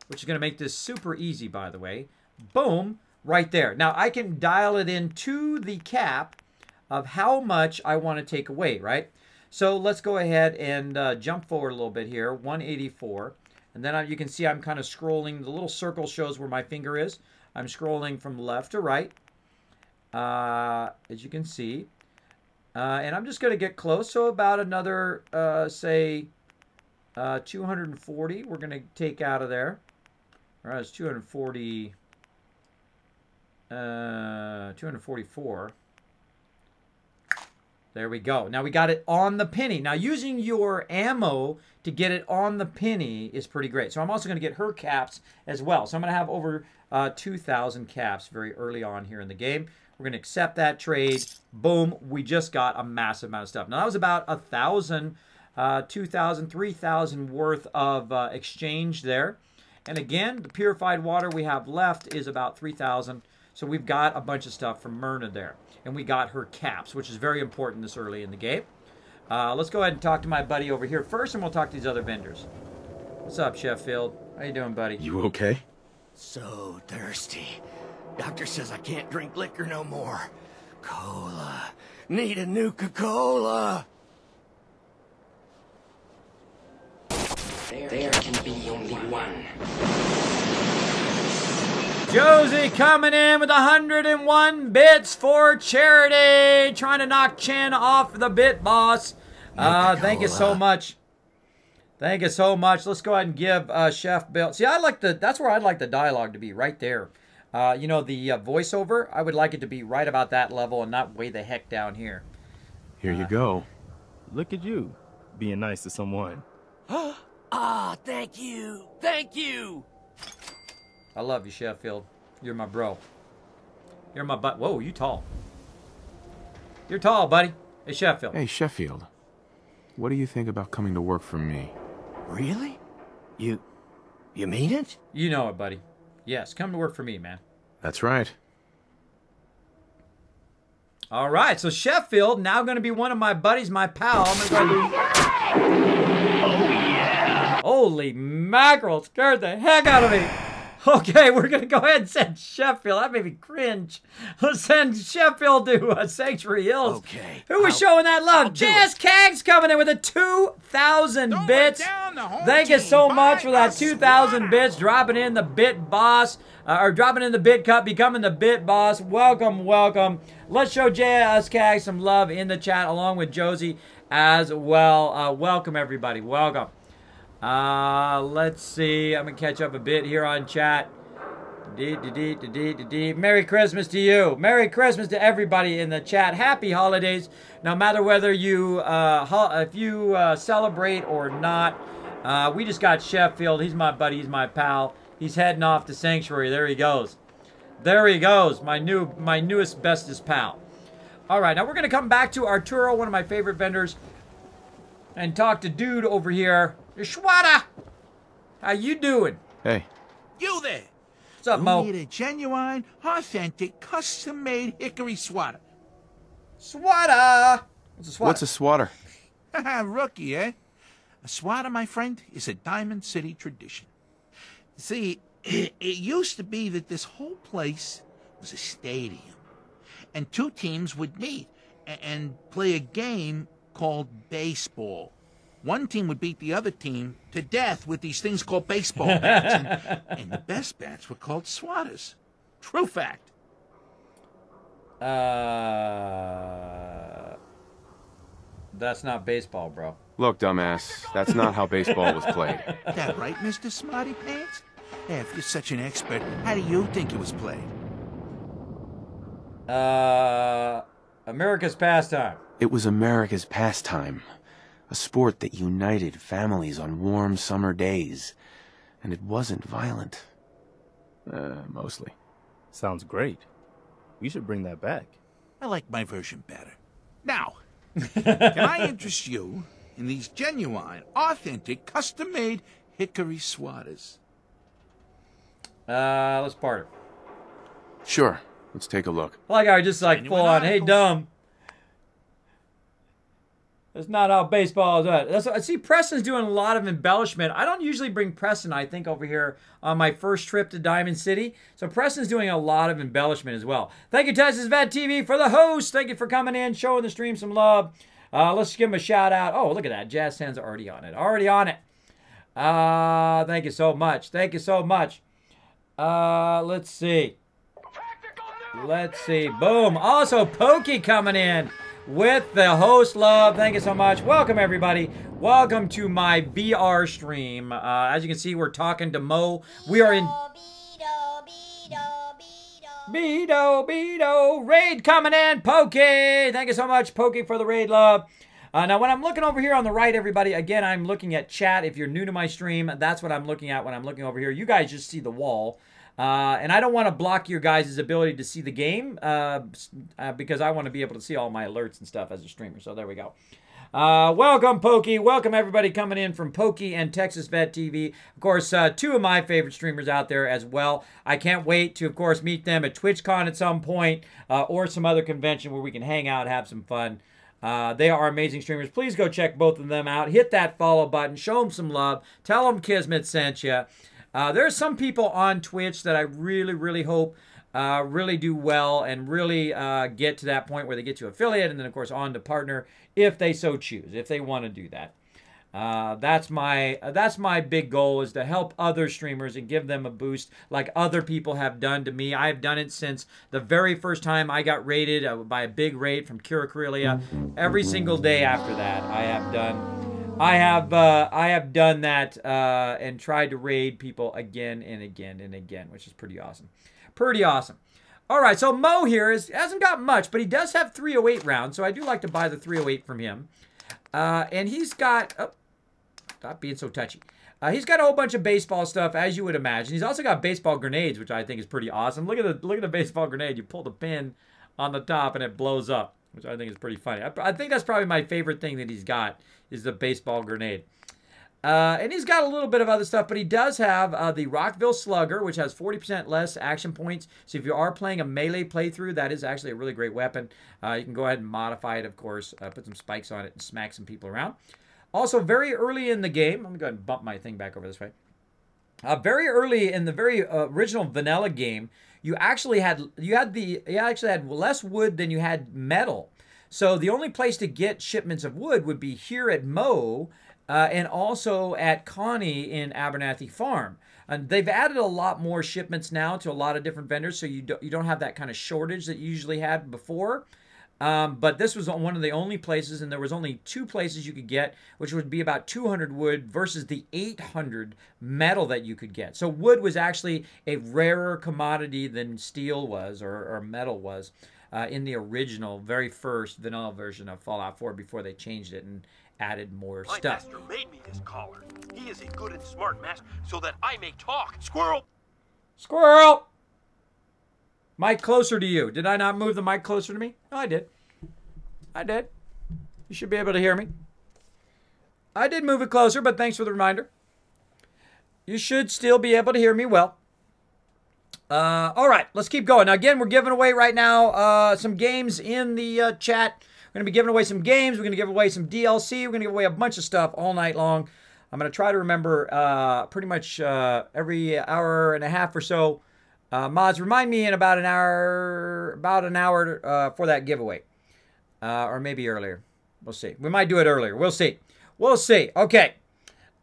which is going to make this super easy, by the way. Boom. Right there. Now, I can dial it in to the cap of how much I want to take away, right? So let's go ahead and jump forward a little bit here, 184. And then you can see I'm kind of scrolling. The little circle shows where my finger is. I'm scrolling from left to right, as you can see. And I'm just going to get close. So about another, say, 240 we're going to take out of there. All right, it's 240, 244. There we go. Now we got it on the penny. Now using your ammo to get it on the penny is pretty great. So I'm also going to get her caps as well. So I'm going to have over 2,000 caps very early on here in the game. We're going to accept that trade. Boom. We just got a massive amount of stuff. Now that was about 1,000, 2,000, 3,000 worth of exchange there. And again, the purified water we have left is about 3,000. So we've got a bunch of stuff from Myrna there. And we got her caps, which is very important this early in the game. Let's go ahead and talk to my buddy over here first, and we'll talk to these other vendors. What's up, Sheffield? How you doing, buddy? You okay? So thirsty. Doctor says I can't drink liquor no more. Cola. Need a Nuka-Cola. There can be only one. Josie coming in with 101 bits for charity. Trying to knock Chen off the bit boss. Thank you so much. Thank you so much. Let's go ahead and give Chef Bill. See, that's where I'd like the dialogue to be, right there. You know, the voiceover, I would like it to be right about that level and not way the heck down here. Here you go. Look at you, being nice to someone. Ah, thank you. Thank you. I love you, Sheffield. You're my bro. You're my butt. Whoa, you tall. You're tall, buddy. Hey, Sheffield. Hey, Sheffield. What do you think about coming to work for me? Really? You mean it? You know it, buddy. Yes, come to work for me, man. That's right. All right, so Sheffield, now going to be one of my buddies, my pal. I'm gonna go oh, yeah. Holy mackerel, scared the heck out of me. Okay, we're going to go ahead and send Sheffield. That made me cringe. Let's send Sheffield to Sanctuary Hills. Okay. Who was showing that love? JS Kag's coming in with a 2,000 bits. Thank you so much for that 2,000 bits. Dropping in the bit boss, or dropping in the bit cup, becoming the bit boss. Welcome, welcome. Let's show JS Kag some love in the chat along with Josie as well. Welcome, everybody. Welcome. Let's see. I'm going to catch up a bit here on chat. Merry Christmas to you. Merry Christmas to everybody in the chat. Happy holidays. No matter whether you, if you celebrate or not. We just got Sheffield. He's my buddy. He's my pal. He's heading off to Sanctuary. There he goes. There he goes. My newest, bestest pal. All right. Now we're going to come back to Arturo, one of my favorite vendors, and talk to dude over here. Shwada! How you doing? Hey. You there! What's up, Mo? You need a genuine, authentic, custom-made hickory swatter. Swatter! What's a swatter? What's a swatter? Rookie, eh? A swatter, my friend, is a Diamond City tradition. See, it used to be that this whole place was a stadium. And two teams would meet and play a game called baseball. One team would beat the other team to death with these things called baseball bats. And the best bats were called swatters. True fact. That's not baseball, bro. Look, dumbass, that's not how baseball was played. That right, Mr. Smarty Pants? Yeah, if you're such an expert, how do you think it was played? America's pastime. It was America's pastime. A sport that united families on warm summer days. And it wasn't violent. Mostly. Sounds great. We should bring that back. I like my version better. Now, can I interest you in these genuine, authentic, custom-made hickory swatters? Let's barter. Sure. Let's take a look. I like how I just like full on, hey, dumb. That's not how baseball is. I see Preston's doing a lot of embellishment. I don't usually bring Preston, I think, over here on my first trip to Diamond City. So Preston's doing a lot of embellishment as well. Thank you, Texas Vet TV, for the host. Thank you for coming in, showing the stream some love. Let's give him a shout out. Oh, look at that. Jazz Sands already on it. Already on it. Thank you so much. Thank you so much. Let's see. Let's see. Boom. Also, Pokey coming in with the host love. Thank you so much. Welcome, everybody. Welcome to my VR stream. As you can see, we're talking to Mo. We are in... Beto. Raid coming in. Pokey. Thank you so much, Pokey, for the raid love. Now, when I'm looking over here on the right, everybody, again, I'm looking at chat. If you're new to my stream, that's what I'm looking at when I'm looking over here. You guys just see the wall. And I don't want to block your guys' ability to see the game because I want to be able to see all my alerts and stuff as a streamer. So there we go. Welcome, Pokey. Welcome, everybody coming in from Pokey and Texas Vet TV. Of course, two of my favorite streamers out there as well. I can't wait to, of course, meet them at TwitchCon at some point or some other convention where we can hang out, have some fun. They are amazing streamers. Please go check both of them out. Hit that follow button. Show them some love. Tell them Kismet sent you. There's some people on Twitch that I really, really hope really do well and really get to that point where they get to affiliate and then, of course, on to partner if they so choose, if they want to do that. That's my big goal, is to help other streamers and give them a boost like other people have done to me. I've done it since the very first time I got raided by a big raid from Kira Corellia. Every single day after that, I have done that and tried to raid people again and again and again, which is pretty awesome. Pretty awesome. All right, so Mo here hasn't got much, but he does have 308 rounds, so I do like to buy the 308 from him. And he's got... Oh, stop being so touchy. He's got a whole bunch of baseball stuff, as you would imagine. He's also got baseball grenades, which I think is pretty awesome. Look at the baseball grenade. You pull the pin on the top and it blows up, which I think is pretty funny. I think that's probably my favorite thing that he's got, is the baseball grenade. And he's got a little bit of other stuff, but he does have the Rockville Slugger, which has 40% less action points. So if you are playing a melee playthrough, that is actually a really great weapon. You can go ahead and modify it, of course, put some spikes on it and smack some people around. Also, very early in the game, I'm going to go ahead and bump my thing back over this way. Very early in the very original vanilla game, you actually had less wood than you had metal. So the only place to get shipments of wood would be here at Mo and also at Connie in Abernathy Farm. And they've added a lot more shipments now to a lot of different vendors, so you don't have that kind of shortage that you usually had before. But this was one of the only places, and there was only 2 places you could get, which would be about 200 wood versus the 800 metal that you could get. So wood was actually a rarer commodity than steel was or metal was in the original, very first vanilla version of Fallout 4 before they changed it and added more stuff. My master made me this collar. He is a good and smart master, so that I may talk. Squirrel! Squirrel! Mic closer to you. Did I not move the mic closer to me? No, I did. I did. You should be able to hear me. I did move it closer, but thanks for the reminder. You should still be able to hear me well. All right, let's keep going. Now, again, we're giving away right now some games in the chat. We're going to be giving away some games. We're going to give away some DLC. We're going to give away a bunch of stuff all night long. I'm going to try to remember pretty much every hour and a half or so. Mods, remind me in about an hour for that giveaway. Or maybe earlier. We'll see. We might do it earlier. We'll see. We'll see. Okay.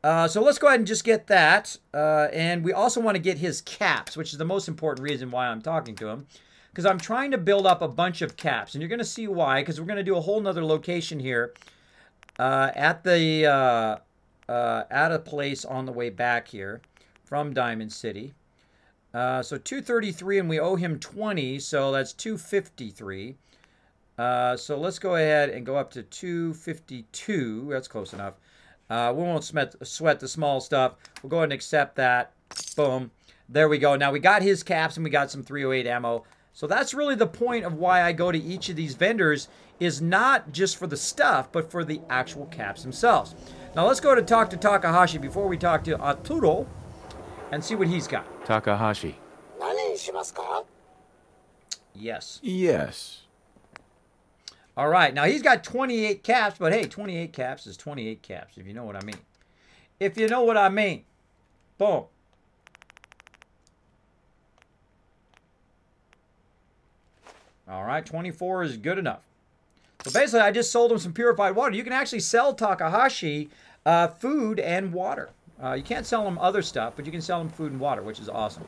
So let's go ahead and just get that. And we also want to get his caps, which is the most important reason why I'm talking to him. Because I'm trying to build up a bunch of caps. And you're going to see why. Because we're going to do a whole nother location here. At a place on the way back here. From Diamond City. So 233, and we owe him 20, so that's 253. So let's go ahead and go up to 252. That's close enough. We won't sweat the small stuff. We'll go ahead and accept that. Boom. There we go. Now we got his caps, and we got some 308 ammo. So that's really the point of why I go to each of these vendors, is not just for the stuff, but for the actual caps themselves. Now let's go to talk to Takahashi before we talk to Arturo. And see what he's got. Takahashi. Yes. Yes. All right. Now, he's got 28 caps, but hey, 28 caps is 28 caps, if you know what I mean. If you know what I mean. Boom. All right. 24 is good enough. So, basically, I just sold him some purified water. You can actually sell Takahashi food and water. You can't sell them other stuff, but you can sell them food and water, which is awesome.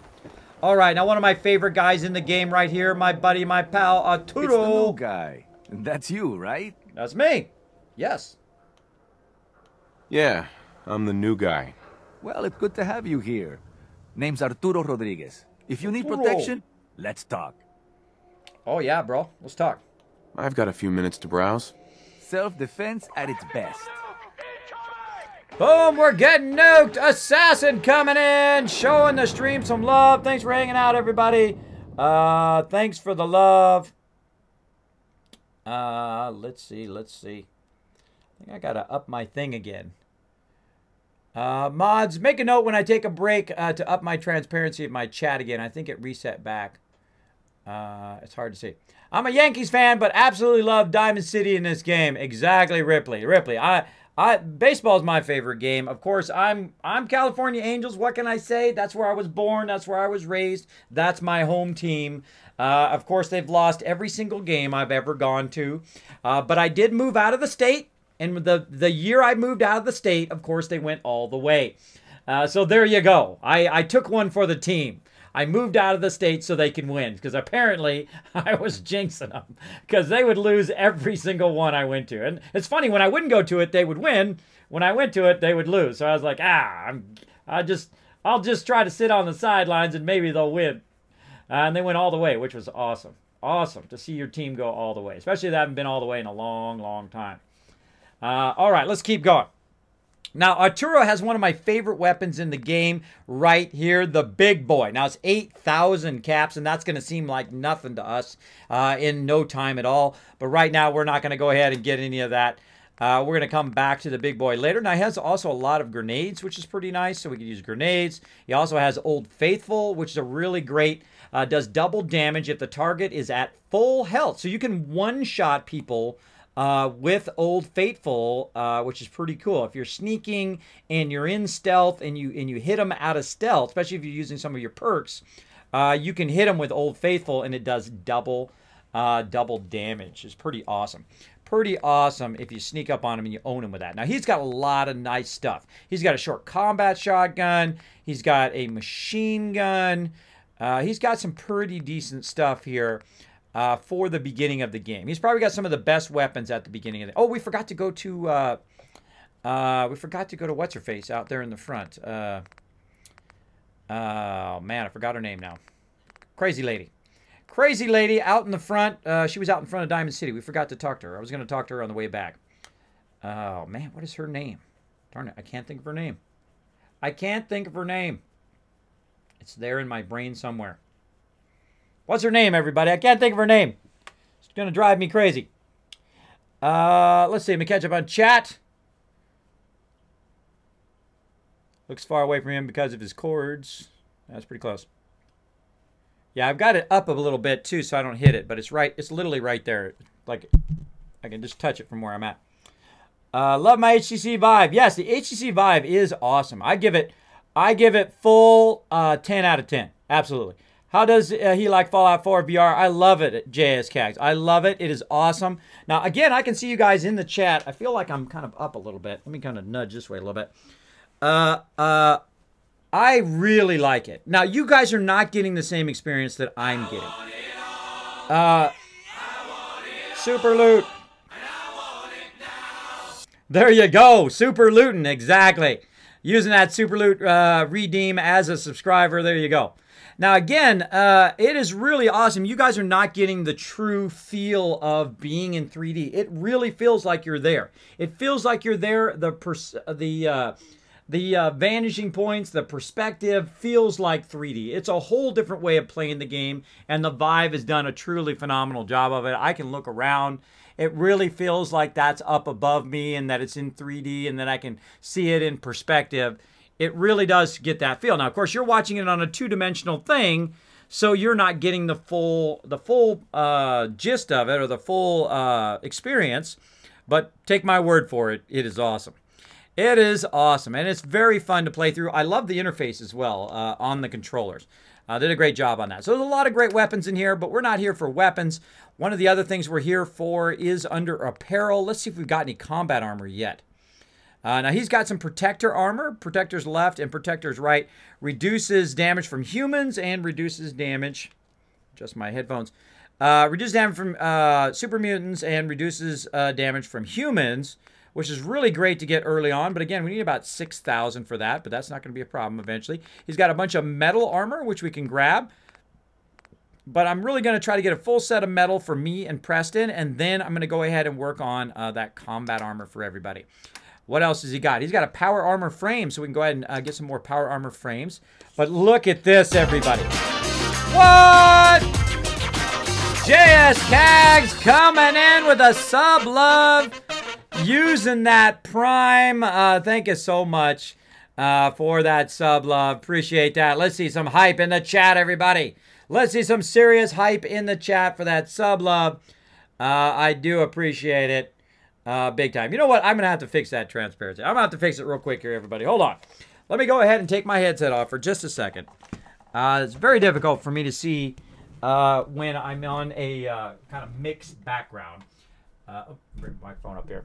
All right, now one of my favorite guys in the game right here, my buddy, my pal, Arturo. It's the new guy. That's you, right? That's me. Yes. Yeah, I'm the new guy. Well, it's good to have you here. Name's Arturo Rodriguez. If you need protection, let's talk. Oh, yeah, bro. Let's talk. I've got a few minutes to browse. Self-defense at its best. Boom, we're getting nuked. Assassin coming in, showing the stream some love. Thanks for hanging out, everybody. Thanks for the love. Let's see. I think I gotta up my thing again. Mods, make a note when I take a break to up my transparency of my chat again. I think it reset back. It's hard to see. I'm a Yankees fan, but absolutely love Diamond City in this game. Exactly, Ripley. Baseball is my favorite game. Of course, I'm California Angels. What can I say? That's where I was born. That's where I was raised. That's my home team. Of course, they've lost every single game I've ever gone to. But I did move out of the state. And the year I moved out of the state, of course, they went all the way. So there you go. I took one for the team. I moved out of the state so they can win, because apparently I was jinxing them, because they would lose every single one I went to. And it's funny, when I wouldn't go to it, they would win. When I went to it, they would lose. So I was like, I'll just try to sit on the sidelines and maybe they'll win. And they went all the way, which was awesome. Awesome to see your team go all the way, especially if they haven't been all the way in a long, long time. All right, let's keep going. Now, Arturo has one of my favorite weapons in the game right here, the big boy. Now, it's 8,000 caps, and that's going to seem like nothing to us in no time at all. But right now, we're not going to go ahead and get any of that. We're going to come back to the big boy later. Now, he has also a lot of grenades, which is pretty nice, so we can use grenades. He also has Old Faithful, which is a really great, does double damage if the target is at full health. So you can one-shot people with Old Faithful, which is pretty cool. If you're sneaking and you're in stealth and you hit them out of stealth, especially if you're using some of your perks, you can hit them with Old Faithful and it does double damage. It's pretty awesome. Pretty awesome if you sneak up on him and you own him with that. Now, he's got a lot of nice stuff. He's got a short combat shotgun. He's got a machine gun. He's got some pretty decent stuff here. For the beginning of the game. He's probably got some of the best weapons at the beginning of the... Oh, we forgot to go to... what's her face out there in the front. Oh, man, I forgot her name now. Crazy Lady. Crazy Lady out in the front. She was out in front of Diamond City. We forgot to talk to her. I was going to talk to her on the way back. Oh, man, what is her name? Darn it, I can't think of her name. I can't think of her name. It's there in my brain somewhere. What's her name, everybody? I can't think of her name. It's going to drive me crazy. Let's see. Let me catch up on chat. Looks far away from him because of his cords. That's pretty close. Yeah, I've got it up a little bit, too, so I don't hit it. But it's right. It's literally right there. Like, I can just touch it from where I'm at. Love my HTC Vive. Yes, the HTC Vive is awesome. I give it full 10 out of 10. Absolutely. How does he like Fallout 4 VR? I love it, JS Cags. I love it. It is awesome. Now, again, I can see you guys in the chat. I feel like I'm kind of up a little bit. Let me kind of nudge this way a little bit. I really like it. Now, you guys are not getting the same experience that I'm getting. Super loot. There you go. Super looting. Exactly. Using that super loot redeem as a subscriber. There you go. Now, again, it is really awesome. You guys are not getting the true feel of being in 3D. It really feels like you're there. It feels like you're there. The vanishing points, the perspective feels like 3D. It's a whole different way of playing the game, and the Vive has done a truly phenomenal job of it. I can look around. It really feels like that's up above me and that it's in 3D and that I can see it in perspective. It really does get that feel. Now, of course, you're watching it on a two-dimensional thing, so you're not getting the full gist of it or the full experience. But take my word for it, it is awesome. It is awesome, and it's very fun to play through. I love the interface as well on the controllers. Did a great job on that. So there's a lot of great weapons in here, but we're not here for weapons. One of the other things we're here for is under apparel. Let's see if we've got any combat armor yet. Now he's got some protector armor. Protector's left and protector's right. Reduces damage from humans and reduces damage. Just my headphones. Reduces damage from super mutants and reduces damage from humans, which is really great to get early on. But again, we need about 6,000 for that, but that's not going to be a problem eventually. He's got a bunch of metal armor, which we can grab. But I'm really going to try to get a full set of metal for me and Preston, and then I'm going to go ahead and work on that combat armor for everybody. What else has he got? He's got a power armor frame, so we can go ahead and get some more power armor frames. But look at this, everybody. What? JS Cags coming in with a sub love. Using that Prime. Thank you so much for that sub love. Appreciate that. Let's see some hype in the chat, everybody. Let's see some serious hype in the chat for that sub love. I do appreciate it big time. You know what? I'm going to have to fix that transparency. I'm going to have to fix it real quick here, everybody. Hold on. Let me go ahead and take my headset off for just a second. It's very difficult for me to see when I'm on a kind of mixed background. Bring my phone up here.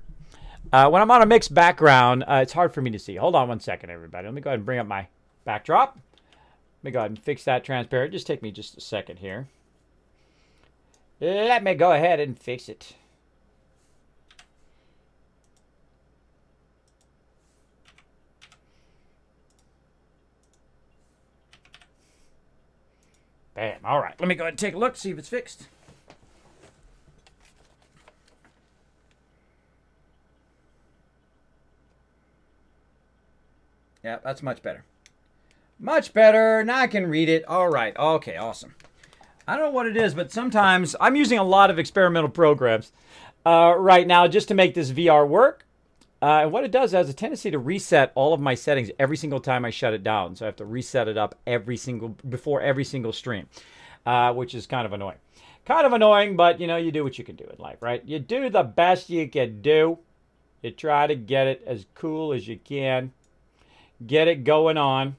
When I'm on a mixed background, it's hard for me to see. Hold on one second, everybody. Let me go ahead and bring up my backdrop. Let me go ahead and fix that transparent. Just take me just a second here. Let me go ahead and fix it. Bam. All right. Let me go ahead and take a look, see if it's fixed. Yeah, that's much better. Much better. Now I can read it. All right. Okay, awesome. I don't know what it is, but sometimes I'm using a lot of experimental programs right now just to make this VR work. And what it does, it has a tendency to reset all of my settings every single time I shut it down. So I have to reset it up before every single stream, which is kind of annoying. Kind of annoying, but you know, you do what you can do in life, right? You do the best you can do. You try to get it as cool as you can. Get it going on.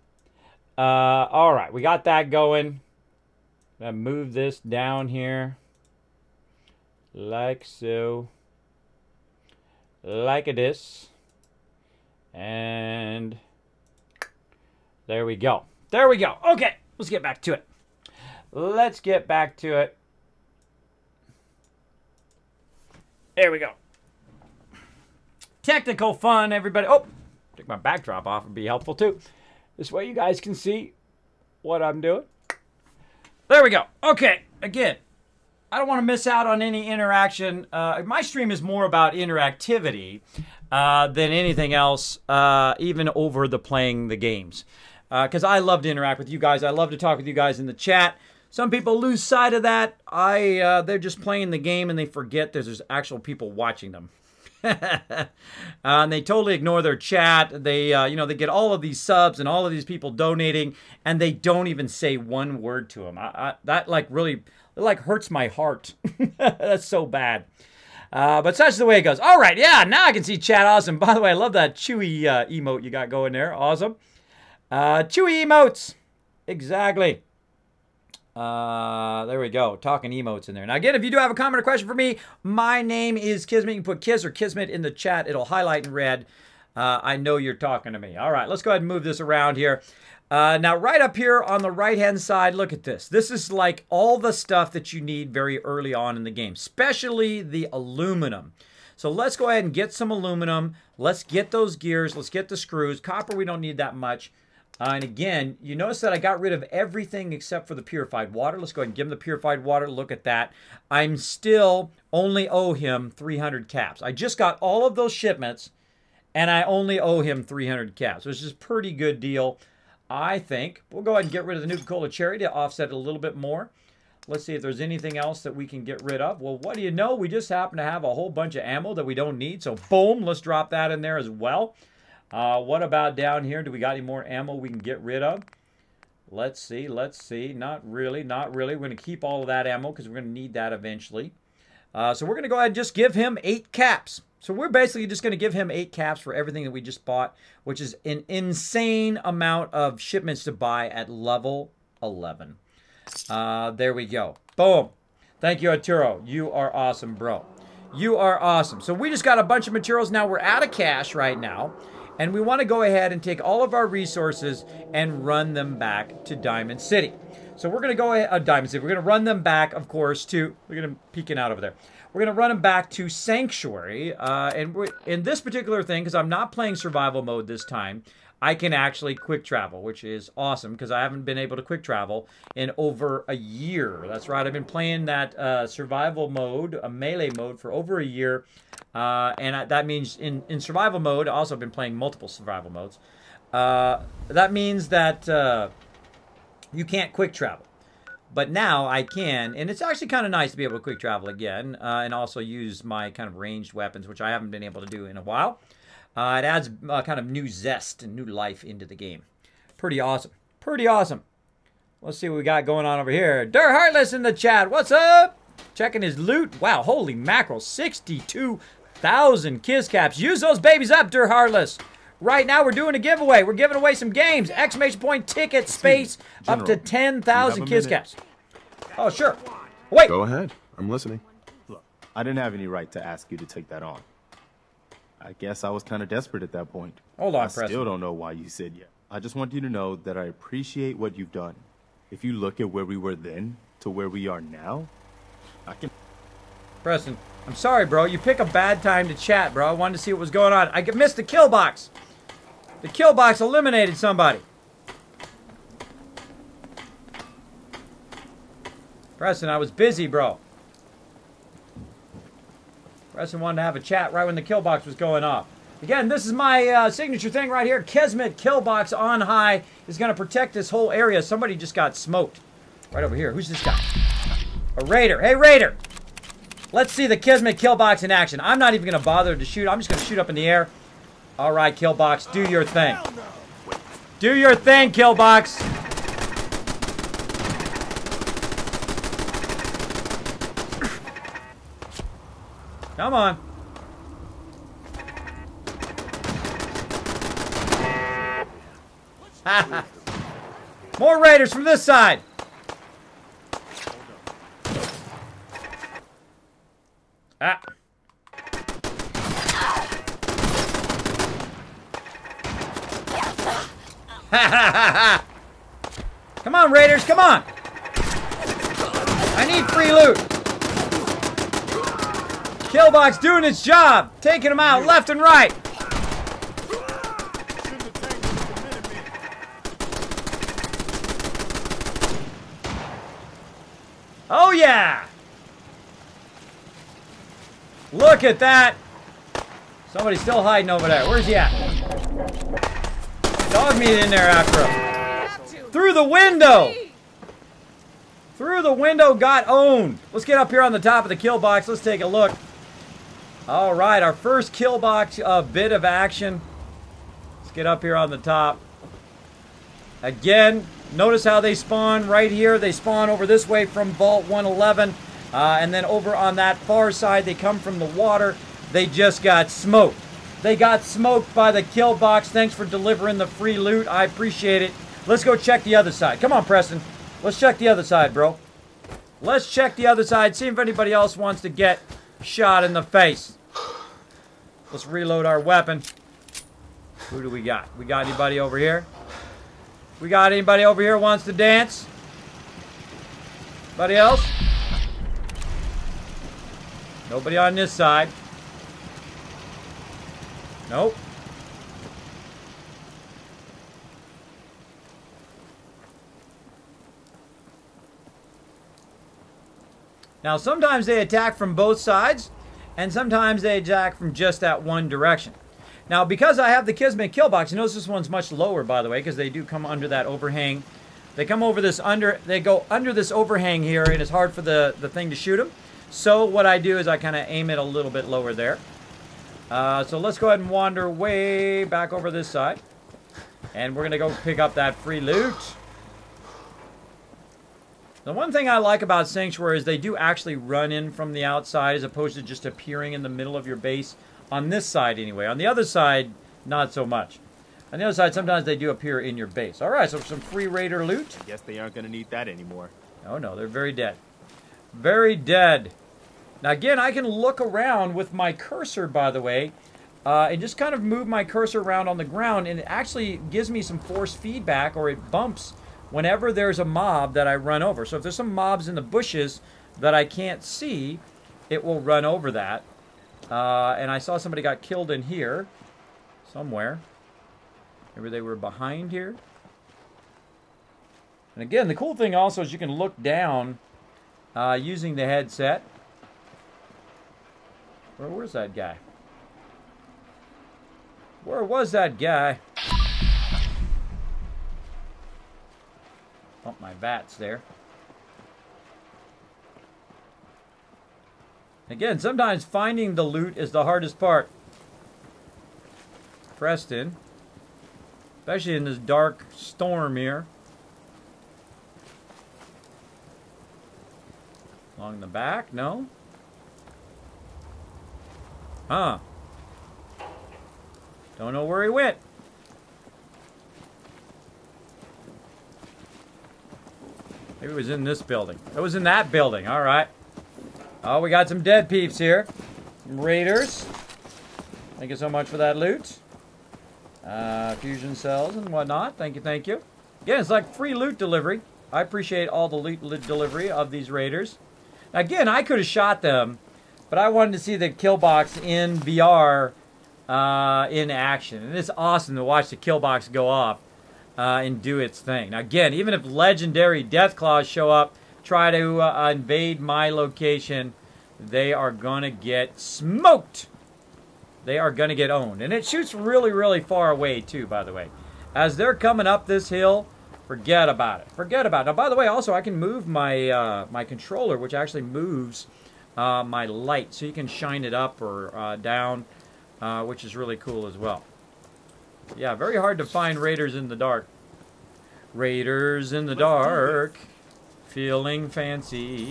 All right, we got that going. I'm gonna move this down here. Like so. Like this. And there we go. There we go. Okay, let's get back to it. Let's get back to it. There we go. Technical fun, everybody. Oh, take my backdrop off would be helpful too. This way you guys can see what I'm doing. There we go. Okay, again, I don't want to miss out on any interaction. My stream is more about interactivity than anything else, even over the playing the games. Because I love to interact with you guys. I love to talk with you guys in the chat. Some people lose sight of that. They're just playing the game and they forget there's actual people watching them. And they totally ignore their chat. They, they get all of these subs and all of these people donating, and they don't even say one word to them. That like really, it like hurts my heart. That's so bad. But such the way it goes. All right, yeah, now I can see chat. Awesome. By the way, I love that Chewy emote you got going there. Awesome. Chewy emotes. Exactly. There we go. Talking emotes in there. Now, again, if you do have a comment or question for me, my name is Kismet. You can put Kiss or Kismet in the chat. It'll highlight in red. I know you're talking to me. All right, let's go ahead and move this around here. Now, right up here on the right-hand side, look at this. This is like all the stuff that you need very early on in the game, especially the aluminum. So let's go ahead and get some aluminum. Let's get those gears. Let's get the screws. Copper, we don't need that much. And again, you notice that I got rid of everything except for the purified water. Let's go ahead and give him the purified water. Look at that. I'm still only owe him 300 caps. I just got all of those shipments, and I only owe him 300 caps, which is a pretty good deal, I think. We'll go ahead and get rid of the Nuka-Cola Cherry to offset it a little bit more. Let's see if there's anything else that we can get rid of. Well, what do you know? We just happen to have a whole bunch of ammo that we don't need. So, boom, let's drop that in there as well. What about down here? Do we got any more ammo we can get rid of? Let's see. Let's see. Not really. Not really. We're going to keep all of that ammo because we're going to need that eventually. So we're going to go ahead and just give him 8 caps. So we're basically just going to give him 8 caps for everything that we just bought, which is an insane amount of shipments to buy at level 11. There we go. Boom. Thank you, Arturo. You are awesome, bro. You are awesome. So we just got a bunch of materials. Now we're out of cash right now. And we want to go ahead and take all of our resources and run them back to Diamond City. So we're going to go ahead, Diamond City. We're going to run them back, of course, to, we're going to peeking out over there. We're going to run them back to Sanctuary. And we're, in this particular thing, because I'm not playing survival mode this time, I can actually quick travel, which is awesome because I haven't been able to quick travel in over a year. That's right. I've been playing that survival mode, a melee mode, for over a year. And that means in survival mode, also I've been playing multiple survival modes. That means that you can't quick travel. But now I can, and it's actually kind of nice to be able to quick travel again and also use my kind of ranged weapons, which I haven't been able to do in a while. It adds kind of new zest and new life into the game. Pretty awesome. Pretty awesome. Let's see what we got going on over here. Der Heartless in the chat. What's up? Checking his loot. Wow, holy mackerel. 62,000 Kiss Caps. Use those babies up, Der Heartless. Right now, we're doing a giveaway. We're giving away some games. Exclamation point, ticket, space, up to 10,000 Kiss Caps. Oh, sure. Wait. Go ahead. I'm listening. Look, I didn't have any right to ask you to take that on. I guess I was kind of desperate at that point. Hold on, I Preston. still don't know why you said yes. I just want you to know that I appreciate what you've done. If you look at where we were then to where we are now, I can... Preston, I'm sorry, bro. You pick a bad time to chat, bro. I wanted to see what was going on. I missed the kill box. The kill box eliminated somebody. Preston, I was busy, bro. Preston wanted to have a chat right when the kill box was going off. Again, this is my signature thing right here. Kismet kill box on high is going to protect this whole area. Somebody just got smoked. Right over here. Who's this guy? A raider. Hey, raider. Let's see the Kismet kill box in action. I'm not even going to bother to shoot. I'm just going to shoot up in the air. All right, kill box. Do your thing. Do your thing, kill box. Come on. More raiders from this side. Ah. Come on, raiders, come on. I need free loot. Killbox doing its job, taking them out left and right. Oh yeah! Look at that! Somebody's still hiding over there. Where's he at? Dog meat in there after him. Through the window! Through the window, got owned. Let's get up here on the top of the kill box. Let's take a look. All right, our first kill box bit of action. Let's get up here on the top. Again, notice how they spawn right here. They spawn over this way from Vault 111. And then over on that far side, they come from the water. They just got smoked. They got smoked by the kill box. Thanks for delivering the free loot. I appreciate it. Let's go check the other side. Come on, Preston. Let's check the other side, bro. Let's check the other side. See if anybody else wants to get shot in the face. Let's reload our weapon. Who do we got? We got anybody over here? We got anybody over here who wants to dance? Anybody else? Nobody on this side. Nope. Now, sometimes they attack from both sides, and sometimes they attack from just that one direction. Now, because I have the Kismet kill box, you notice this one's much lower, by the way, because they do come under that overhang. They come over this they go under this overhang here, and it's hard for the thing to shoot them. So what I do is I kind of aim it a little bit lower there. So let's go ahead and wander way back over this side. And we're going to go pick up that free loot. The one thing I like about Sanctuary is they do actually run in from the outside as opposed to just appearing in the middle of your base. On this side anyway. On the other side, not so much. On the other side, sometimes they do appear in your base. Alright, so some free raider loot. I guess they aren't going to need that anymore. Oh no, they're very dead. Very dead. Now, again, I can look around with my cursor, by the way, and just kind of move my cursor around on the ground, and it actually gives me some force feedback, or it bumps whenever there's a mob that I run over. So if there's some mobs in the bushes that I can't see, it will run over that. And I saw somebody got killed in here somewhere. Maybe they were behind here. And again, the cool thing also is you can look down using the headset. Where's that guy? Where was that guy? Oh, my bat's there. Again, sometimes finding the loot is the hardest part. Preston. Especially in this dark storm here. Along the back? No? Huh. Don't know where he went. Maybe it was in this building. It was in that building. All right. Oh, we got some dead peeps here. Some raiders. Thank you so much for that loot. Fusion cells and whatnot. Thank you, thank you. Again, it's like free loot delivery. I appreciate all the loot delivery of these raiders. Again, I could have shot them, but I wanted to see the kill box in VR in action. And it's awesome to watch the kill box go off and do its thing. Now, again, even if legendary Deathclaws show up, try to invade my location, they are going to get smoked. They are going to get owned. And it shoots really, really far away, too, by the way. As they're coming up this hill, forget about it. Forget about it. Now, by the way, also, I can move my, my controller, which actually moves my light. So you can shine it up or down, which is really cool as well. Yeah, very hard to find raiders in the dark. Raiders in the dark. Feeling fancy.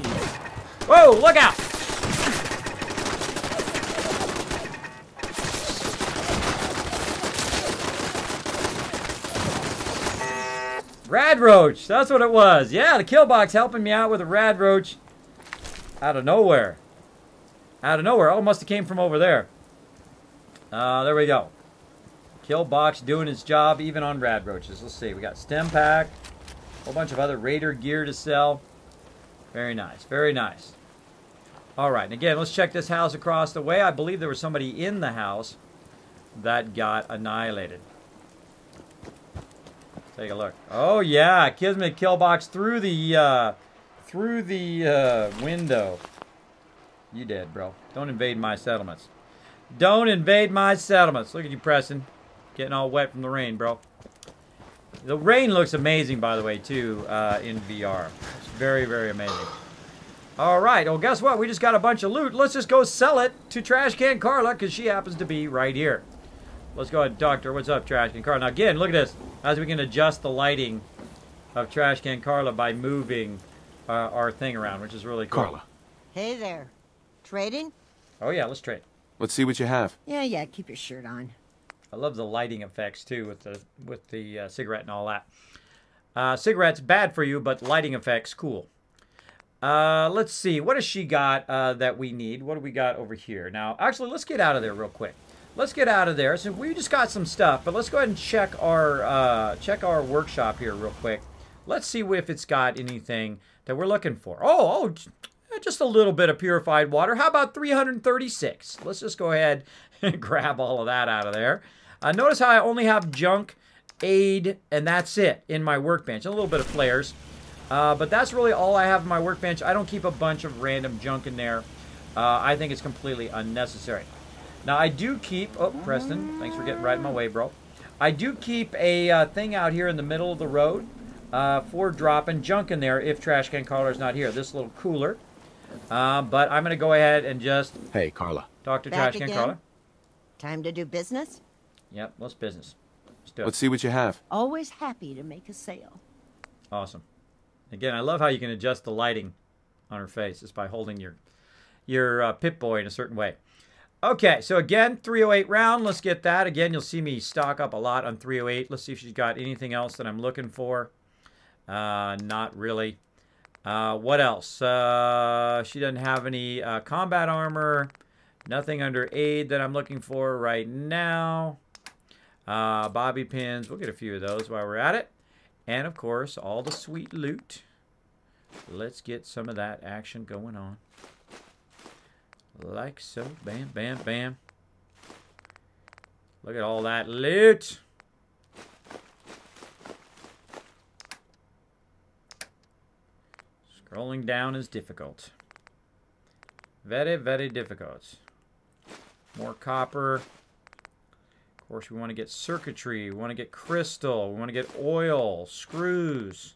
Whoa, look out! Rad roach, that's what it was. Yeah, the kill box helping me out with a rad roach out of nowhere. Out of nowhere. Oh, must have came from over there. There we go. Kill box doing its job even on rad roaches. Let's see. We got stem pack. A whole bunch of other raider gear to sell. Very nice. Very nice. All right. And again, let's check this house across the way. I believe there was somebody in the house that got annihilated. Take a look. Oh yeah, Kismet kill box through the window. You dead, bro. Don't invade my settlements. Don't invade my settlements. Look at you, Preston. Getting all wet from the rain, bro. The rain looks amazing, by the way, too, in VR. It's very, very amazing. All right. Well, guess what? We just got a bunch of loot. Let's just go sell it to Trash Can Carla because she happens to be right here. Let's go ahead and talk to her. What's up, Trash Can Carla? Now, again, look at this. As we can adjust the lighting of Trash Can Carla by moving our thing around, which is really cool. Carla. Hey there. Trading? Oh, yeah. Let's trade. Let's see what you have. Yeah, keep your shirt on. I love the lighting effects, too, with the cigarette and all that. Cigarette's bad for you, but lighting effects, cool. Let's see. What has she got that we need? What do we got over here? Now, actually, let's get out of there real quick. Let's get out of there. So we just got some stuff, but let's go ahead and check our workshop here real quick. Let's see if it's got anything that we're looking for. Oh, just a little bit of purified water. How about 336? Let's just go ahead and grab all of that out of there. Notice how I only have junk, aid, and that's it in my workbench. A little bit of flares. But that's really all I have in my workbench. I don't keep a bunch of random junk in there. I think it's completely unnecessary. Now, I do keep... Oh, Preston, thanks for getting right in my way, bro. I do keep a thing out here in the middle of the road for dropping junk in there if Trash Can Carla's not here. This little cooler. But I'm going to go ahead and just... Hey, Carla. Talk to Trash Can Carla. Time to do business? Yep, let's business. Let's do it. Let's see what you have. Always happy to make a sale. Awesome. Again, I love how you can adjust the lighting on her face just by holding your Pip-Boy in a certain way. Okay, so again, 308 round. Let's get that. Again, you'll see me stock up a lot on 308. Let's see if she's got anything else that I'm looking for. Not really. What else? She doesn't have any combat armor. Nothing under aid that I'm looking for right now. Bobby pins. We'll get a few of those while we're at it. And, of course, all the sweet loot. Let's get some of that action going on. Like so. Bam, bam, bam. Look at all that loot. Scrolling down is difficult. Very, very difficult. More copper. Of course, we want to get circuitry. We want to get crystal. We want to get oil, screws.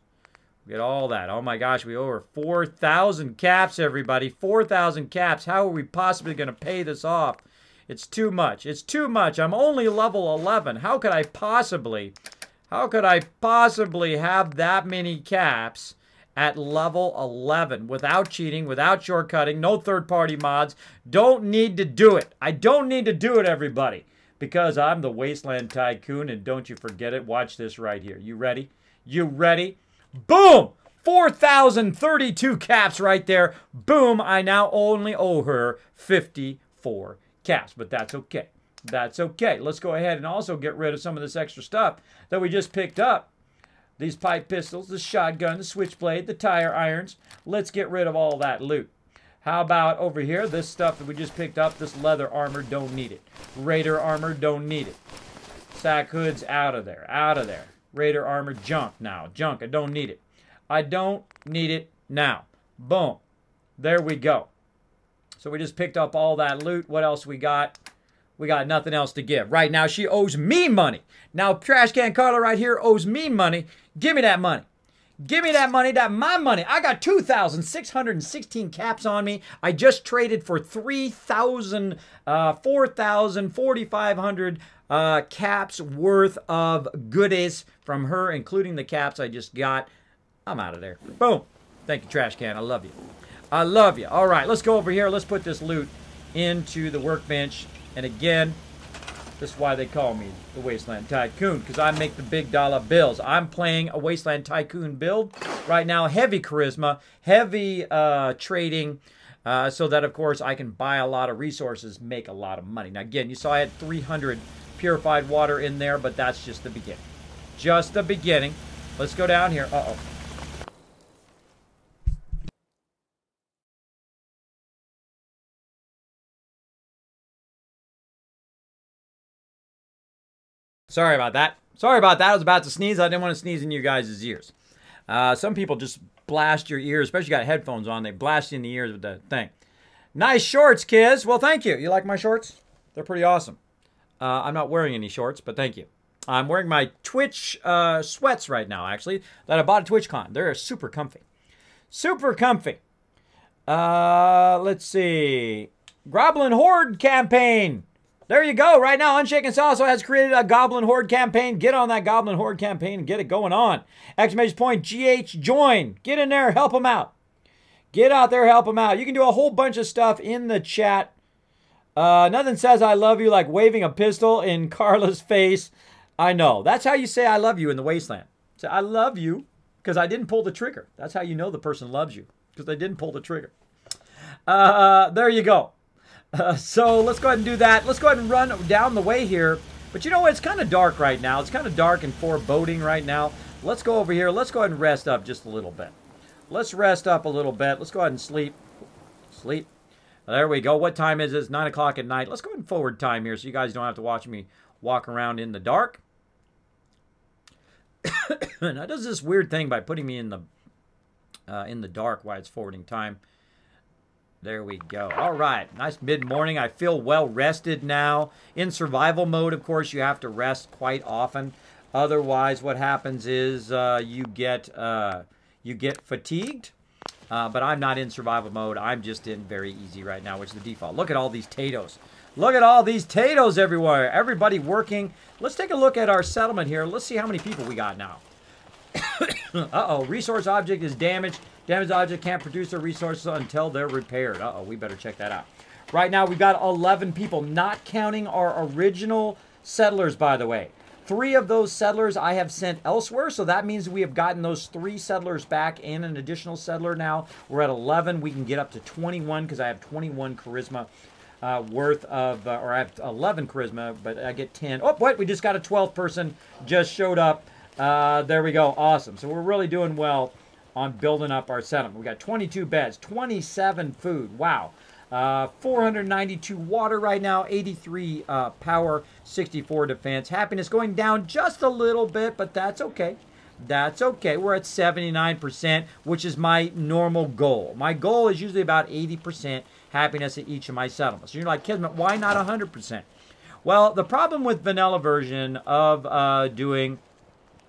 We get all that. Oh my gosh, we owe her 4,000 caps, everybody. 4,000 caps. How are we possibly going to pay this off? It's too much. It's too much. I'm only level 11. How could I possibly have that many caps at level 11 without cheating, without shortcutting, no third-party mods? Don't need to do it. I don't need to do it, everybody, because I'm the Wasteland Tycoon, and don't you forget it. Watch this right here. You ready? You ready? Boom! 4,032 caps right there. Boom! I now only owe her 54 caps, but that's okay. That's okay. Let's go ahead and also get rid of some of this extra stuff that we just picked up. These pipe pistols, the shotgun, the switchblade, the tire irons. Let's get rid of all that loot. How about over here, this stuff that we just picked up, this leather armor, don't need it. Raider armor, don't need it. Sack hoods, out of there, out of there. Raider armor, junk now. Junk, I don't need it. I don't need it now. Boom. There we go. So we just picked up all that loot. What else we got? We got nothing else to give. Right now, she owes me money. Now, Trash Can Carla right here owes me money. Give me that money. Give me that money. That's my money. I got 2,616 caps on me. I just traded for 3,000, 4,000, 4,500 caps worth of goodies from her, including the caps I just got. I'm out of there. Boom. Thank you, Trash Can. I love you. I love you. All right, let's go over here. Let's put this loot into the workbench. And again, this is why they call me the Wasteland Tycoon, because I make the big dollar bills. I'm playing a Wasteland Tycoon build right now. Heavy charisma, heavy trading, so that, of course, I can buy a lot of resources, make a lot of money. Now, again, you saw I had 300 purified water in there, but that's just the beginning. Just the beginning. Let's go down here. Uh-oh. Sorry about that. Sorry about that. I was about to sneeze. I didn't want to sneeze in you guys' ears. Some people just blast your ears, especially if you got headphones on. They blast you in the ears with the thing. Nice shorts, kids. Well, thank you. You like my shorts? They're pretty awesome. I'm not wearing any shorts, but thank you. I'm wearing my Twitch sweats right now, actually, that I bought at TwitchCon. They're super comfy. Super comfy. Let's see. Goblin Horde campaign. There you go. Right now, Unshaken Sasso has created a Goblin Horde campaign. Get on that Goblin Horde campaign and get it going on. Exclamation point, GH, join. Get in there, help them out. Get out there, help them out. You can do a whole bunch of stuff in the chat. Nothing says I love you like waving a pistol in Carla's face. I know. That's how you say I love you in the Wasteland. Say, I love you because I didn't pull the trigger. That's how you know the person loves you, because they didn't pull the trigger. There you go. So let's go ahead and do that. Let's go ahead and run down the way here. But you know what? It's kind of dark right now. It's kind of dark and foreboding right now. Let's go over here. Let's go ahead and rest up just a little bit. Let's rest up a little bit. Let's go ahead and sleep. Sleep. There we go. What time is it? It's 9 o'clock at night. Let's go ahead and forward time here so you guys don't have to watch me walk around in the dark. Now, it does this weird thing by putting me in the dark while it's forwarding time. There we go. All right. Nice mid-morning. I feel well rested now. In survival mode, of course, you have to rest quite often. Otherwise, what happens is you get fatigued. But I'm not in survival mode. I'm just in very easy right now, which is the default. Look at all these potatoes. Look at all these potatoes everywhere. Everybody working. Let's take a look at our settlement here. Let's see how many people we got now. Uh-oh. Resource object is damaged. Damaged object can't produce their resources until they're repaired. Uh-oh, we better check that out. Right now, we've got 11 people, not counting our original settlers, by the way. 3 of those settlers I have sent elsewhere, so that means we have gotten those 3 settlers back and an additional settler now. We're at 11. We can get up to 21 because I have 21 charisma worth of, or I have 11 charisma, but I get 10. Oh, wait, we just got a 12th person just showed up. There we go. Awesome. So we're really doing well on building up our settlement. We got 22 beds, 27 food. Wow. 492 water right now, 83 power, 64 defense. Happiness going down just a little bit, but that's okay. That's okay. We're at 79%, which is my normal goal. My goal is usually about 80% happiness at each of my settlements. So you're like, Kismet, why not 100%? Well, the problem with vanilla version of doing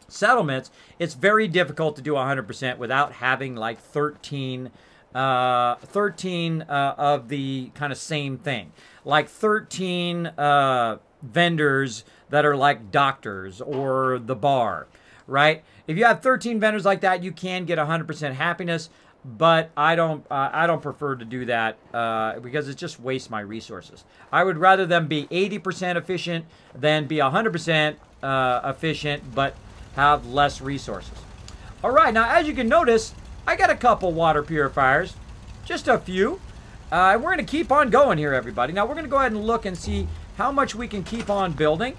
settlements, it's very difficult to do 100% without having like 13 of the kind of same thing, like 13 vendors that are like doctors or the bar, right? If you have 13 vendors like that, you can get 100% happiness, but I don't prefer to do that because it just wastes my resources. I would rather them be 80% efficient than be 100% efficient but have less resources. All right, now as you can notice, I got a couple water purifiers, just a few. We're going to keep on going here, everybody. Now we're going to go ahead and look and see how much we can keep on building.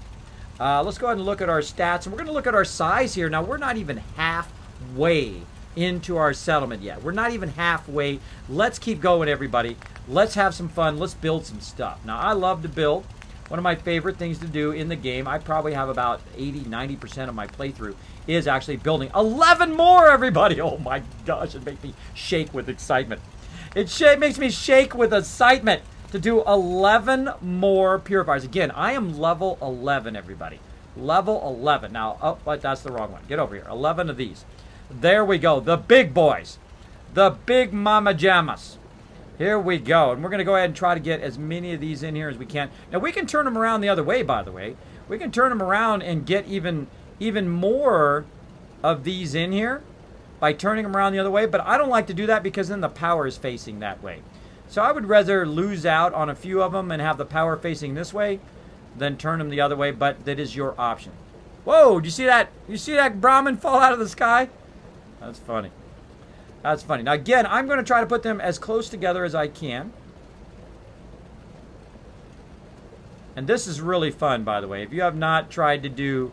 Let's go ahead and look at our stats, and we're going to look at our size here. Now we're not even halfway into our settlement yet. We're not even halfway. Let's keep going, everybody. Let's have some fun. Let's build some stuff. Now I love to build. One of my favorite things to do in the game, I probably have about 80-90% of my playthrough, is actually building 11 more, everybody. Oh my gosh, it makes me shake with excitement. It makes me shake with excitement to do 11 more purifiers. Again, I am level 11, everybody. Level 11. Now, oh, but that's the wrong one. Get over here. 11 of these. There we go. The big boys. The big mama jammas. Here we go. And we're going to go ahead and try to get as many of these in here as we can. Now, we can turn them around the other way, by the way. We can turn them around and get even more of these in here by turning them around the other way. But I don't like to do that because then the power is facing that way. So I would rather lose out on a few of them and have the power facing this way than turn them the other way. But that is your option. Whoa, did you see that? You see that Brahmin fall out of the sky? That's funny. That's funny. Now, again, I'm going to try to put them as close together as I can. And this is really fun, by the way. If you have not tried to do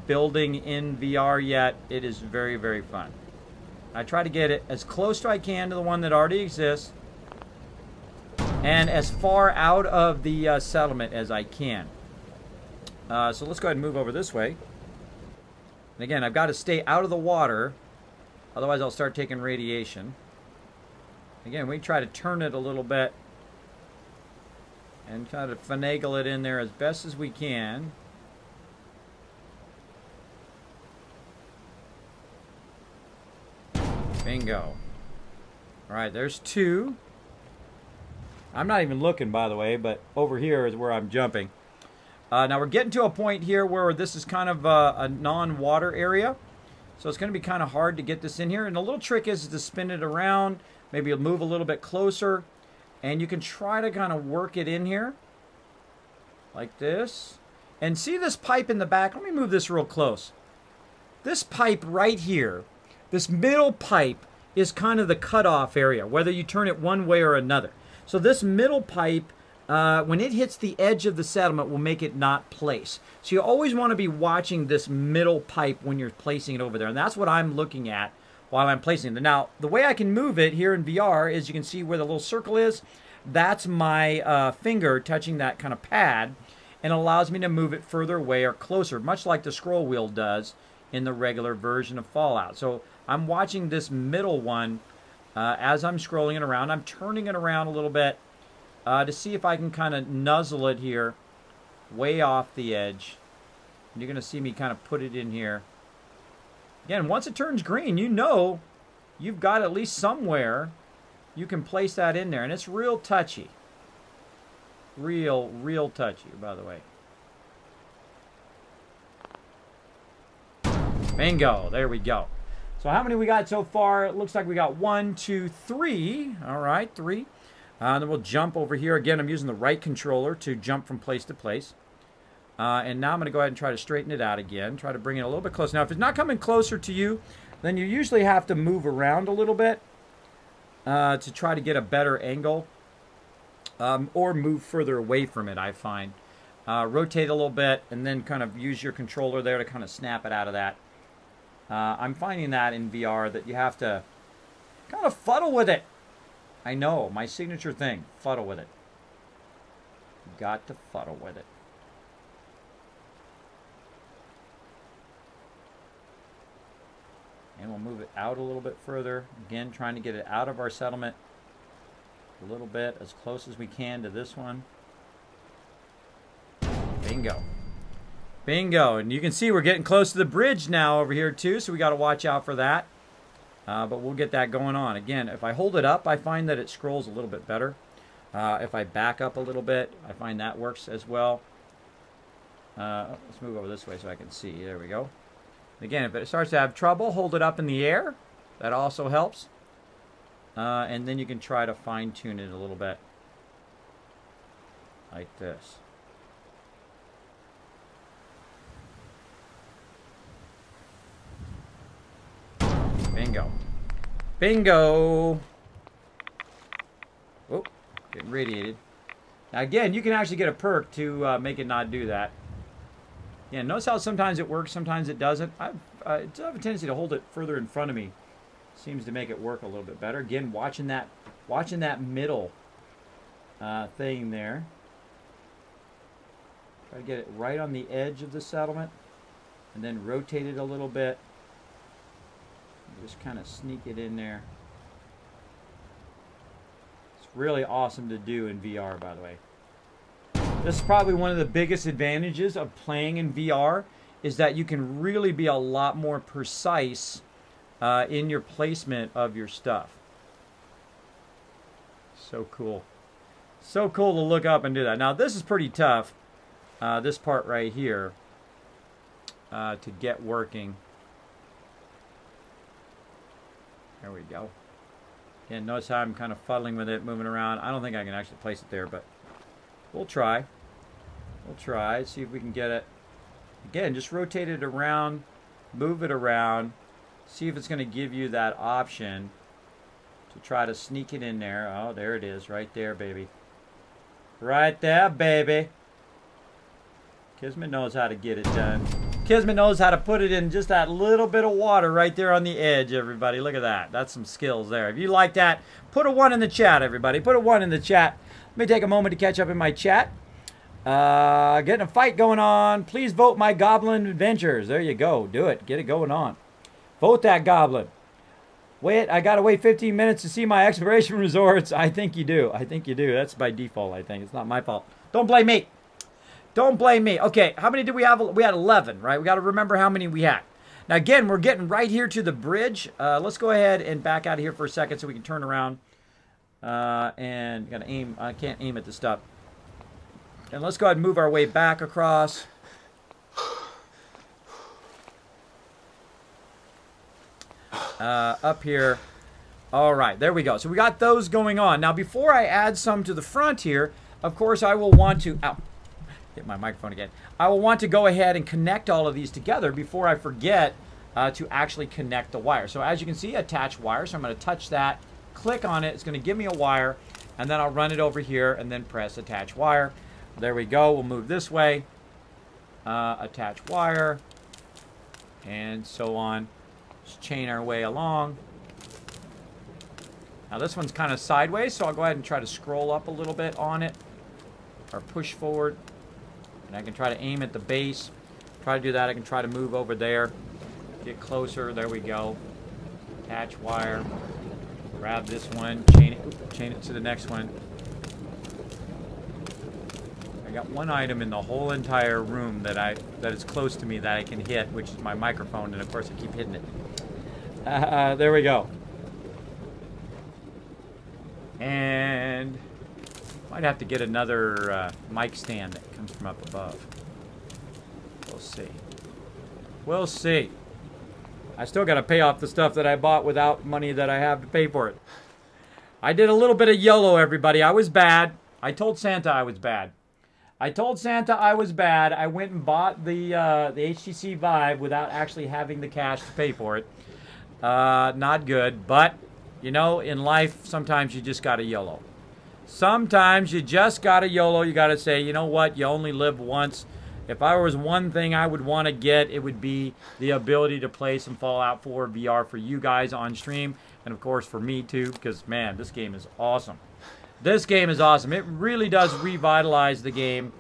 building in VR yet, it is very, very fun. I try to get it as close as I can to the one that already exists and as far out of the settlement as I can. So let's go ahead and move over this way. And again, I've got to stay out of the water. Otherwise, I'll start taking radiation. Again, we try to turn it a little bit and try to finagle it in there as best as we can. Bingo. All right, there's 2. I'm not even looking, by the way, but over here is where I'm jumping. Now, we're getting to a point here where this is kind of a non-water area. So it's going to be kind of hard to get this in here. And the little trick is to spin it around. Maybe you'll move a little bit closer. And you can try to kind of work it in here. Like this. And see this pipe in the back? Let me move this real close. This pipe right here, this middle pipe is kind of the cutoff area, whether you turn it one way or another. So this middle pipe, when it hits the edge of the settlement, will make it not place. So you always want to be watching this middle pipe when you're placing it over there. And that's what I'm looking at while I'm placing it. Now, the way I can move it here in VR is you can see where the little circle is. That's my finger touching that kind of pad. And it allows me to move it further away or closer, much like the scroll wheel does in the regular version of Fallout. So I'm watching this middle one as I'm scrolling it around. I'm turning it around a little bit to see if I can kind of nuzzle it here way off the edge. And you're going to see me kind of put it in here. Again, once it turns green, you know you've got at least somewhere you can place that in there. And it's real touchy. Real touchy, by the way. Bingo. There we go. So how many we got so far? It looks like we got 1, 2, 3. All right, 3. Then we'll jump over here. Again, I'm using the right controller to jump from place to place. And now I'm going to go ahead and try to straighten it out again. Try to bring it a little bit closer. Now, if it's not coming closer to you, then you usually have to move around a little bit to try to get a better angle. Or move further away from it, I find. Rotate a little bit and then kind of use your controller there to kind of snap it out of that. I'm finding that in VR that you have to kind of fuddle with it. I know, my signature thing, fuddle with it. You got to fuddle with it. And we'll move it out a little bit further. Again, trying to get it out of our settlement a little bit, as close as we can to this one. Bingo. Bingo. And you can see we're getting close to the bridge now over here too, so we got to watch out for that. But we'll get that going on. Again, if I hold it up, I find that it scrolls a little bit better. If I back up a little bit, I find that works as well. Let's move over this way so I can see. There we go. Again, if it starts to have trouble, hold it up in the air. That also helps. And then you can try to fine-tune it a little bit. Like this. Bingo. Bingo! Oh, getting radiated. Now again, you can actually get a perk to make it not do that. Yeah, notice how sometimes it works, sometimes it doesn't. I have a tendency to hold it further in front of me. Seems to make it work a little bit better. Again, watching that middle thing there. Try to get it right on the edge of the settlement, and then rotate it a little bit. Just kind of sneak it in there. It's really awesome to do in VR, by the way. This is probably one of the biggest advantages of playing in VR, is that you can really be a lot more precise in your placement of your stuff. So cool. So cool to look up and do that. Now this is pretty tough, this part right here, to get working. There we go. Again, notice how I'm kind of fuddling with it, moving around. I don't think I can actually place it there, but we'll try. We'll try, see if we can get it. Again, just rotate it around, move it around, see if it's going to give you that option to try to sneak it in there. Oh, there it is, right there, baby. Right there, baby. Kismet knows how to get it done. Kismet knows how to put it in just that little bit of water right there on the edge, everybody. Look at that. That's some skills there. If you like that, put a 1 in the chat, everybody. Put a 1 in the chat. Let me take a moment to catch up in my chat. Getting a fight going on. Please vote my Goblin Adventures. There you go. Do it. Get it going on. Vote that Goblin. Wait, I gotta wait 15 minutes to see my exploration resorts. I think you do. I think you do. That's by default, I think. It's not my fault. Don't blame me. Don't blame me. Okay, how many did we have? We had 11, right? We got to remember how many we had. Now, again, we're getting right here to the bridge. Let's go ahead and back out of here for a second so we can turn around. And got to aim. I can't aim at the stuff. And let's go ahead and move our way back across. Up here. All right, there we go. So we got those going on. Now, before I add some to the front here, of course, I will want to... Ow. Hit my microphone again. I will want to go ahead and connect all of these together before I forget to actually connect the wire. So as you can see, attach wire. So I'm going to touch that, click on it. It's going to give me a wire, and then I'll run it over here and then press attach wire. There we go. We'll move this way. Attach wire, and so on. Just chain our way along. Now this one's kind of sideways, so I'll go ahead and try to scroll up a little bit on it, or push forward. And I can try to aim at the base. Try to do that. I can try to move over there. Get closer. There we go. Attach wire. Grab this one. Chain it to the next one. I got one item in the whole entire room that is close to me that I can hit, which is my microphone, and of course I keep hitting it. There we go. And might have to get another mic stand that comes from up above. We'll see. We'll see. I still got to pay off the stuff that I bought without money that I have to pay for it. I did a little bit of YOLO, everybody. I was bad. I told Santa I was bad. I told Santa I was bad. I went and bought the HTC Vive without actually having the cash to pay for it. Not good, but, you know, in life, sometimes you just got to YOLO. Sometimes you just got to YOLO. You got to say, you know what, you only live once. If I was one thing I would want to get, it would be the ability to play some Fallout 4 VR for you guys on stream. And, of course, for me, too, because, man, this game is awesome. This game is awesome. It really does revitalize the game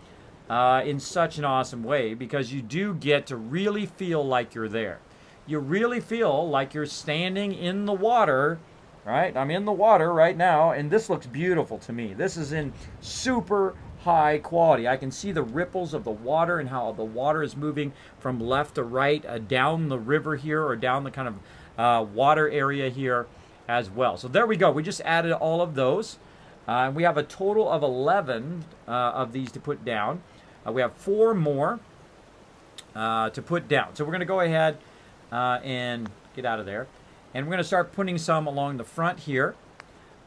in such an awesome way because you do get to really feel like you're there. You really feel like you're standing in the water, right? I'm in the water right now, and this looks beautiful to me. This is in super high quality. I can see the ripples of the water and how the water is moving from left to right down the river here or down the kind of water area here as well. So there we go. We just added all of those. We have a total of 11 of these to put down. We have 4 more to put down. So we're going to go ahead and get out of there. And we're going to start putting some along the front here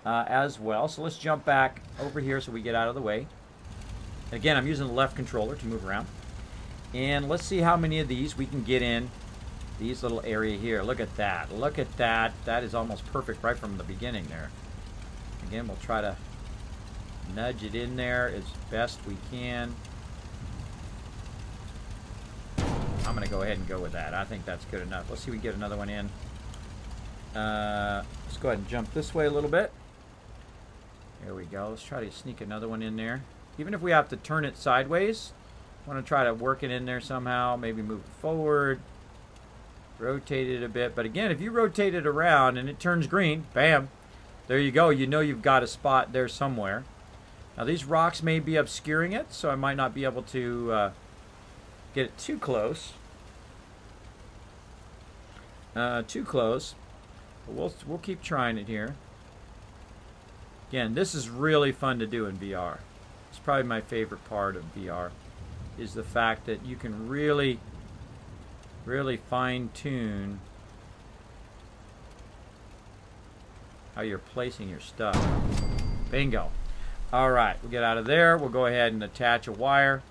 as well. So let's jump back over here so we get out of the way. Again, I'm using the left controller to move around. And let's see how many of these we can get in these little area here. Look at that. Look at that. That is almost perfect right from the beginning there. Again, we'll try to nudge it in there as best we can. I'm going to go ahead and go with that. I think that's good enough. Let's see if we can get another one in. Let's go ahead and jump this way a little bit. There we go. Let's try to sneak another one in there. Even if we have to turn it sideways, I want to try to work it in there somehow. Maybe move it forward. Rotate it a bit. But again, if you rotate it around and it turns green, bam, there you go. You know you've got a spot there somewhere. Now these rocks may be obscuring it, so I might not be able to get it too close. Too close. But we'll keep trying it here. Again, this is really fun to do in VR. It's probably my favorite part of VR, is the fact that you can really, really fine-tune how you're placing your stuff. Bingo. All right, we'll get out of there. We'll go ahead and attach a wire.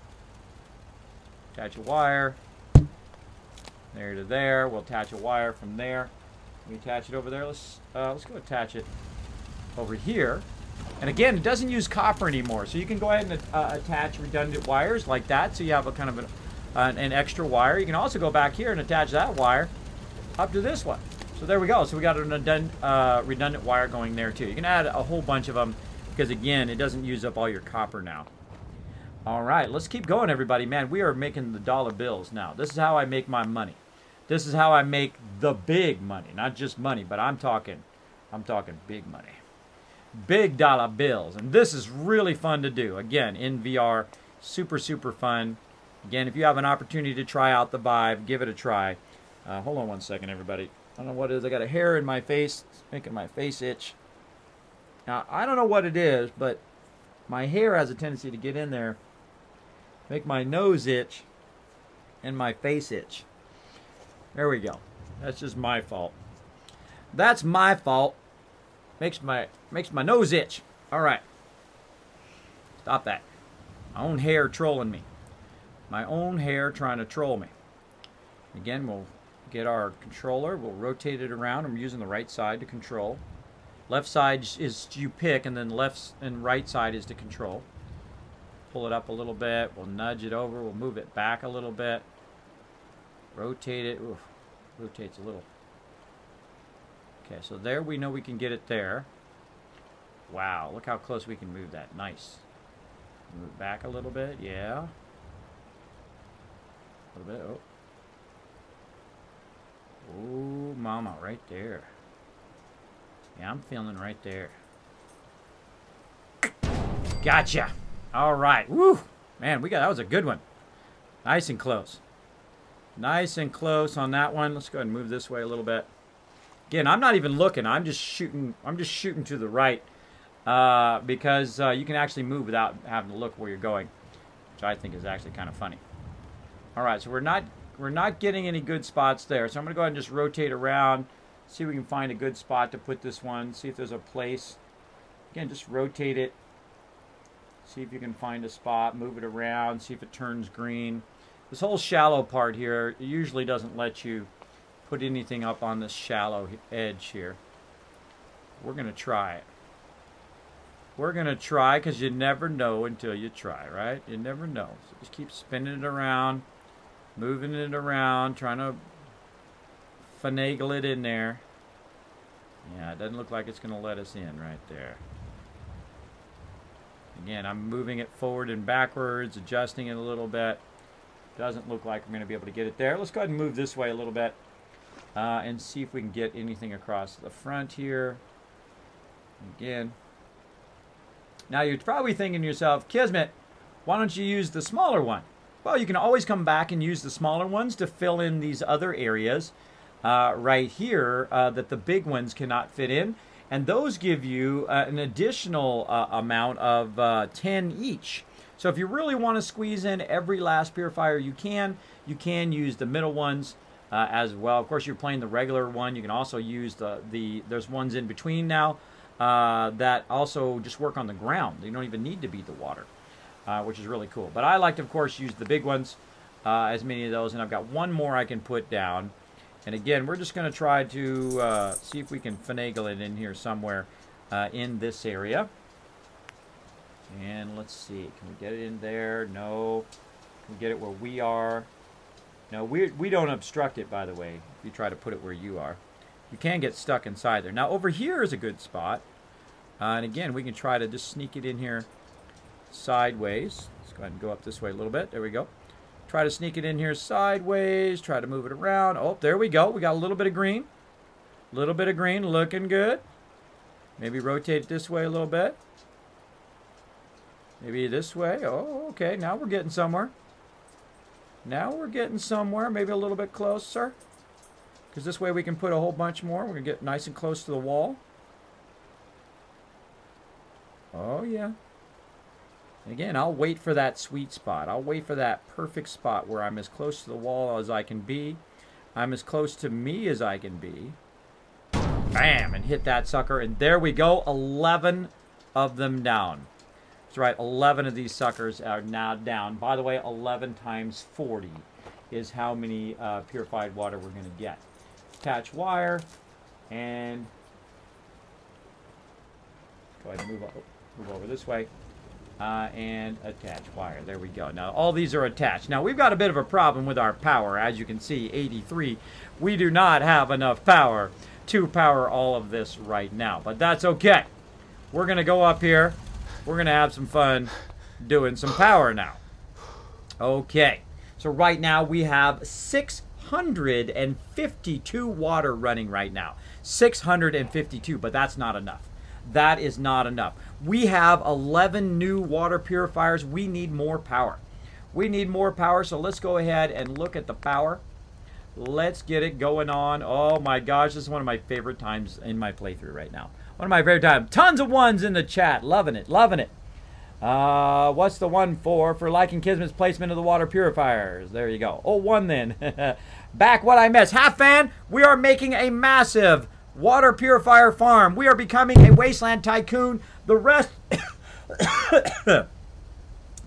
Attach a wire. There to there. We'll attach a wire from there. We attach it over there. Let's go attach it over here. And again, it doesn't use copper anymore, so you can go ahead and attach redundant wires like that, so you have a kind of an extra wire. You can also go back here and attach that wire up to this one. So there we go. So we got a redundant wire going there too. You can add a whole bunch of them because again, it doesn't use up all your copper now. All right, let's keep going, everybody. Man, we are making the dollar bills now. This is how I make my money. This is how I make the big money, not just money, but I'm talking big money. Big dollar bills. And this is really fun to do. Again, in VR, super, super fun. Again, if you have an opportunity to try out the Vive, give it a try. Hold on one second, everybody. I don't know what it is. I got a hair in my face. It's making my face itch. Now, I don't know what it is, but my hair has a tendency to get in there, make my nose itch, and my face itch. There we go. That's just my fault. That's my fault. Makes my nose itch. All right. Stop that. My own hair trolling me. My own hair trying to troll me. Again, we'll get our controller. We'll rotate it around. I'm using the right side to control. Left side is you pick, and then left and right side is to control. Pull it up a little bit. We'll nudge it over. We'll move it back a little bit. Rotate it. Oof. Rotates a little. Okay, so there we know we can get it there. Wow, look how close we can move that. Nice. Move back a little bit. Yeah. A little bit. Oh. Oh, mama, right there. Yeah, I'm feeling right there. Gotcha. All right. Woo. Man, that was a good one. Nice and close. Nice and close on that one. Let's go ahead and move this way a little bit. Again, I'm not even looking. I'm just shooting to the right because you can actually move without having to look where you're going, which I think is actually kind of funny. All right, so we're not getting any good spots there. So I'm going to go ahead and just rotate around, see if we can find a good spot to put this one, see if there's a place. Again, just rotate it. See if you can find a spot, move it around, see if it turns green. This whole shallow part here usually doesn't let you put anything up on this shallow edge here. We're going to try it. We're going to try, because you never know until you try, right? You never know. So just keep spinning it around, moving it around, trying to finagle it in there. Yeah, it doesn't look like it's going to let us in right there. Again, I'm moving it forward and backwards, adjusting it a little bit. Doesn't look like we're going to be able to get it there. Let's go ahead and move this way a little bit and see if we can get anything across the front here. Again. Now you're probably thinking to yourself, Kismet, why don't you use the smaller one? Well, you can always come back and use the smaller ones to fill in these other areas right here that the big ones cannot fit in. And those give you an additional amount of 10 each. So if you really want to squeeze in every last purifier you can use the middle ones as well. Of course, you're playing the regular one. You can also use there's ones in between now that also just work on the ground. They don't even need to be the water, which is really cool. But I like to, of course, use the big ones, as many of those. And I've got one more I can put down. And again, we're just going to try to see if we can finagle it in here somewhere in this area. And let's see. Can we get it in there? No. Can we get it where we are? No, we don't obstruct it, by the way, if you try to put it where you are. You can get stuck inside there. Now, over here is a good spot. And again, we can try to just sneak it in here sideways. Let's go ahead and go up this way a little bit. There we go. Try to sneak it in here sideways. Try to move it around. Oh, there we go. We got a little bit of green. A little bit of green. Looking good. Maybe rotate it this way a little bit. Maybe this way. Oh, okay. Now we're getting somewhere. Now we're getting somewhere. Maybe a little bit closer. Because this way we can put a whole bunch more. We're going to get nice and close to the wall. Oh, yeah. And again, I'll wait for that sweet spot. I'll wait for that perfect spot where I'm as close to the wall as I can be. I'm as close to me as I can be. Bam! And hit that sucker. And there we go. 11 of them down. That's right. 11 of these suckers are now down. By the way, 11 times 40 is how many purified water we're going to get. Attach wire, and go ahead and move over this way, and attach wire. There we go. Now all these are attached. Now we've got a bit of a problem with our power. As you can see, 83. We do not have enough power to power all of this right now, but that's okay. We're going to go up here. We're going to have some fun doing some power now. Okay. So right now we have 652 water running right now. 652, but that's not enough. That is not enough. We have 11 new water purifiers. We need more power. We need more power, so let's go ahead and look at the power. Let's get it going on. Oh my gosh, this is one of my favorite times in my playthrough right now. One of my favorite times. Tons of ones in the chat. Loving it, loving it. What's the one for liking Kismet's placement of the water purifiers? There you go. Oh, one then. Back what I missed. Half fan, we are making a massive water purifier farm. We are becoming a Wasteland Tycoon. The rest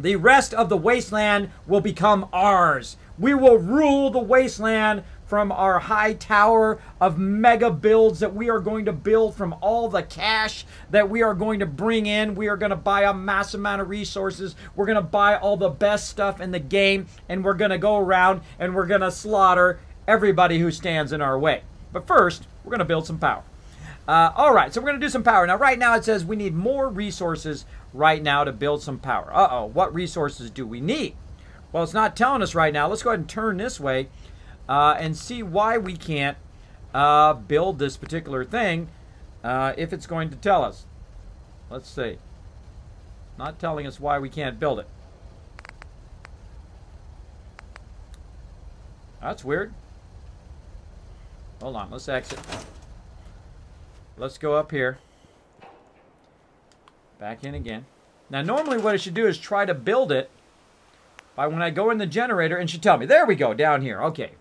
the rest of the Wasteland will become ours. We will rule the Wasteland from our high tower of mega builds that we are going to build from all the cash that we are going to bring in. We are going to buy a massive amount of resources. We're going to buy all the best stuff in the game, and we're going to go around and we're going to slaughter everybody who stands in our way. But first, we're going to build some power. All right, so we're going to do some power. Now, right now it says we need more resources right now to build some power. Uh-oh, what resources do we need? Well, it's not telling us right now. Let's go ahead and turn this way. And see why we can't build this particular thing if it's going to tell us. Let's see. Not telling us why we can't build it. That's weird. Hold on, let's exit. Let's go up here. Back in again. Now, normally what I should do is try to build it by when I go in the generator and should tell me. There we go, down here. Okay.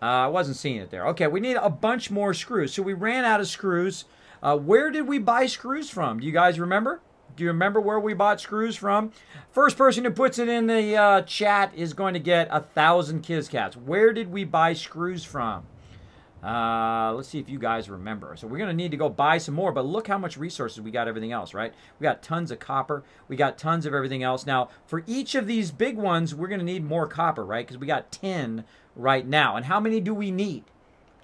I wasn't seeing it there. Okay, we need a bunch more screws. So we ran out of screws. Where did we buy screws from? Do you guys remember? Do you remember where we bought screws from? First person who puts it in the chat is going to get 1,000 Kiscats. Where did we buy screws from? Let's see if you guys remember. So we're going to need to go buy some more, but look how much resources we got, everything else, right? We got tons of copper. We got tons of everything else. Now, for each of these big ones, we're going to need more copper, right? Because we got 10 right now. And how many do we need,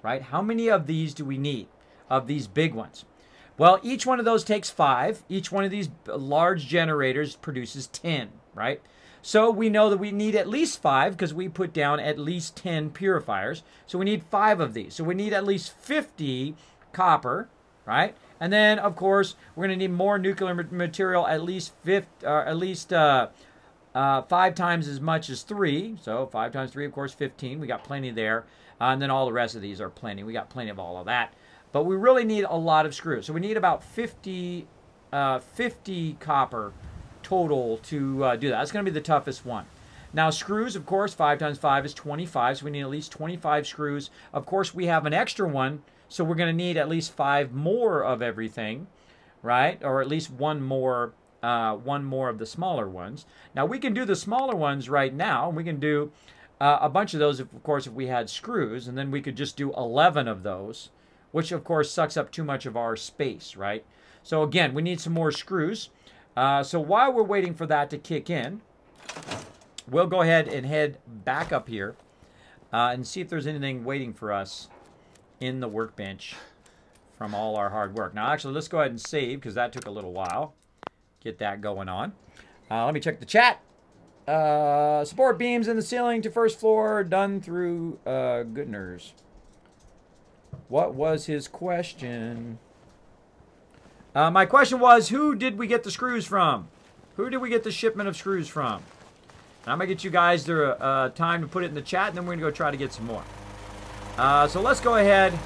right? How many of these do we need, of these big ones? Well, each one of those takes 5. Each one of these large generators produces 10, right? So we know that we need at least 5 because we put down at least 10 purifiers. So we need 5 of these. So we need at least 50 copper, right? And then, of course, we're going to need more nuclear material, at least 5 times as much as 3. So 5 times 3, of course, 15. We got plenty there. And then all the rest of these are plenty. We got plenty of all of that. But we really need a lot of screws. So we need about 50 copper total to do that. That's going to be the toughest one. Now screws, of course, 5 times 5 is 25, so we need at least 25 screws. Of course, we have an extra one, so we're going to need at least 5 more of everything, right? Or at least one more of the smaller ones. Now we can do the smaller ones right now. We can do a bunch of those, of course, if we had screws, and then we could just do 11 of those, which of course sucks up too much of our space, right? So again, we need some more screws. So while we're waiting for that to kick in, we'll go ahead and head back up here and see if there's anything waiting for us in the workbench from all our hard work. Now, actually, let's go ahead and save because that took a little while. Get that going on. Let me check the chat. Support beams in the ceiling to first floor done through Goodners. What was his question? My question was, who did we get the screws from? Who did we get the shipment of screws from? And I'm going to get you guys the time to put it in the chat, and then we're going to go try to get some more. So let's go ahead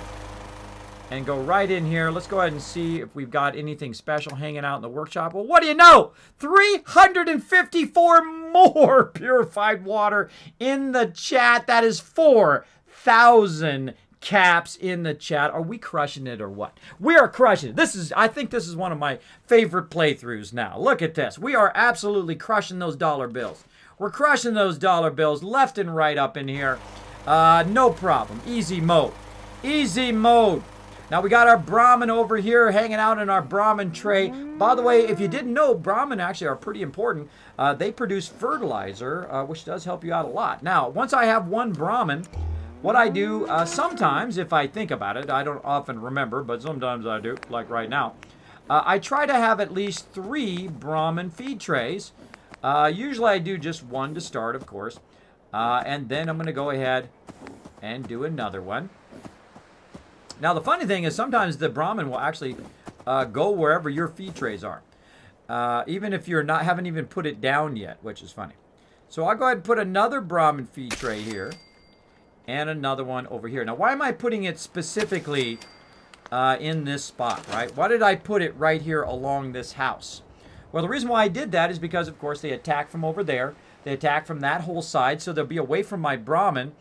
and go right in here. Let's go ahead and see if we've got anything special hanging out in the workshop. Well, what do you know? 354 more purified water in the chat. That is 4,000 caps in the chat. Are we crushing it or what? We are crushing it. I think this is one of my favorite playthroughs now. Look at this. We are absolutely crushing those dollar bills. We're crushing those dollar bills left and right up in here. No problem. Easy mode. Easy mode. Now we got our Brahmin over here hanging out in our Brahmin tray. By the way, if you didn't know, Brahmin actually are pretty important. They produce fertilizer, which does help you out a lot. Now, once I have one Brahmin, what I do, sometimes, if I think about it, I don't often remember, but sometimes I do, like right now. I try to have at least 3 Brahmin feed trays. Usually I do just 1 to start, of course. And then I'm going to go ahead and do another one. Now, the funny thing is sometimes the Brahmin will actually go wherever your feed trays are. Even if you're haven't even put it down yet, which is funny. So I'll go ahead and put another Brahmin feed tray here. And another one over here. Now, why am I putting it specifically in this spot, right? Why did I put it right here along this house? Well, the reason why I did that is because, of course, they attack from over there. They attack from that whole side, so they'll be away from my Brahmin,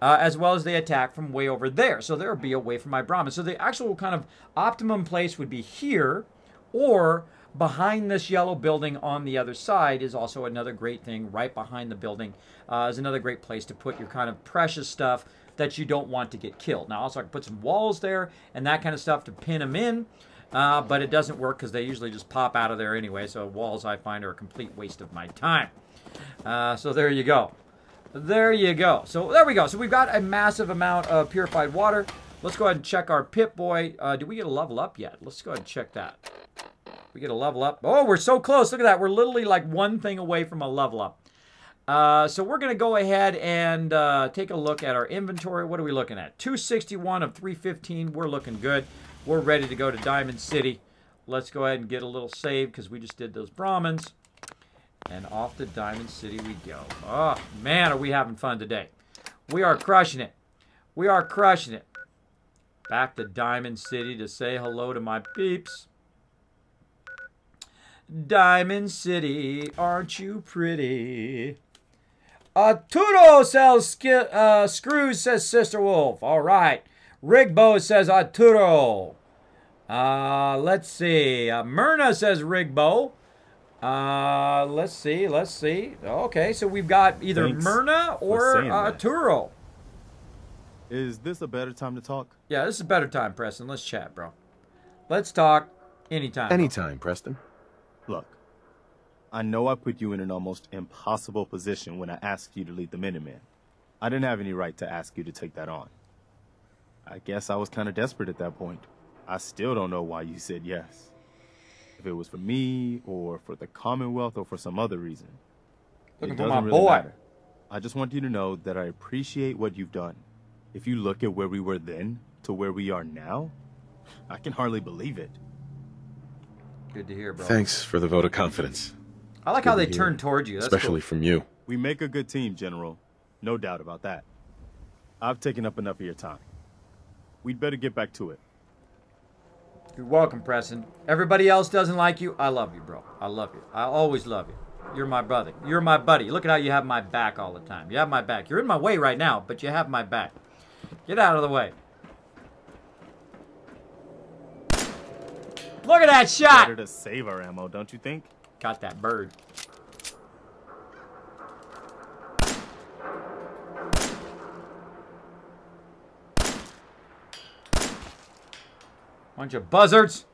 as well as they attack from way over there. So they'll be away from my Brahmin. So the actual kind of optimum place would be here, or behind this yellow building on the other side is also another great thing. Right behind the building is another great place to put your kind of precious stuff that you don't want to get killed. Now, also I can put some walls there and that kind of stuff to pin them in, but it doesn't work because they usually just pop out of there anyway. So walls, I find, are a complete waste of my time. So there you go. There you go. So there we go. So we've got a massive amount of purified water. Let's go ahead and check our Pip-Boy. Did we get a level up yet? Let's go ahead and check that. We get a level up. Oh, we're so close. Look at that. We're literally like one thing away from a level up. So we're going to go ahead and take a look at our inventory. What are we looking at? 261 of 315. We're looking good. We're ready to go to Diamond City. Let's go ahead and get a little save because we just did those Brahmins. And off to Diamond City we go. Oh, man, are we having fun today. We are crushing it. We are crushing it. Back to Diamond City to say hello to my peeps. Diamond City, aren't you pretty? Arturo sells screws, says Sister Wolf. All right. Rigbo says Arturo. Let's see. Myrna says Rigbo. Let's see. Okay, so we've got either Thanks Myrna for saying or that. Turo. Is this a better time to talk? Yeah, this is a better time, Preston. Let's chat, bro. Let's talk anytime. Anytime, Preston. Look, I know I put you in an almost impossible position when I asked you to lead the Minutemen. I didn't have any right to ask you to take that on. I guess I was kind of desperate at that point. I still don't know why you said yes. If it was for me, or for the Commonwealth, or for some other reason. Looking It for doesn't my really boy. matter. I just want you to know that I appreciate what you've done. If you look at where we were then to where we are now, I can hardly believe it. Good to hear, bro. Thanks for the vote of confidence. I like how they turn towards you. That's Especially cool. from you. We make a good team, General. No doubt about that. I've taken up enough of your time. We'd better get back to it. You're welcome, Preston. Everybody else doesn't like you. I love you, bro. I love you. I always love you. You're my brother. You're my buddy. Look at how you have my back all the time. You have my back. You're in my way right now, but you have my back. Get out of the way. Look at that shot! Better to save our ammo, don't you think? Got that bird. Bunch of buzzards.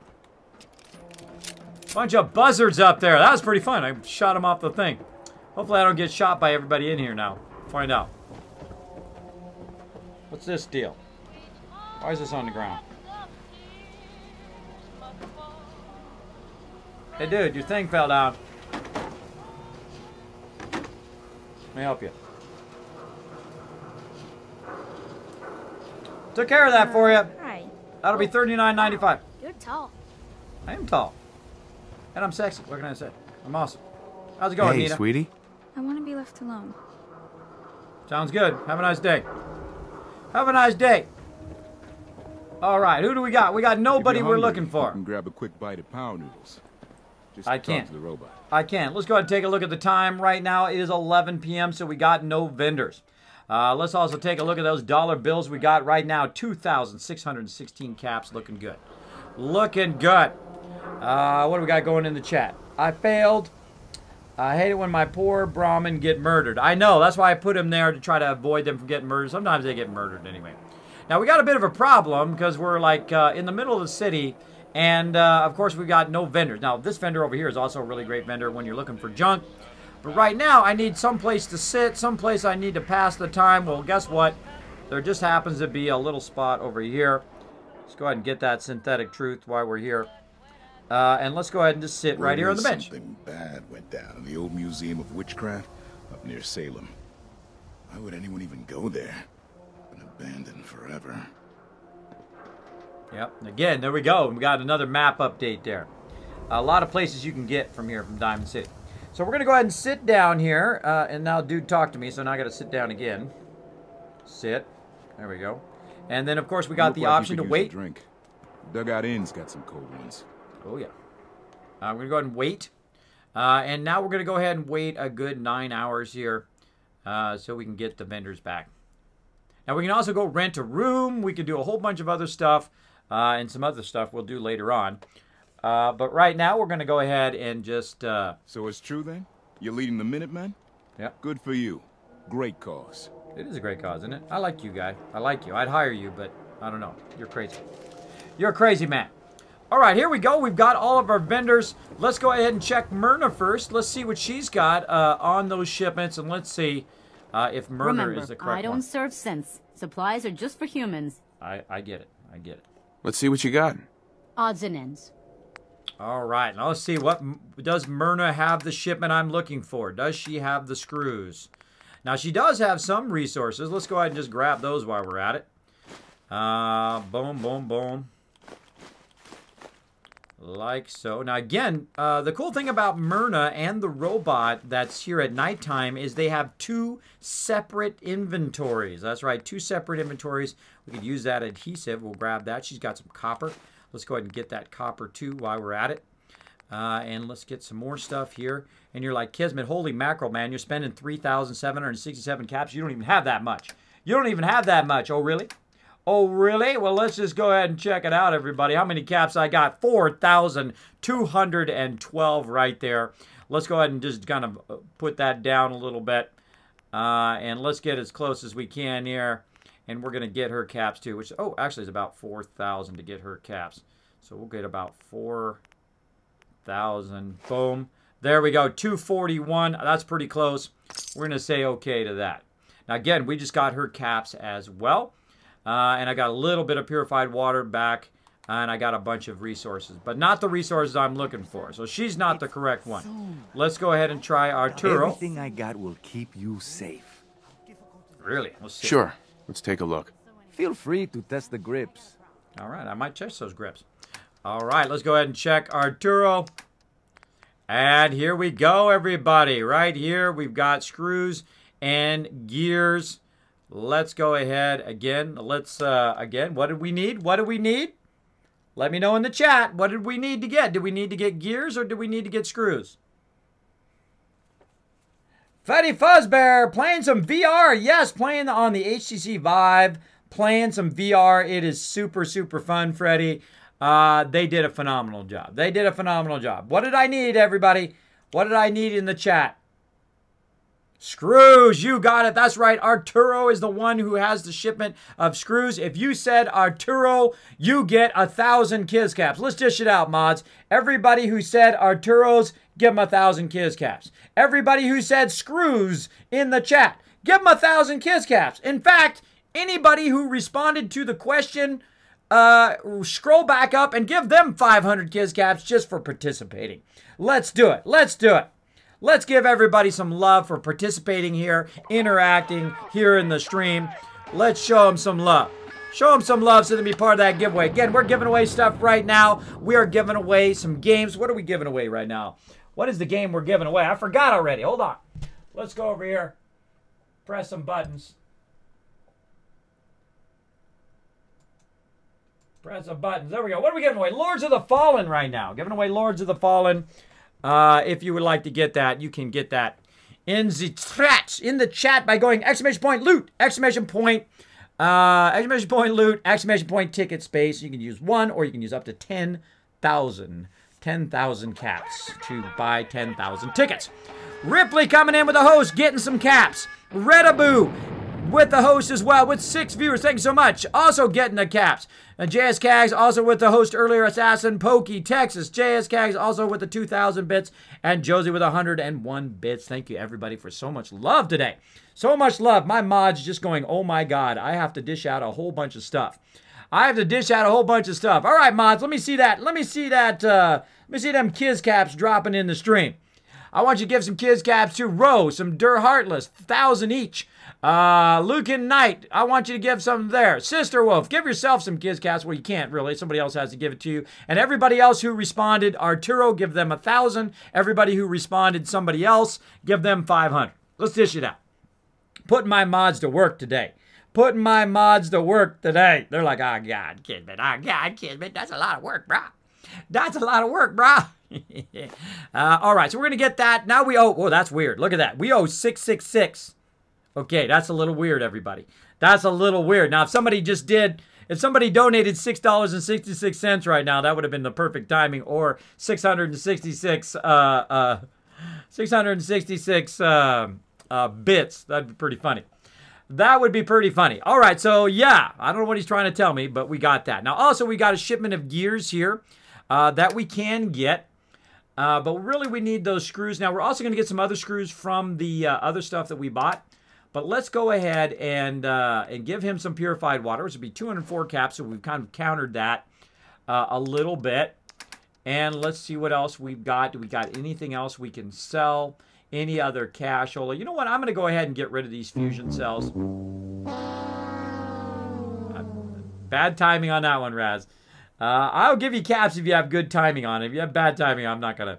Bunch of buzzards up there. That was pretty fun. I shot him off the thing. Hopefully I don't get shot by everybody in here now. Find out. What's this deal? Why is this on the ground? Hey dude, your thing fell down. Let me help you. Took care of that for you. Hi. That'll be $39.95. You're tall. I am tall. And I'm sexy. What can I say? I'm awesome. How's it going, Hey, Nina? sweetie. I want to be left alone. Sounds good. Have a nice day. Have a nice day. All right, who do we got? We got nobody If we're you're looking hungry, you for. can grab a quick bite of power noodles. Just I talk can't. to the robot. I can't. Let's go ahead and take a look at the time. Right now it is 11 p.m., so we got no vendors. Let's also take a look at those dollar bills we got right now. 2,616 caps. Looking good. Looking good. What do we got going in the chat? I failed. I hate it when my poor Brahmin get murdered. I know. That's why I put him there, to try to avoid them from getting murdered. Sometimes they get murdered anyway. Now, we got a bit of a problem because we're like in the middle of the city. And, of course, we've got no vendors. Now, this vendor over here is also a really great vendor when you're looking for junk. But right now, I need some place to sit, some place I need to pass the time. Well, guess what? There just happens to be a little spot over here. Let's go ahead and get that synthetic truth while we're here. And let's go ahead and just sit right here on the bench. Something bad went down in the old Museum of Witchcraft up near Salem. Why would anyone even go there? Been abandoned forever. Yep. Again, there we go. We got another map update there. A lot of places you can get from here, from Diamond City. So we're going to go ahead and sit down here. And now dude talk to me, so now I got to sit down again. Sit. There we go. And then, of course, we got Look the like you option could to use a wait. drink. Dugout Inn's got some cold ones. Oh, yeah. I'm going to go ahead and wait. And now we're going to go ahead and wait a good 9 hours here so we can get the vendors back. Now, we can also go rent a room. We can do a whole bunch of other stuff and some other stuff we'll do later on. But right now, we're going to go ahead and just... So it's true, then? You're leading the Minutemen? Yep. Good for you. Great cause. It is a great cause, isn't it? I like you, guy. I like you. I'd hire you, but I don't know. You're crazy. You're a crazy man. All right, here we go. We've got all of our vendors. Let's go ahead and check Myrna first. Let's see what she's got on those shipments, and let's see if Myrna is the correct one. I don't serve sense. Supplies are just for humans. I get it. I get it. Let's see what you got. Odds and ends. All right, now let's see. Does Myrna have the shipment I'm looking for? Does she have the screws? Now, she does have some resources. Let's go ahead and just grab those while we're at it. Boom, boom, boom. Like so. Now, again, the cool thing about Myrna and the robot that's here at nighttime is they have two separate inventories. That's right, two separate inventories. We could use that adhesive. We'll grab that. She's got some copper. Let's go ahead and get that copper, too, while we're at it. And let's get some more stuff here. And you're like, Kismet, holy mackerel, man. You're spending 3,767 caps. You don't even have that much. You don't even have that much. Oh, really? Oh, really? Well, let's just go ahead and check it out, everybody. How many caps I got? 4,212 right there. Let's go ahead and just kind of put that down a little bit. And let's get as close as we can here. And we're going to get her caps too, which, oh, actually it's about 4,000 to get her caps. So we'll get about 4,000. Boom. There we go. 241. That's pretty close. We're going to say okay to that. Now, again, we just got her caps as well. And I got a little bit of purified water back. And I got a bunch of resources. But not the resources I'm looking for. So she's not the correct one. Let's go ahead and try Arturo. Everything I got will keep you safe. Really? Let's see. Sure. Let's take a look. Feel free to test the grips. All right, I might test those grips. All right, let's go ahead and check Arturo. And here we go, everybody. Right here, we've got screws and gears. Let's go ahead again. Again, what did we need? What did we need? Let me know in the chat. What did we need to get? Did we need to get gears or did we need to get screws? Freddy Fuzzbear playing some VR. Yes, playing on the HTC Vive. Playing some VR. It is super, super fun, Freddy. They did a phenomenal job. They did a phenomenal job. What did I need, everybody? What did I need in the chat? Screws. You got it. That's right. Arturo is the one who has the shipment of screws. If you said Arturo, you get 1,000 Kiz caps. Let's dish it out, mods. Everybody who said Arturo's, give them 1,000 Kiz caps. Everybody who said screws in the chat, give them 1,000 Kiz caps. In fact, anybody who responded to the question, scroll back up and give them 500 Kiz caps just for participating. Let's do it. Let's do it. Let's give everybody some love for participating here, interacting here in the stream. Let's show them some love. Show them some love so they can be part of that giveaway. Again, we're giving away stuff right now. We are giving away some games. What are we giving away right now? What is the game we're giving away? I forgot already. Hold on. Let's go over here. Press some buttons. Press some buttons. There we go. What are we giving away? Lords of the Fallen right now. Giving away Lords of the Fallen. If you would like to get that, you can get that in the chat by going exclamation point loot, exclamation point loot, exclamation point ticket space. You can use one or you can use up to 10,000 caps to buy 10,000 tickets. Ripley coming in with the host, getting some caps. Redaboo with the host as well, with 6 viewers. Thank you so much. Also getting the caps. JS Cags also with the host earlier, Assassin Pokey, Texas. JS Cags also with the 2,000 bits. And Josie with 101 bits. Thank you, everybody, for so much love today. So much love. My mod's just going, oh my God, I have to dish out a whole bunch of stuff. I have to dish out a whole bunch of stuff. All right, mods, let me see that. Let me see them Kiz caps dropping in the stream. I want you to give some Kiz caps to Rose, some Dur Heartless, 1,000 each. Lucan Knight, I want you to give some there. Sister Wolf, give yourself some Kiz caps. Well, you can't really. Somebody else has to give it to you. And everybody else who responded, Arturo, give them 1,000. Everybody who responded, somebody else, give them 500. Let's dish it out. Putting my mods to work today. Putting my mods to work today. They're like, oh, God, Kismet. Oh, God, Kismet. That's a lot of work, brah. That's a lot of work, brah. All right, so we're going to get that. Now we owe, oh, that's weird. Look at that. We owe 666. Okay, that's a little weird, everybody. That's a little weird. Now, if somebody donated $6.66 right now, that would have been the perfect timing, or 666 bits. That'd be pretty funny. That would be pretty funny. All right, so yeah, I don't know what he's trying to tell me, but we got that. Now, also, we got a shipment of gears here that we can get. But really, we need those screws. Now, we're also going to get some other screws from the other stuff that we bought. But let's go ahead and give him some purified water, which would be 204 caps. So we've kind of countered that a little bit. And let's see what else we've got. Do we got anything else we can sell? Any other cashola? You know what? I'm going to go ahead and get rid of these fusion cells. Bad timing on that one, Raz. I'll give you caps if you have good timing on it. If you have bad timing, I'm not going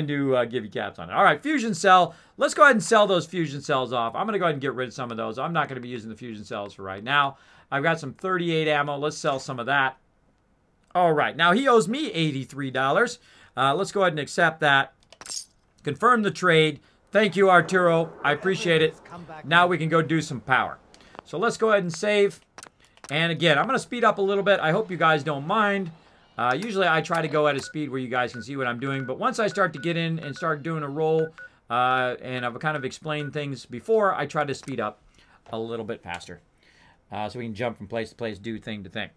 to give you caps on it. All right, fusion cell. Let's go ahead and sell those fusion cells off. I'm going to go ahead and get rid of some of those. I'm not going to be using the fusion cells for right now. I've got some 38 ammo. Let's sell some of that. All right, now he owes me $83. Let's go ahead and accept that. Confirm the trade. Thank you, Arturo. I appreciate it. Now we can go do some power. So let's go ahead and save. And again, I'm going to speed up a little bit. I hope you guys don't mind. Usually I try to go at a speed where you guys can see what I'm doing, but once I start to get in and start doing a roll, and I've kind of explained things before, I try to speed up a little bit faster. So we can jump from place to place, do thing to thing.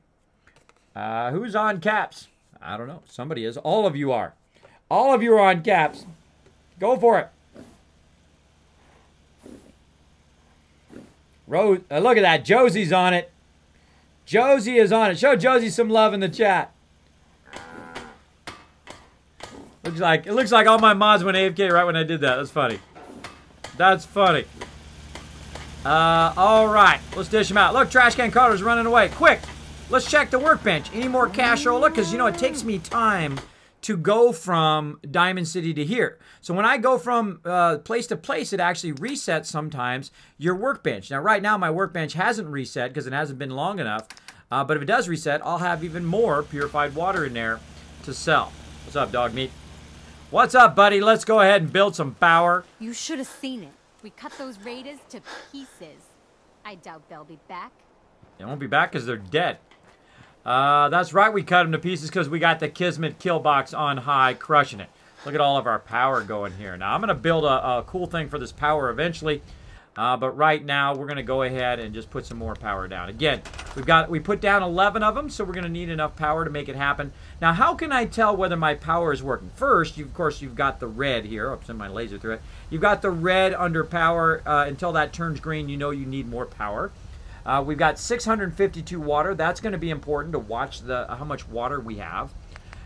Who's on caps? I don't know. Somebody is. All of you are. All of you are on caps. Go for it. Rose, look at that. Josie's on it. Josie is on it. Show Josie some love in the chat. It looks like all my mods went AFK right when I did that. That's funny. That's funny. All right. Let's dish them out. Look, Trash Can Carter's running away. Quick. Let's check the workbench. Any more cashola? Because, you know, it takes me time to go from Diamond City to here. So when I go from place to place, it actually resets sometimes your workbench. Now, right now, my workbench hasn't reset because it hasn't been long enough. But if it does reset, I'll have even more purified water in there to sell. What's up, dog meat? What's up, buddy? Let's go ahead and build some power. You should have seen it. We cut those raiders to pieces. I doubt they'll be back. They won't be back because they're dead. That's right, we cut them to pieces because we got the Kismet kill box on high, crushing it. Look at all of our power going here. Now, I'm going to build a cool thing for this power eventually. But right now, we're going to go ahead and just put some more power down. Again, we put down 11 of them, so we're going to need enough power to make it happen. Now, how can I tell whether my power is working? First, of course, you've got the red here. I'll send my laser through it. You've got the red under power. Until that turns green, you know you need more power. We've got 652 water. That's going to be important to watch how much water we have.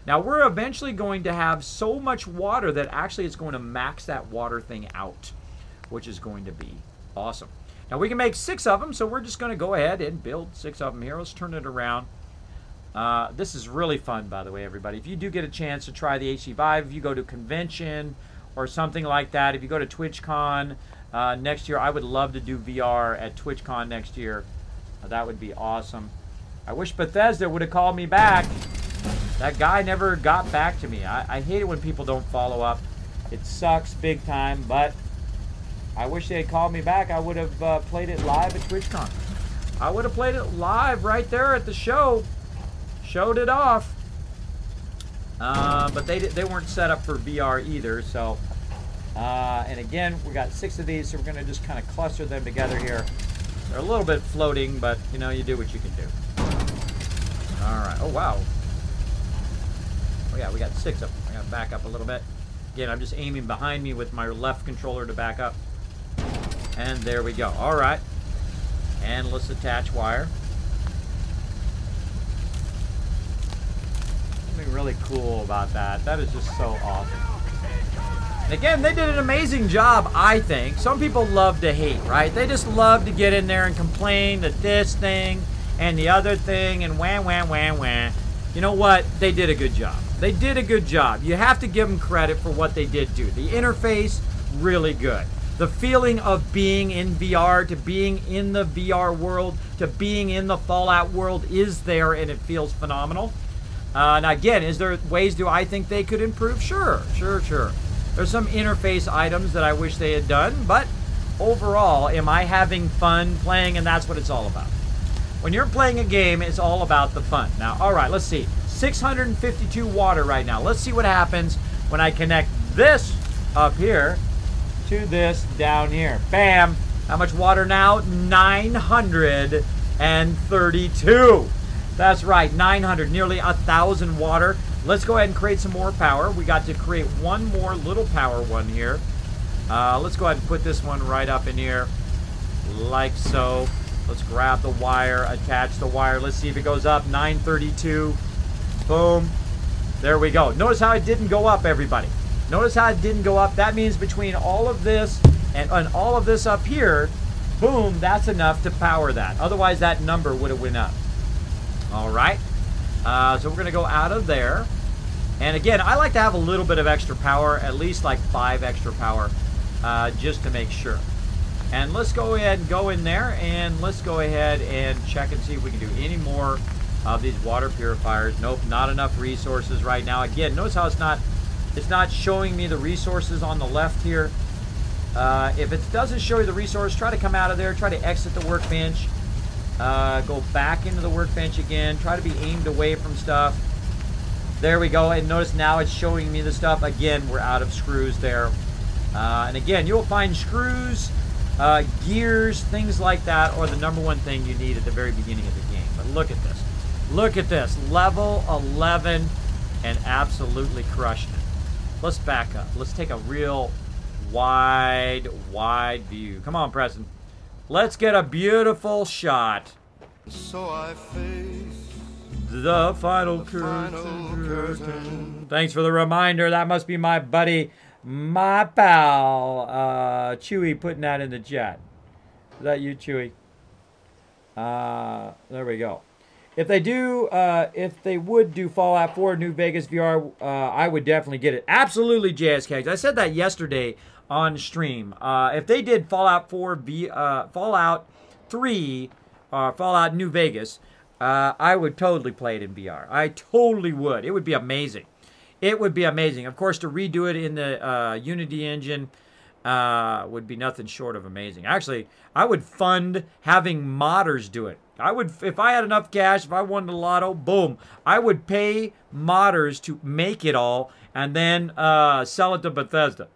Now, we're eventually going to have so much water that actually it's going to max that water thing out, which is going to be awesome. Now, we can make 6 of them, so we're just going to go ahead and build 6 of them here. Let's turn it around. This is really fun, by the way, everybody. If you do get a chance to try the HC Vive, if you go to convention or something like that, if you go to TwitchCon next year, I would love to do VR at TwitchCon next year. That would be awesome. I wish Bethesda would have called me back. That guy never got back to me. I hate it when people don't follow up. It sucks big time, but I wish they had called me back. I would have played it live at TwitchCon. I would have played it live right there at the show. Showed it off. But they weren't set up for VR either, so... and again, we got 6 of these, so we're going to just kind of cluster them together here. They're a little bit floating, but, you know, you do what you can do. Alright. Oh, wow. Oh, yeah, we got 6 of them. I got to back up a little bit. Again, I'm just aiming behind me with my left controller to back up. And there we go. Alright. And let's attach wire. Something really cool about that. That is just so awesome. And again, they did an amazing job, I think. Some people love to hate, right? They just love to get in there and complain that this thing and the other thing and wham, wham, wham, wham. You know what? They did a good job. They did a good job. You have to give them credit for what they did do. The interface, really good. The feeling of being in VR, to being in the VR world, to being in the Fallout world is there, and it feels phenomenal. Now, again, is there ways do I think they could improve? Sure. There's some interface items that I wish they had done, but overall, am I having fun playing? And that's what it's all about. When you're playing a game, it's all about the fun. Now, all right, let's see. 652 water right now. Let's see what happens when I connect this up here to this down here. Bam! How much water now? 932. That's right, 900, nearly 1,000 water. Let's go ahead and create some more power. We got to create one more little power one here. Let's go ahead and put this one right up in here, like so. Let's grab the wire, attach the wire. Let's see if it goes up. 932. Boom. There we go. Notice how it didn't go up, everybody. Notice how it didn't go up. That means between all of this and all of this up here, boom, that's enough to power that. Otherwise, that number would have went up. All right. So we're going to go out of there. And again, I like to have a little bit of extra power, at least like 5 extra power, just to make sure. And let's go ahead and go in there, and let's go ahead and check and see if we can do any more of these water purifiers. Nope, not enough resources right now. Again, notice how it's not showing me the resources on the left here. If it doesn't show you the resource, try to come out of there, try to exit the workbench. Go back into the workbench again. Try to be aimed away from stuff. There we go. And notice now it's showing me the stuff. Again, we're out of screws there. And again, you'll find screws, gears, things like that, or the #1 thing you need at the very beginning of the game. But look at this. Look at this. Level 11 and absolutely crushing it. Let's back up. Let's take a real wide view. Come on, Preston. Let's get a beautiful shot. So I face the final curtain. Thanks for the reminder. That must be my buddy, my pal, Chewy, putting that in the chat. Is that you, Chewy? There we go. If they do, if they would do Fallout 4 New Vegas VR, I would definitely get it. Absolutely, JSK. I said that yesterday on stream. If they did Fallout 4, Fallout 3, Fallout New Vegas, I would totally play it in VR. I totally would. It would be amazing. It would be amazing. Of course, to redo it in the Unity engine would be nothing short of amazing. Actually, I would fund having modders do it. I would, if I had enough cash, if I won the lotto, boom, I would pay modders to make it all and then sell it to Bethesda.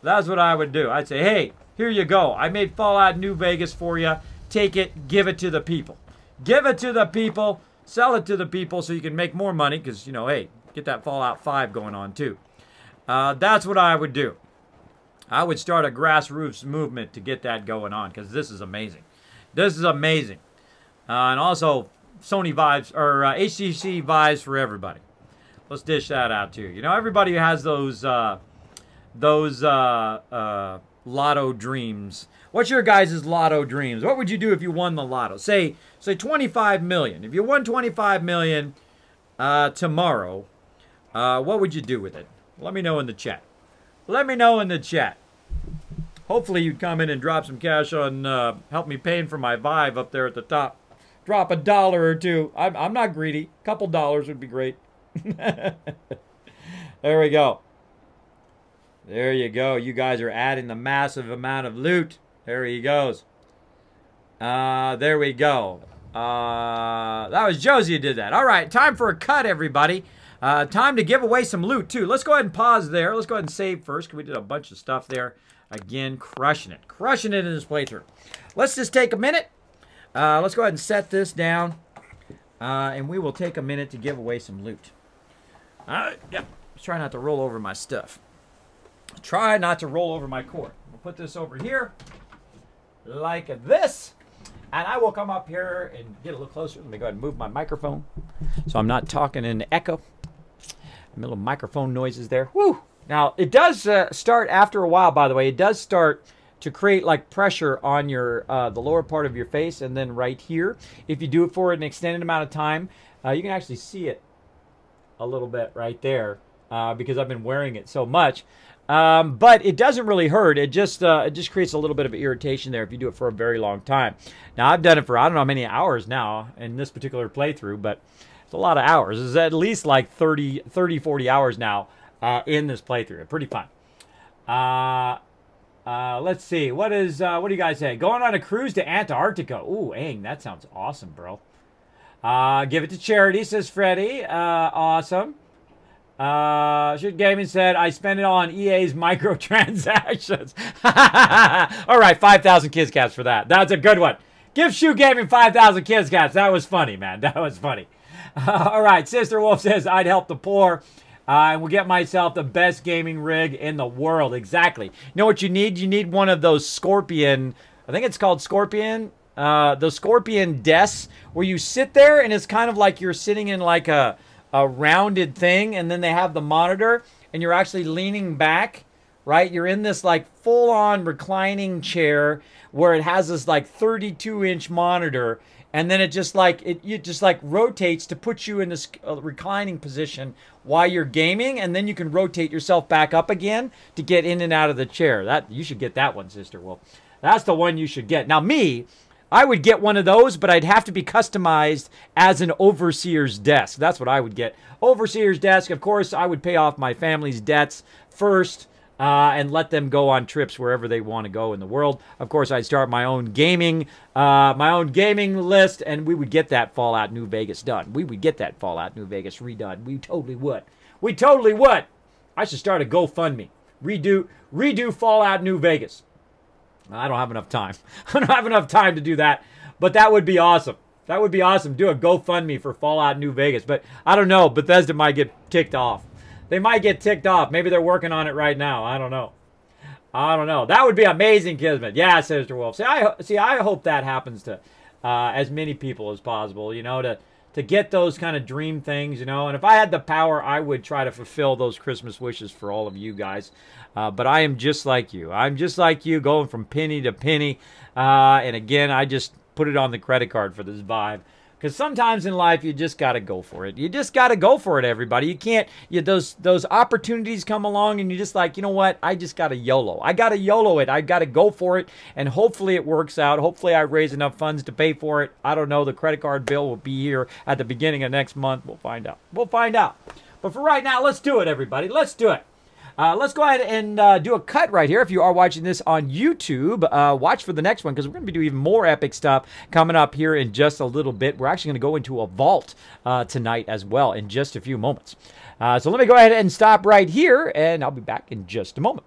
That's what I would do. I'd say, hey, here you go. I made Fallout New Vegas for you. Take it, give it to the people. Give it to the people, sell it to the people so you can make more money because, you know, hey, get that Fallout 5 going on too. That's what I would do. I would start a grassroots movement to get that going on because this is amazing. This is amazing. And also, Sony vibes, or HTC vibes for everybody. Let's dish that out too. You know, everybody who has those lotto dreams. What's your guys' lotto dreams? What would you do if you won the lotto? Say 25 million. If you won 25 million tomorrow, what would you do with it? Let me know in the chat. Let me know in the chat. Hopefully you'd come in and drop some cash on help me paying for my Vive up there at the top. Drop $1 or $2. I'm not greedy. A couple dollars would be great. There we go. There you go. You guys are adding the massive amount of loot. There he goes. There we go. That was Josie who did that. All right, time for a cut, everybody. Time to give away some loot, too. Let's go ahead and pause there. Let's go ahead and save first, because we did a bunch of stuff there. Again, crushing it. Crushing it in this playthrough. Let's just take a minute. Let's go ahead and set this down. And we will take a minute to give away some loot. Yep. Let's try not to roll over my stuff. Try not to roll over my cord. We'll put this over here like this. And I will come up here and get a little closer. Let me go ahead and move my microphone so I'm not talking in echo. Little microphone noises there. Woo! Now, it does start after a while, by the way. It does start to create like pressure on your the lower part of your face and then right here. If you do it for an extended amount of time, you can actually see it a little bit right there because I've been wearing it so much. But it doesn't really hurt. It just creates a little bit of irritation there if you do it for a very long time. Now, I've done it for I don't know how many hours now in this particular playthrough, but it's a lot of hours. It's at least like 30, 40 hours now in this playthrough. Pretty fun. Let's see. What do you guys say? Going on a cruise to Antarctica. Ooh, Aang, that sounds awesome, bro. Give it to charity, says Freddy. Awesome. Shoot Gaming said, I spend it all on EA's microtransactions. All right, 5,000 Kids Cats for that. That's a good one. Give Shoot Gaming 5,000 Kids Cats. That was funny, man. That was funny. All right, Sister Wolf says, I'd help the poor. And will get myself the best gaming rig in the world. Exactly. You know what you need? You need one of those Scorpion, I think it's called Scorpion. The Scorpion desks where you sit there and it's kind of like you're sitting in like a rounded thing, and then they have the monitor and you're actually leaning back, right? You're in this like full-on reclining chair where it has this like 32-inch monitor, and then it just like rotates to put you in this reclining position while you're gaming, and then you can rotate yourself back up again to get in and out of the chair. That you should get that one, Sister Wolf. That's the one you should get. Now me, I would get one of those, but I'd have to be customized as an overseer's desk. That's what I would get. Overseer's desk. Of course, I would pay off my family's debts first. and let them go on trips wherever they want to go in the world. Of course, I'd start my own gaming list, and we would get that Fallout New Vegas done. We would get that Fallout New Vegas redone. We totally would. We totally would. I should start a GoFundMe. Redo Fallout New Vegas. I don't have enough time. I don't have enough time to do that, but that would be awesome. That would be awesome. Do a GoFundMe for Fallout New Vegas. But I don't know. Bethesda might get ticked off. They might get ticked off. Maybe they're working on it right now. I don't know. I don't know. That would be amazing, Kismet. Yeah, Sister Wolf. See, I hope that happens to as many people as possible, you know, to get those kind of dream things, you know. And if I had the power, I would try to fulfill those Christmas wishes for all of you guys. But I am just like you. I'm just like you, going from penny to penny. And again, I just put it on the credit card for this vibe. Because sometimes in life, you just got to go for it. You just got to go for it, everybody. You can't, those opportunities come along and you're just like, you know what? I just got to YOLO. I got to YOLO it. I got to go for it. And hopefully it works out. Hopefully I raise enough funds to pay for it. I don't know. The credit card bill will be here at the beginning of next month. We'll find out. We'll find out. But for right now, let's do it, everybody. Let's do it. Let's go ahead and do a cut right here. If you are watching this on YouTube, watch for the next one because we're going to be doing even more epic stuff coming up here in just a little bit. We're actually going to go into a vault tonight as well in just a few moments. So let me go ahead and stop right here, and I'll be back in just a moment.